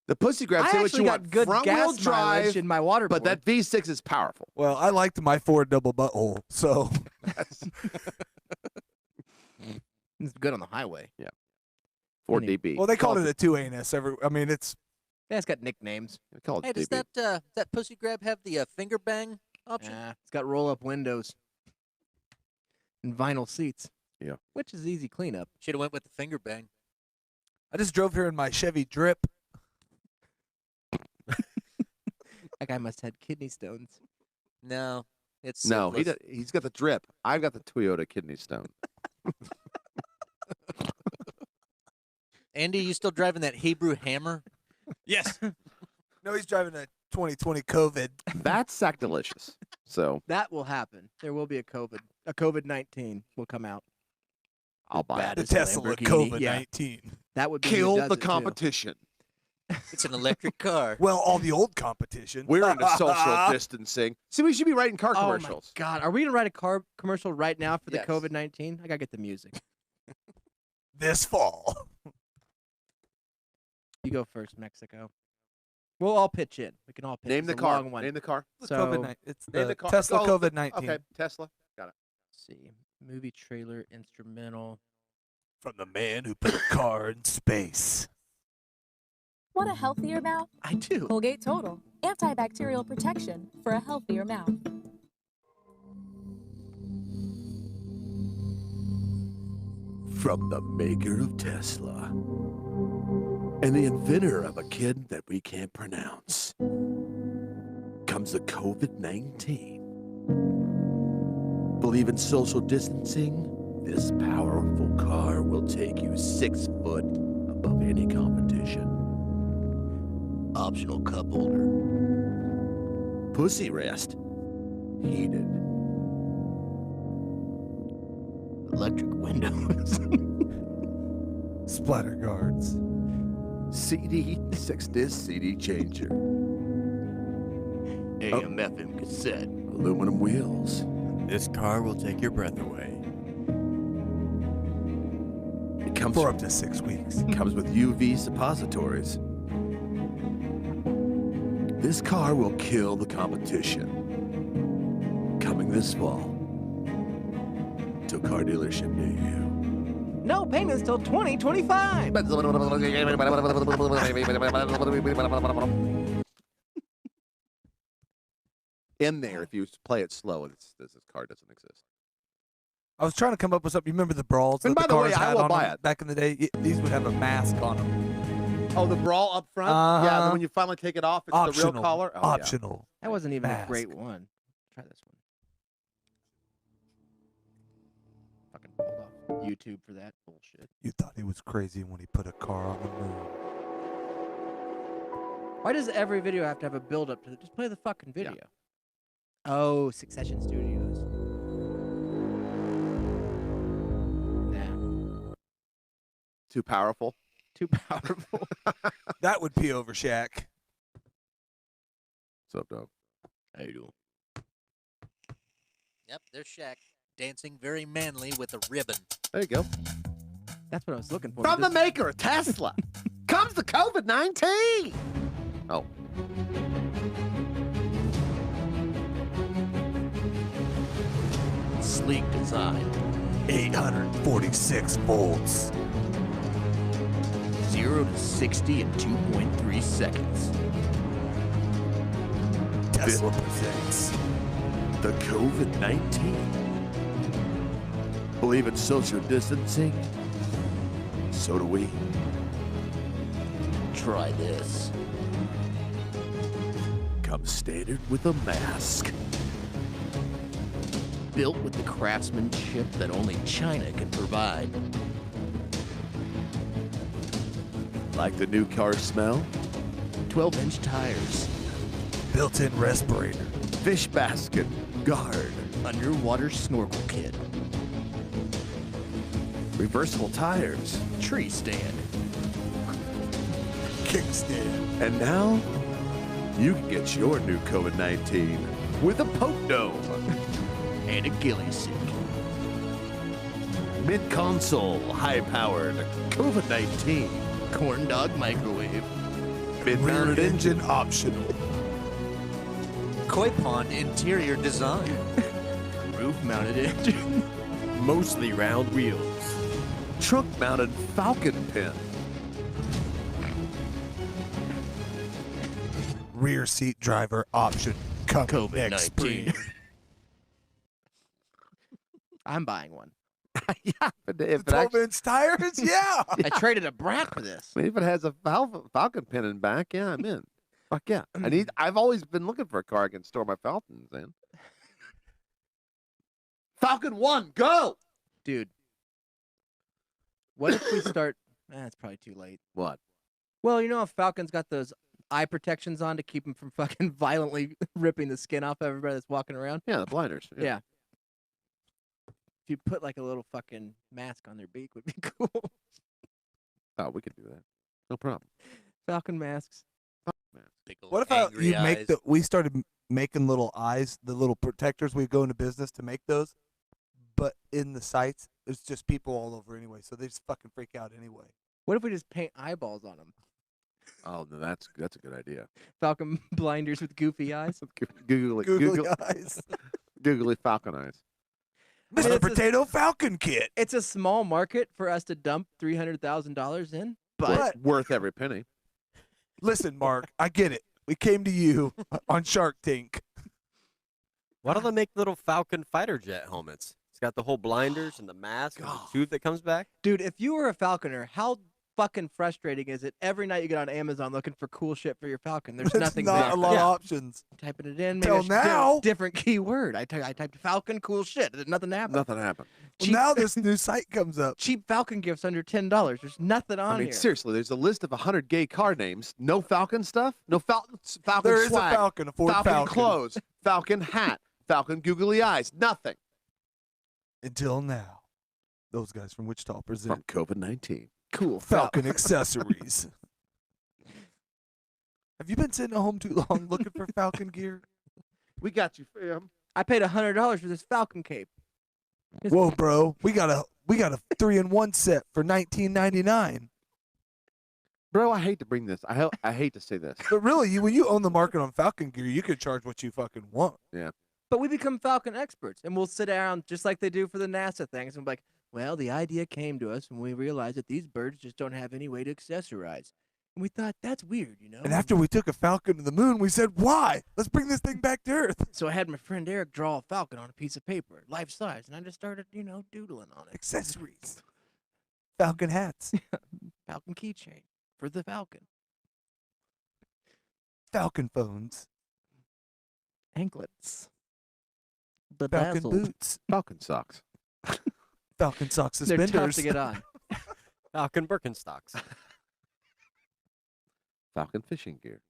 the pussy grab I say what actually you got want. good Front wheel gas mileage drive, in my water but that V6 is powerful. Well, I liked my Ford double butthole, so it's good on the highway. 4DB. well they called it a 2 anus. I mean, it's Yeah, it's got nicknames. They call it Hey, does DB. that pussy grab have the finger bang option? It's got roll-up windows and vinyl seats. Yeah. Which is easy cleanup. Should have went with the finger bang. I just drove here in my Chevy Drip. That guy must have had kidney stones. No, it's No, syphilis. he's got the drip. I've got the Toyota kidney stone. Andy, you still driving that Hebrew hammer? Yes. No, he's driving a 2020 COVID. That's sacrilegious. So That will happen. There will be a COVID-19 will come out. I'll buy Bad it. The as a Tesla Lamborghini. COVID-19. That would be who Kill does the it, too. competition. It's an electric car. Well, all the old competition. We're into social distancing. See, we should be writing car Oh commercials. my God, are we gonna write a car commercial right now for the Yes. COVID-19? I gotta get the music. This fall. You go first, Mexico. We'll all pitch in. We can all pitch. Name It's the a car. long one. Name the car. The So, COVID-19. It's Name the the car. Tesla Oh, COVID-19. Okay, Tesla. Got it. Let's see, movie trailer, instrumental. From the man who put a car in space. Want a healthier mouth? I do. Colgate Total. Antibacterial protection for a healthier mouth. From the maker of Tesla and the inventor of a kid that we can't pronounce comes the COVID-19. Believe in social distancing? This powerful car will take you 6 foot above any competition. Optional cup holder. Pussy rest. Heated. Electric windows. Splatter guards. CD, 6-disc CD changer. AM, FM cassette. Aluminum wheels. This car will take your breath away. It comes For up to 6 weeks. comes with UV suppositories. This car will kill the competition. Coming this fall to a car dealership near you. No payments till 2025. In there, if you play it slow, this car doesn't exist. I was trying to come up with something. You remember the brawls? And that by the the way, cars I had will on buy them it. back in the day? These would have a mask on them. Oh, the brawl up front? Yeah, Uh-huh. then when you finally take it off, it's the Optional. real collar? Oh, yeah. Optional. That wasn't even Mask. a great one. Try this one. Fucking hold off YouTube for that bullshit. You thought he was crazy when he put a car on the moon. Why does every video have to have a build up to it? Just play the fucking video. Oh, Succession Studios. Nah, Too powerful? too powerful. That would pee over Shaq. What's up, dog? How you doing? Yep, there's Shaq dancing very manly with a ribbon. There you go. That's what I was looking for. From the This- maker of Tesla comes the COVID-19. Oh. Sleek design. 846 volts. 0 to 60 in 2.3 seconds. Tesla presents the COVID-19. Believe in social distancing? So do we. Try this. Comes standard with a mask. Built with the craftsmanship that only China can provide. Like the new car smell? 12-inch tires. Built-in respirator. Fish basket. Guard. Underwater snorkel kit. Reversible tires. Tree stand. Kickstand. And now, you can get your new COVID-19 with a poke dome. And a ghillie suit. Mid-console, high-powered COVID-19. Corn dog microwave. Mid-mounted engine optional. Koi pond interior design. Roof-mounted engine. Mostly round wheels. Trunk-mounted falcon pin. Rear seat driver option. Coming next spring. COVID-19. I'm buying one. Yeah, but if it 12-inch tires? Yeah. I traded a brat for this. if it has a falcon pin in back, yeah, I'm in. Fuck yeah. I've always been looking for a car I can store my falcons in. Falcon 1, go! Dude. What if we start... it's probably too late. What? Well, you know how Falcon's got those eye protections on to keep them from fucking violently ripping the skin off everybody that's walking around? Yeah, the blinders. Yeah. If you put like a little fucking mask on their beak would be cool. Oh, we could do that. No problem. Falcon masks. Big ol' What if angry you make eyes. we started making little eyes, the little protectors? We go into business to make those, but in the sites, there's just people all over anyway, so they just fucking freak out anyway. What if we just paint eyeballs on them? Oh, no, that's a good idea. Falcon blinders with goofy eyes. Googly eyes. Googly falcon eyes. Mr. Potato Falcon Kit. It's a small market for us to dump $300,000 in, but Worth every penny. Listen, Mark, I get it. We came to you on Shark Tank. Why don't they make little Falcon fighter jet helmets? It's got the whole blinders and the mask and the tube that comes back. dude, if you were a falconer, how fucking frustrating is it every night you get on Amazon looking for cool shit for your Falcon? There's There's nothing not there. a lot of options. Typing it in. Maybe Till I should do a now. different keyword. I typed Falcon cool shit. Nothing happened. Nothing happened. Well, now this new site comes up. Cheap Falcon gifts under $10. There's nothing on I mean, here. seriously, there's a list of 100 gay car names. No Falcon stuff. No Falcon There is swag. a Falcon, a Ford Falcon. clothes. Falcon hat. Falcon googly eyes. Nothing. Until now, those guys from Wichita present From COVID-19. Cool. Falcon accessories. Have you been sitting at home too long looking for Falcon gear? We got you, fam. I paid $100 for this Falcon cape. Whoa, bro, we got a 3-in-1 set for $19.99. Bro, I hate to bring this. I hate to say this. But really, when you own the market on Falcon gear, you can charge what you fucking want. Yeah. But we become Falcon experts, and we'll sit down just like they do for the NASA things, and be like, well, the idea came to us when we realized that these birds just don't have any way to accessorize. And we thought, that's weird, you know? And after we took a Falcon to the moon, we said, why? Let's bring this thing back to Earth. So I had my friend Eric draw a falcon on a piece of paper, life size, and I just started, doodling on it. Accessories. Falcon hats. Falcon keychain for the Falcon. Falcon phones. Anklets. Falcon Bedazzled. boots. Falcon socks. Falcon sock They're suspenders. tough to get on. Falcon Birkenstocks. Falcon fishing gear.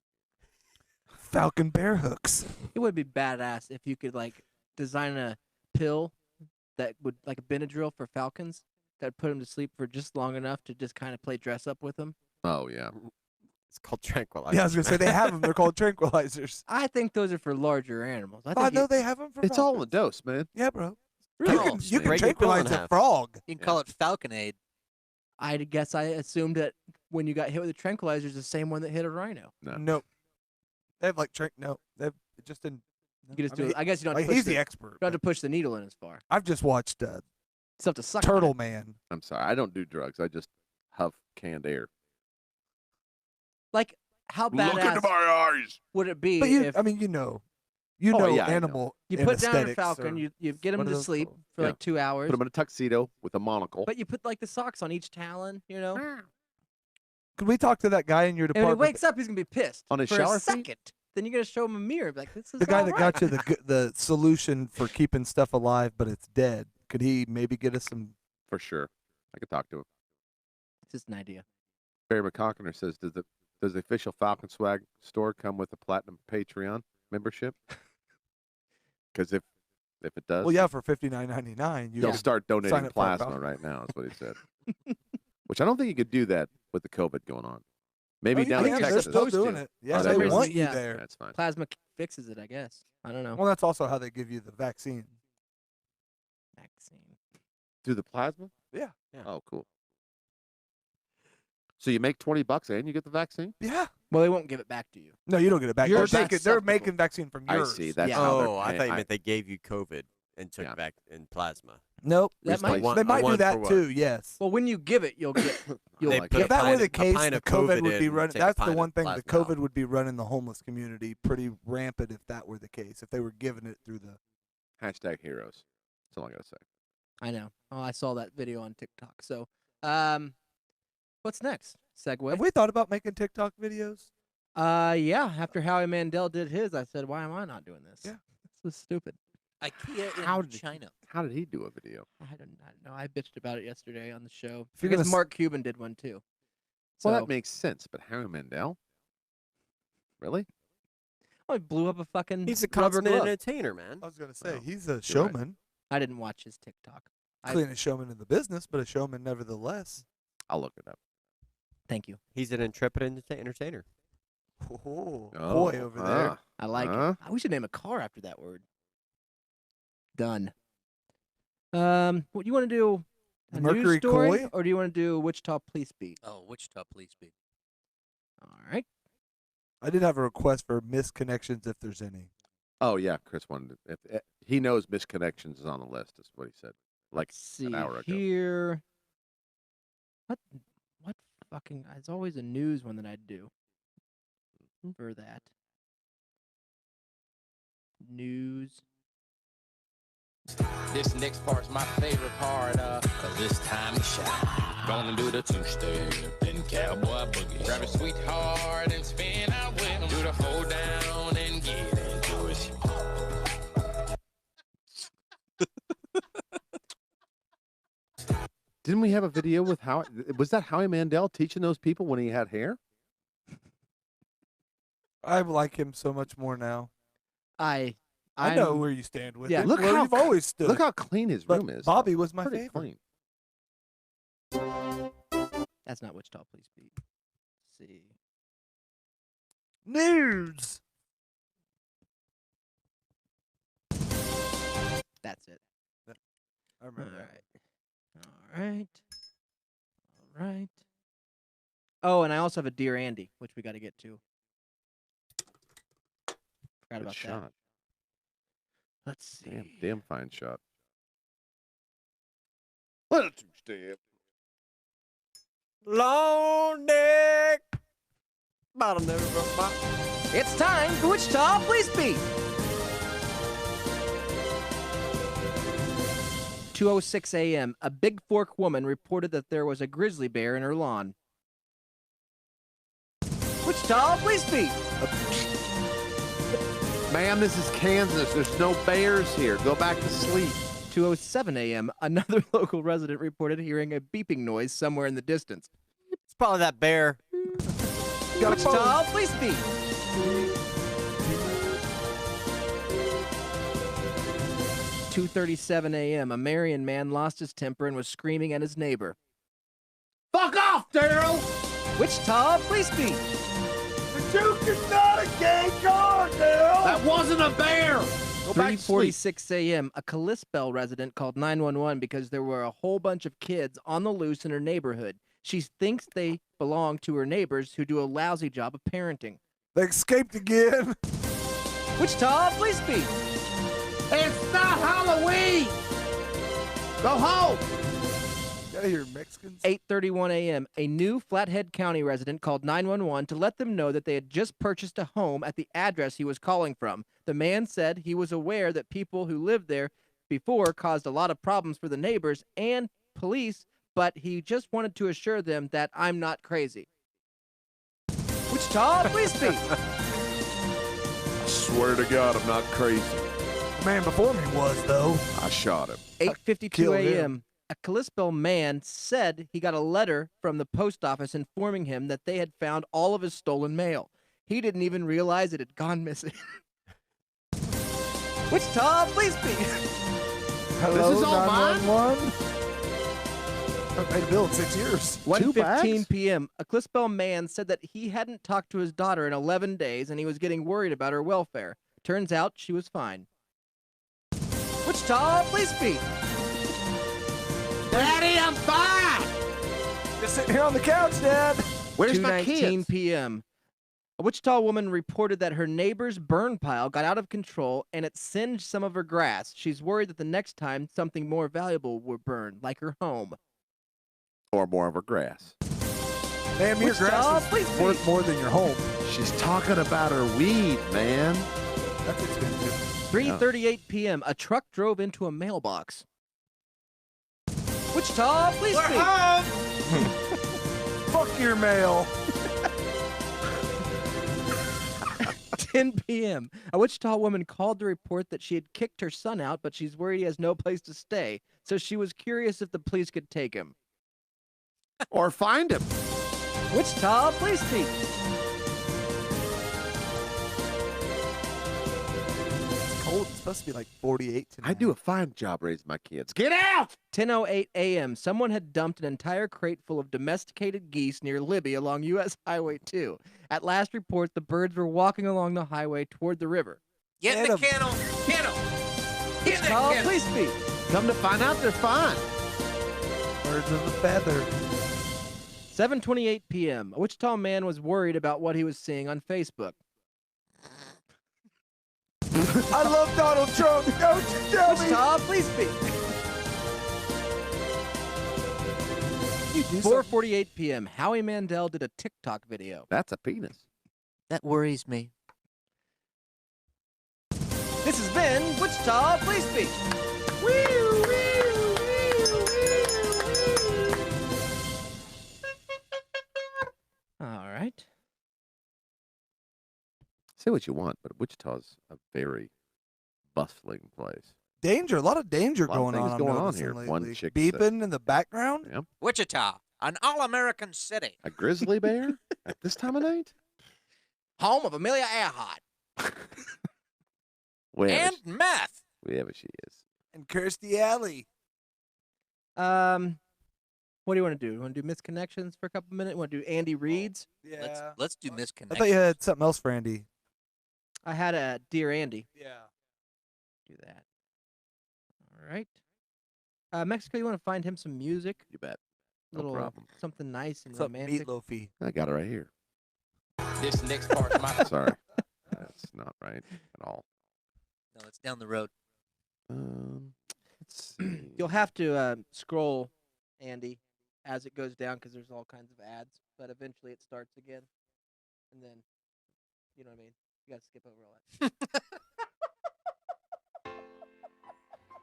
Falcon bear hooks. It would be badass if you could design a pill that would like a Benadryl for falcons that would put them to sleep for just long enough to just kind of play dress up with them. Oh, yeah. It's called tranquilizer. Yeah, I was gonna say they have them. They're called tranquilizers. I think those are for larger animals. I I think know they have them for. It's all in the dose, man. Yeah, bro. Really? You can Break your pill in tranquilize a half. frog. You can call it Falconade. I guess I assumed that when you got hit with a tranquilizer, it's the same one that hit a rhino. No. Nope. They have like no. They've just didn't. You can just I do mean, it. I guess you don't. Have to Like, he's push the expert. You don't have to push the needle in as far. I've just watched It's up to suck. Turtle Man. I'm sorry. I don't do drugs. I just huff canned air. Like, how Look into badass my eyes. would it be But you, if I mean, you know Oh, yeah, I know. animal. you put down a anesthetics falcon, or- you get him what are to those sleep called? for Yeah. like 2 hours, Put him in a tuxedo with a monocle. but you put like the socks on each talon, you know? Could we talk to that guy in your And when he department? wakes up, he's gonna be pissed On his for shower a seat? second. Then you're gonna show him a mirror, be like, "This is The guy all that right." got you the solution for keeping stuff alive, but it's dead. Could he maybe get us some? For sure. I could talk to him. It's just an idea. Barry McConkiner says, does the official Falcon Swag store come with a platinum Patreon membership? Because if it does, Well, yeah, for $59.99, you they'll could start sign donating up for our plasma Falcon. right now, is what he said. Which I don't think you could do that with the COVID going on. Maybe Oh, you down in can. They're Texas. still doing it. Yeah, Oh, they really? want you Yeah. there. That's fine. Plasma fixes it, I guess. I don't know. Well, that's also how they give you the vaccine. Vaccine. Through the plasma? Yeah. Oh, cool. So you make $20 and you get the vaccine? Yeah. Well, they won't give it back to you. No, you don't get it back. Yours They're is taking, they're acceptable. making vaccine from I yours. see. That's Yeah. how they're Oh, I paying. thought you meant they gave you COVID and took Yeah. back in plasma. Nope. That might- One- They might do one that for what? too. Yes. Well, when you give it, you'll get. You'll They like put If a that were pint the of- a case, pint the of COVID COVID would be in, running. take a That's the pint of one thing. The plasma COVID would be running the homeless community pretty rampant if that were the case. If they were giving it through the. Hashtag heroes. That's all I got to say. I know. Oh, I saw that video on TikTok. So, what's next? Segue. Have we thought about making TikTok videos? Yeah. After Howie Mandel did his, I said, "Why am I not doing this? Yeah. This is stupid." IKEA in How did- China. How did he do a video? I don't know. I bitched about it yesterday on the show. If you're Because gonna Mark Cuban did one too. Well, So, that makes sense, but Harry Mandel? Really? oh, he blew up a fucking He's a rubber consummate glove. entertainer, man. I was gonna say Well, he's a right. showman, I didn't watch his TikTok. cleanest showman in the business, but a showman nevertheless. I'll look it up. Thank you. He's an intrepid entertainer. Oh, Oh, boy over there. ah. I like Huh? it. We should name a car after that word. Done. What you want to do? A Mercury news story, Coy? or do you want to do Wichita Police Beat? Oh, Wichita Police Beat. All right. I did have a request for misconnections if there's any. Oh, yeah. Chris wanted to, if he knows misconnections is on the list, is what he said. Like Let's see an hour ago. here. What fucking? It's always a news one that I do. For that. News. This next part's my favorite part, cause it's time to shine. Gonna do the two-step and cowboy boogie. Grab a sweetheart and spin out with him. Do the hold down and get into it. Didn't we have a video with Howie? Was that Howie Mandel teaching those people when he had hair? I like him so much more now. I know I'm- where you stand with yeah. it. Look where how you've always stood. Look how clean his But room is. Bobby was my Pretty favorite. clean. That's not Wichita Police Beat. Let's see. News. That's it. I All remember that. right. All right. All right. Oh, and I also have a Dear Andy, which we got to get to. Forgot Good about shot. that. Let's see. Damn fine shot. Little two-step. Long neck. Bottom never broke my. It's time for Wichita Police Beat. 2:06 a.m. A Big Fork woman reported that there was a grizzly bear in her lawn. Wichita Police Beat. Ma'am, this is Kansas. There's no bears here. Go back to sleep. 2:07 a.m. Another local resident reported hearing a beeping noise somewhere in the distance. It's probably that bear. Wichita Police Beat. 2:37 a.m. A Marion man lost his temper and was screaming at his neighbor. Fuck off, Daryl! Wichita Police Beat. The Duke is not a gay car, Dale. That wasn't a bear. Go back to sleep. 3:46 a.m. A Kalispell resident called 911 because there were a whole bunch of kids on the loose in her neighborhood. She thinks they belong to her neighbors who do a lousy job of parenting. They escaped again. Wichita Police Beat. It's not Halloween. Go home. Gotta hear Mexicans. 8:31 a.m. A new Flathead County resident called 911 to let them know that they had just purchased a home at the address he was calling from. The man said he was aware that people who lived there before caused a lot of problems for the neighbors and police, but he just wanted to assure them that I'm not crazy. Wichita Police Beat. I swear to God, I'm not crazy. The man before me was, though. I shot him. 8:52 killed him. a.m. A Kalispell man said he got a letter from the post office informing him that they had found all of his stolen mail. He didn't even realize it had gone missing. Wichita Police Beat. Hello, This is all mine? 911. I paid a bill in 6 years. 1:15 p.m. A Kalispell man said that he hadn't talked to his daughter in 11 days and he was getting worried about her welfare. Turns out she was fine. Wichita Police Beat. Daddy, I'm fine. Just sitting here on the couch, Dad. Where's my 2:19 kids? p.m. A Wichita woman reported that her neighbor's burn pile got out of control and it singed some of her grass. She's worried that the next time something more valuable will burn, like her home. Or more of her grass. Man, your Wichita grass Police is Beat. worth more than your home. She's talking about her weed, man. That's expensive. 3:38 p.m. A truck drove into a mailbox. Wichita Police Beat. Fuck your mail. 10 p.m. A Wichita woman called to report that she had kicked her son out, but she's worried he has no place to stay. So she was curious if the police could take him. Or find him. Wichita Police Beat. It's cold. It's supposed to be like 48 tonight. I do a fine job raising my kids. Get out! 10:08 a.m. Someone had dumped an entire crate full of domesticated geese near Libby along U.S. Highway 2. At last report, the birds were walking along the highway toward the river. Get in the kennel. Kennel. Get in the Wichita kennel. Police Beat. Come to find out, they're fine. Birds of a feather. 7:28 p.m. A Wichita man was worried about what he was seeing on Facebook. I love Donald Trump. Don't you tell me. Wichita Police Beat. You do something. 4:48 p.m. Howie Mandel did a TikTok video. That's a penis. That worries me. This has been Wichita Police Beat. All right. Say what you want, but Wichita's a very bustling place. Danger. A lot of danger A lot of going on. things I'm going on noticing here. lately. One chick beeping in the background. Yeah. Wichita, an all-American city. A grizzly bear at this time of night? Home of Amelia Earhart. Wherever And she, meth. wherever she is. And Kirstie Alley. What do you want to do? You want to do misconnections for a couple minutes? You want to do Andy Reid's? Yeah. Let's do misconnections. I thought you had something else for Andy. I had a Dear Andy. Yeah. Do that. All right. Mexico, you want to find him some music? You bet. No Little problem. something nice and Something romantic. meatloafy. I got it right here. This next part's my Sorry. That's not right at all. No, it's down the road. Let's see. You'll have to scroll, Andy, as it goes down because there's all kinds of ads. But eventually it starts again, and then, you know what I mean. You got to skip over all that.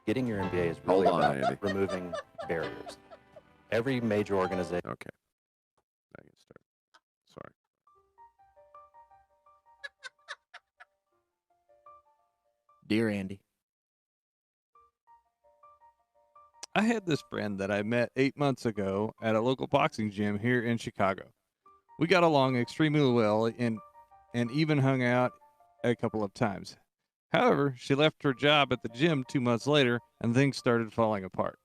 Getting your MBA is Hold really on, about Andy. removing barriers. Every major organization. Okay. Now you can start. Sorry. Dear Andy. I had this friend that I met 8 months ago at a local boxing gym here in Chicago. We got along extremely well and even hung out a couple of times. However, she left her job at the gym 2 months later and things started falling apart.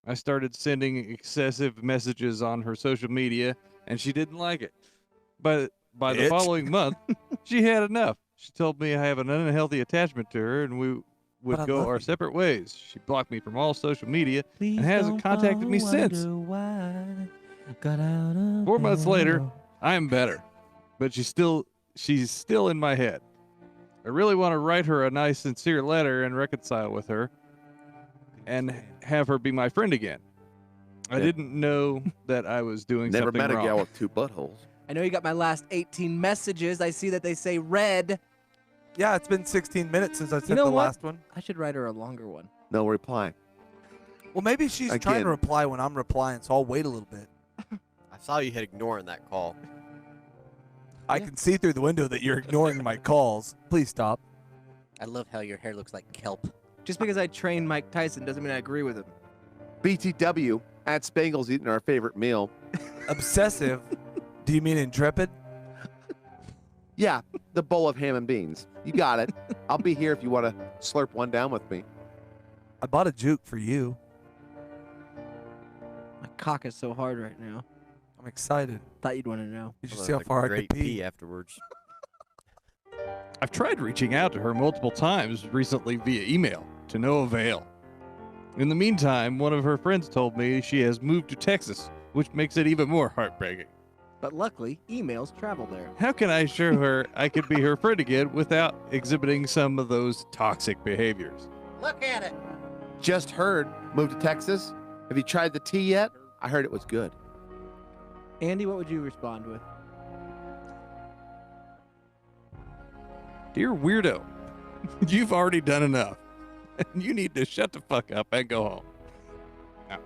I started sending excessive messages on her social media, and she didn't like it. But by the following month, she had enough. She told me I have an unhealthy attachment to her, and we would go our separate ways. She blocked me from all social media and hasn't contacted me since. 4 months later, I am better, but she's still in my head. I really want to write her a nice, sincere letter and reconcile with her and have her be my friend again. I didn't know that I was doing Never something met a wrong. gal with 2 buttholes. I know you got my last 18 messages. I see that they say red. Yeah, it's been 16 minutes since I sent You know the what? last one. I should write her a longer one. No reply. Well, maybe she's trying Again. to reply when I'm replying, so I'll wait a little bit. I saw you hit ignore in that call. I can see through the window that you're ignoring my calls. Please stop. I love how your hair looks like kelp. Just because I trained Mike Tyson doesn't mean I agree with him. BTW at Spangles eating our favorite meal. Obsessive. Do you mean intrepid? Yeah, the bowl of ham and beans. You got it. I'll be here if you want to slurp one down with me. I bought a juke for you. My cock is so hard right now. I'm excited. Thought you'd want to know. You should see how far I Great could pee. afterwards. I've tried reaching out to her multiple times recently via email, to no avail. In the meantime, one of her friends told me she has moved to Texas, which makes it even more heartbreaking. But luckily, emails travel there. How can I assure her I could be her friend again without exhibiting some of those toxic behaviors? Look at it. Just heard. Moved to Texas. Have you tried the tea yet? I heard it was good. Andy, what would you respond with? Dear weirdo, you've already done enough. You need to shut the fuck up and go home. No.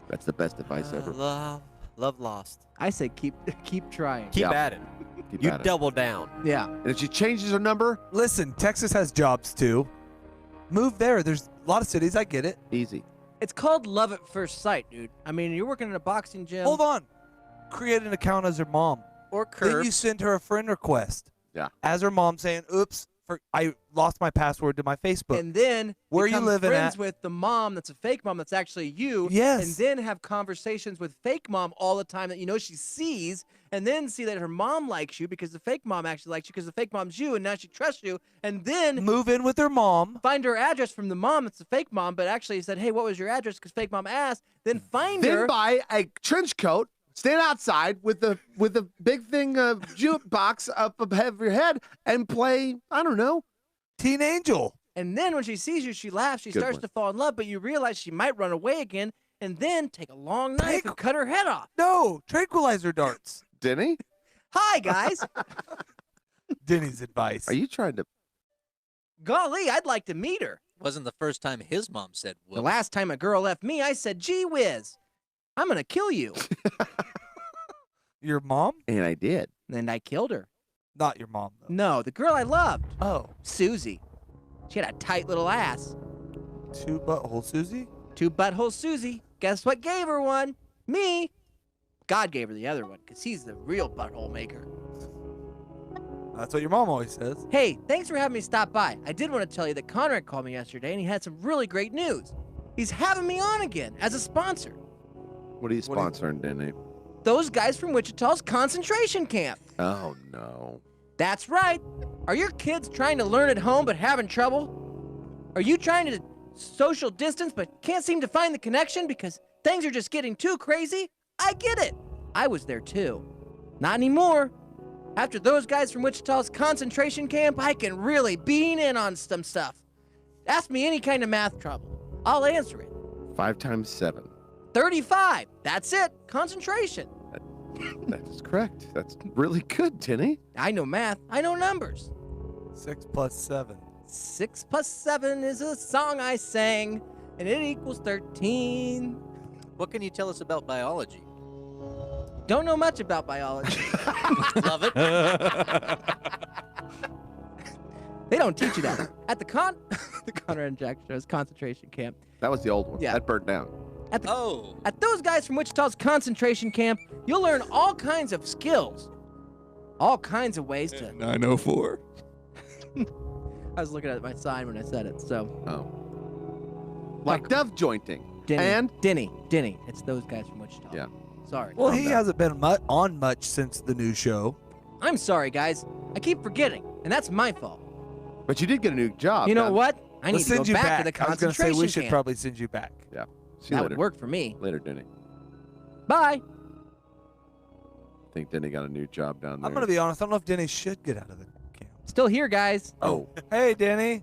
That's the best advice ever. Love lost. I say keep trying. Keep at it. Keep You at it. double down. Yeah. And if she changes her number, Listen, Texas has jobs too. Move there. There's a lot of cities. I get it. easy. It's called love at first sight, dude. I mean, you're working in a boxing gym. Hold on. Create an account as her mom. Or Then curve. you send her a friend request. Yeah. As her mom saying, oops, I lost my password to my Facebook. And then Where you become living friends at? with the mom that's a fake mom that's actually you. Yes. And then have conversations with fake mom all the time that you know she sees, and then see that her mom likes you because the fake mom actually likes you because the fake mom's you, and now she trusts you. And then Move in with her mom. find her address from the mom that's the fake mom, but actually said, hey, what was your address? Because fake mom asked. Then find Then her. buy a trench coat, stand outside with the big thing jukebox up above your head, and play, I don't know, Teen Angel. And then when she sees you, she laughs. She Good starts one. to fall in love, but you realize she might run away again, and then take a long knife and cut her head off. No, tranquilizer darts. Denny? Hi, guys. Denny's advice. Are you trying to? Golly, I'd like to meet her. Wasn't the first time his mom said The whoop. last time a girl left me, I said, gee whiz, I'm going to kill you. Your mom? And I did. And I killed her. Not your mom, though. No, the girl I loved, Oh. Susie. She had a tight little ass. 2 butthole Susie? 2 butthole Susie. Guess what gave her one? Me. God gave her the other one, because he's the real butthole maker. That's what your mom always says. Hey, thanks for having me stop by. I did want to tell you that Conrad called me yesterday, and he had some really great news. He's having me on again as a sponsor. What are you sponsoring, Denny? Those Guys From Wichita's concentration camp. Oh, no. That's right. Are your kids trying to learn at home but having trouble? Are you trying to social distance but can't seem to find the connection because things are just getting too crazy? I get it. I was there too. Not anymore. After Those Guys From Wichita's concentration camp, I can really bean in on some stuff. Ask me any kind of math trouble. I'll answer it. 5 times 7. 35. That's it. Concentration. That is correct. That's really good, Denny. I know math. I know numbers. 6 plus 7. 6 plus 7 is a song I sang, and it equals 13. What can you tell us about biology? Don't know much about biology. Love it. They don't teach you that. At the Conrad and Jack Show's concentration camp. That was the old one. Yeah. That burned down. At Those Guys From Wichita's concentration camp, you'll learn all kinds of skills. All kinds of ways to... 904. I was looking at my sign when I said it, so... Oh. Like dove jointing. Denny. It's those guys from Wichita. Yeah. Sorry. Well, he hasn't been on much since the new show. I'm sorry, guys. I keep forgetting, and that's my fault. But you did get a new job. You know man. what? I need to send go you back to the I was gonna concentration say we should camp. probably send you back. Yeah. See you That later. would work for me. Later, Denny. Bye. I think Denny got a new job down there. I'm gonna be honest. I don't know if Denny should get out of the camp. Still here, guys. Oh. Hey, Denny.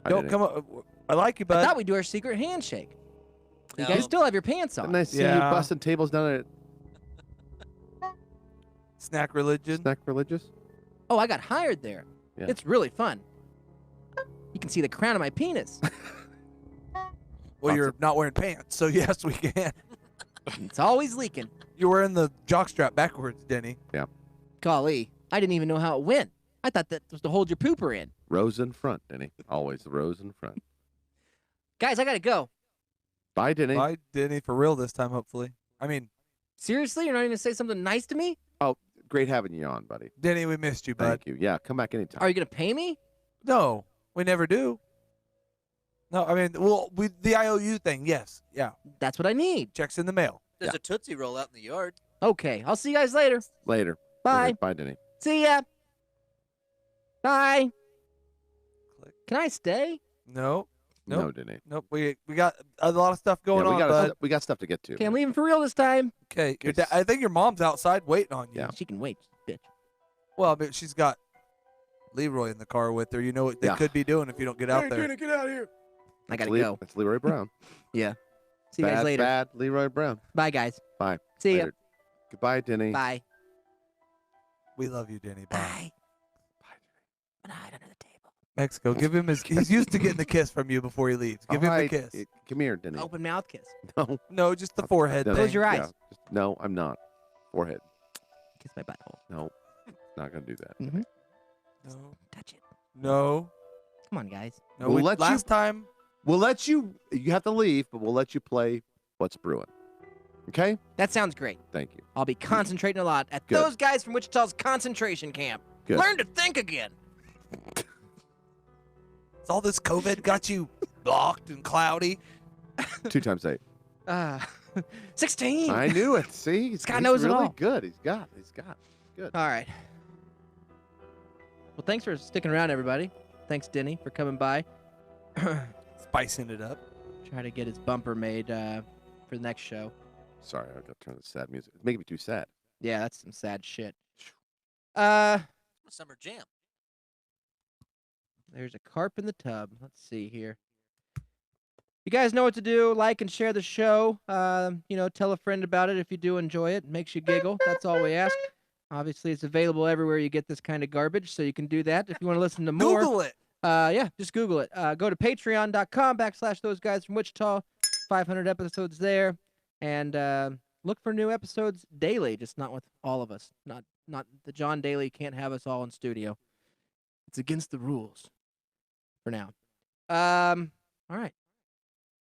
Hi, Don't Denny. come up. I like you, bud. I thought we'd do our secret handshake. You guys still have your pants on. Didn't I see you Yeah. busting tables down at Snack religion. Snack Religious? Oh, I got hired there. Yeah. It's really fun. You can see the crown of my penis. Well, you're not wearing pants, so yes, we can. It's always leaking. You're wearing the jockstrap backwards, Denny. Yeah. Golly, I didn't even know how it went. I thought that was to hold your pooper in. Rose in front, Denny. Always the rose in front. Guys, I gotta go. Bye, Denny. Bye, Denny, for real this time, hopefully. I mean, seriously, you're not even gonna say something nice to me? Oh, great having you on, buddy. Denny, we missed you, bud. Thank you. Yeah, come back anytime. Are you gonna pay me? No, we never do. No, I mean, well, the IOU thing, yes, yeah. That's what I need. Checks in the mail. There's a Tootsie Roll out in the yard. Okay, I'll see you guys later. Later. Bye. Later. Bye, Denny. See ya. Bye. Can I stay? No. Nope. No, Denny. Nope. We got a lot of stuff going Yeah, on, bud. we got stuff to get to. Okay, I'm leaving for real this time. Okay, I think your mom's outside waiting on you. Yeah. She can wait, bitch. Well, I mean, she's got Leroy in the car with her. You know what they Yeah. could be doing if you don't get out there. Denny, get out of here. I gotta That's go. That's Leroy Brown. Yeah. See you guys later. Bad Leroy Brown. Bye, guys. Bye. See ya. Later. Goodbye, Denny. Bye. We love you, Denny. Bye. Bye. Bye. Hide under the table. Mexico, give him his. He's used to getting the kiss from you before he leaves. Give him All right, the kiss. Come here, Denny. Open mouth kiss. No. No, just the forehead. No, thing. Close your eyes. No, I'm not. Forehead. Kiss my butthole. No. Not going to do that. Mm-hmm. No. Touch it. No. Come on, guys. No. We'll let last time. We'll let you. You have to leave, but we'll let you play What's Brewing. Okay? That sounds great. Thank you. I'll be concentrating a lot at Good. those guys from Wichita's concentration camp. Good. Learn to think again. Has all this COVID got you blocked and cloudy? 2 times 8. 16. I knew it. See? He's knows it really all. good. He's got. Good. All right. Well, thanks for sticking around, everybody. Thanks, Denny, for coming by. Spicing it up. Try to get his bumper made for the next show. Sorry, I got to turn the sad music. It's making me too sad. Yeah, that's some sad shit. Summer Jam. There's a carp in the tub. Let's see here. You guys know what to do. Like and share the show. Tell a friend about it if you do enjoy it. It makes you giggle. That's all we ask. Obviously, it's available everywhere you get this kind of garbage, so you can do that. If you want to listen to more, Google it. Yeah, just Google it. Go to patreon.com/those guys from Wichita. 500 episodes there. And look for new episodes daily, just not with all of us. Not the John Daly can't have us all in studio. It's against the rules for now. All right.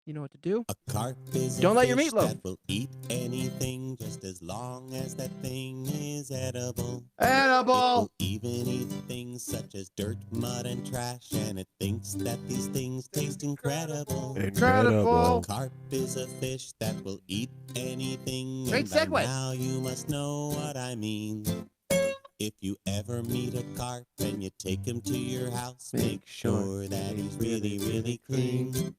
You know what to do. A carp is Don't a let your fish meatloaf. that will eat anything just as long as that thing is edible. Edible. It will even eat things such as dirt, mud, and trash, and it thinks that these things taste incredible. Incredible. A carp is a fish that will eat anything. Great and by segue. now you must know what I mean. If you ever meet a carp and you take him to your house, make sure that he's really, really clean.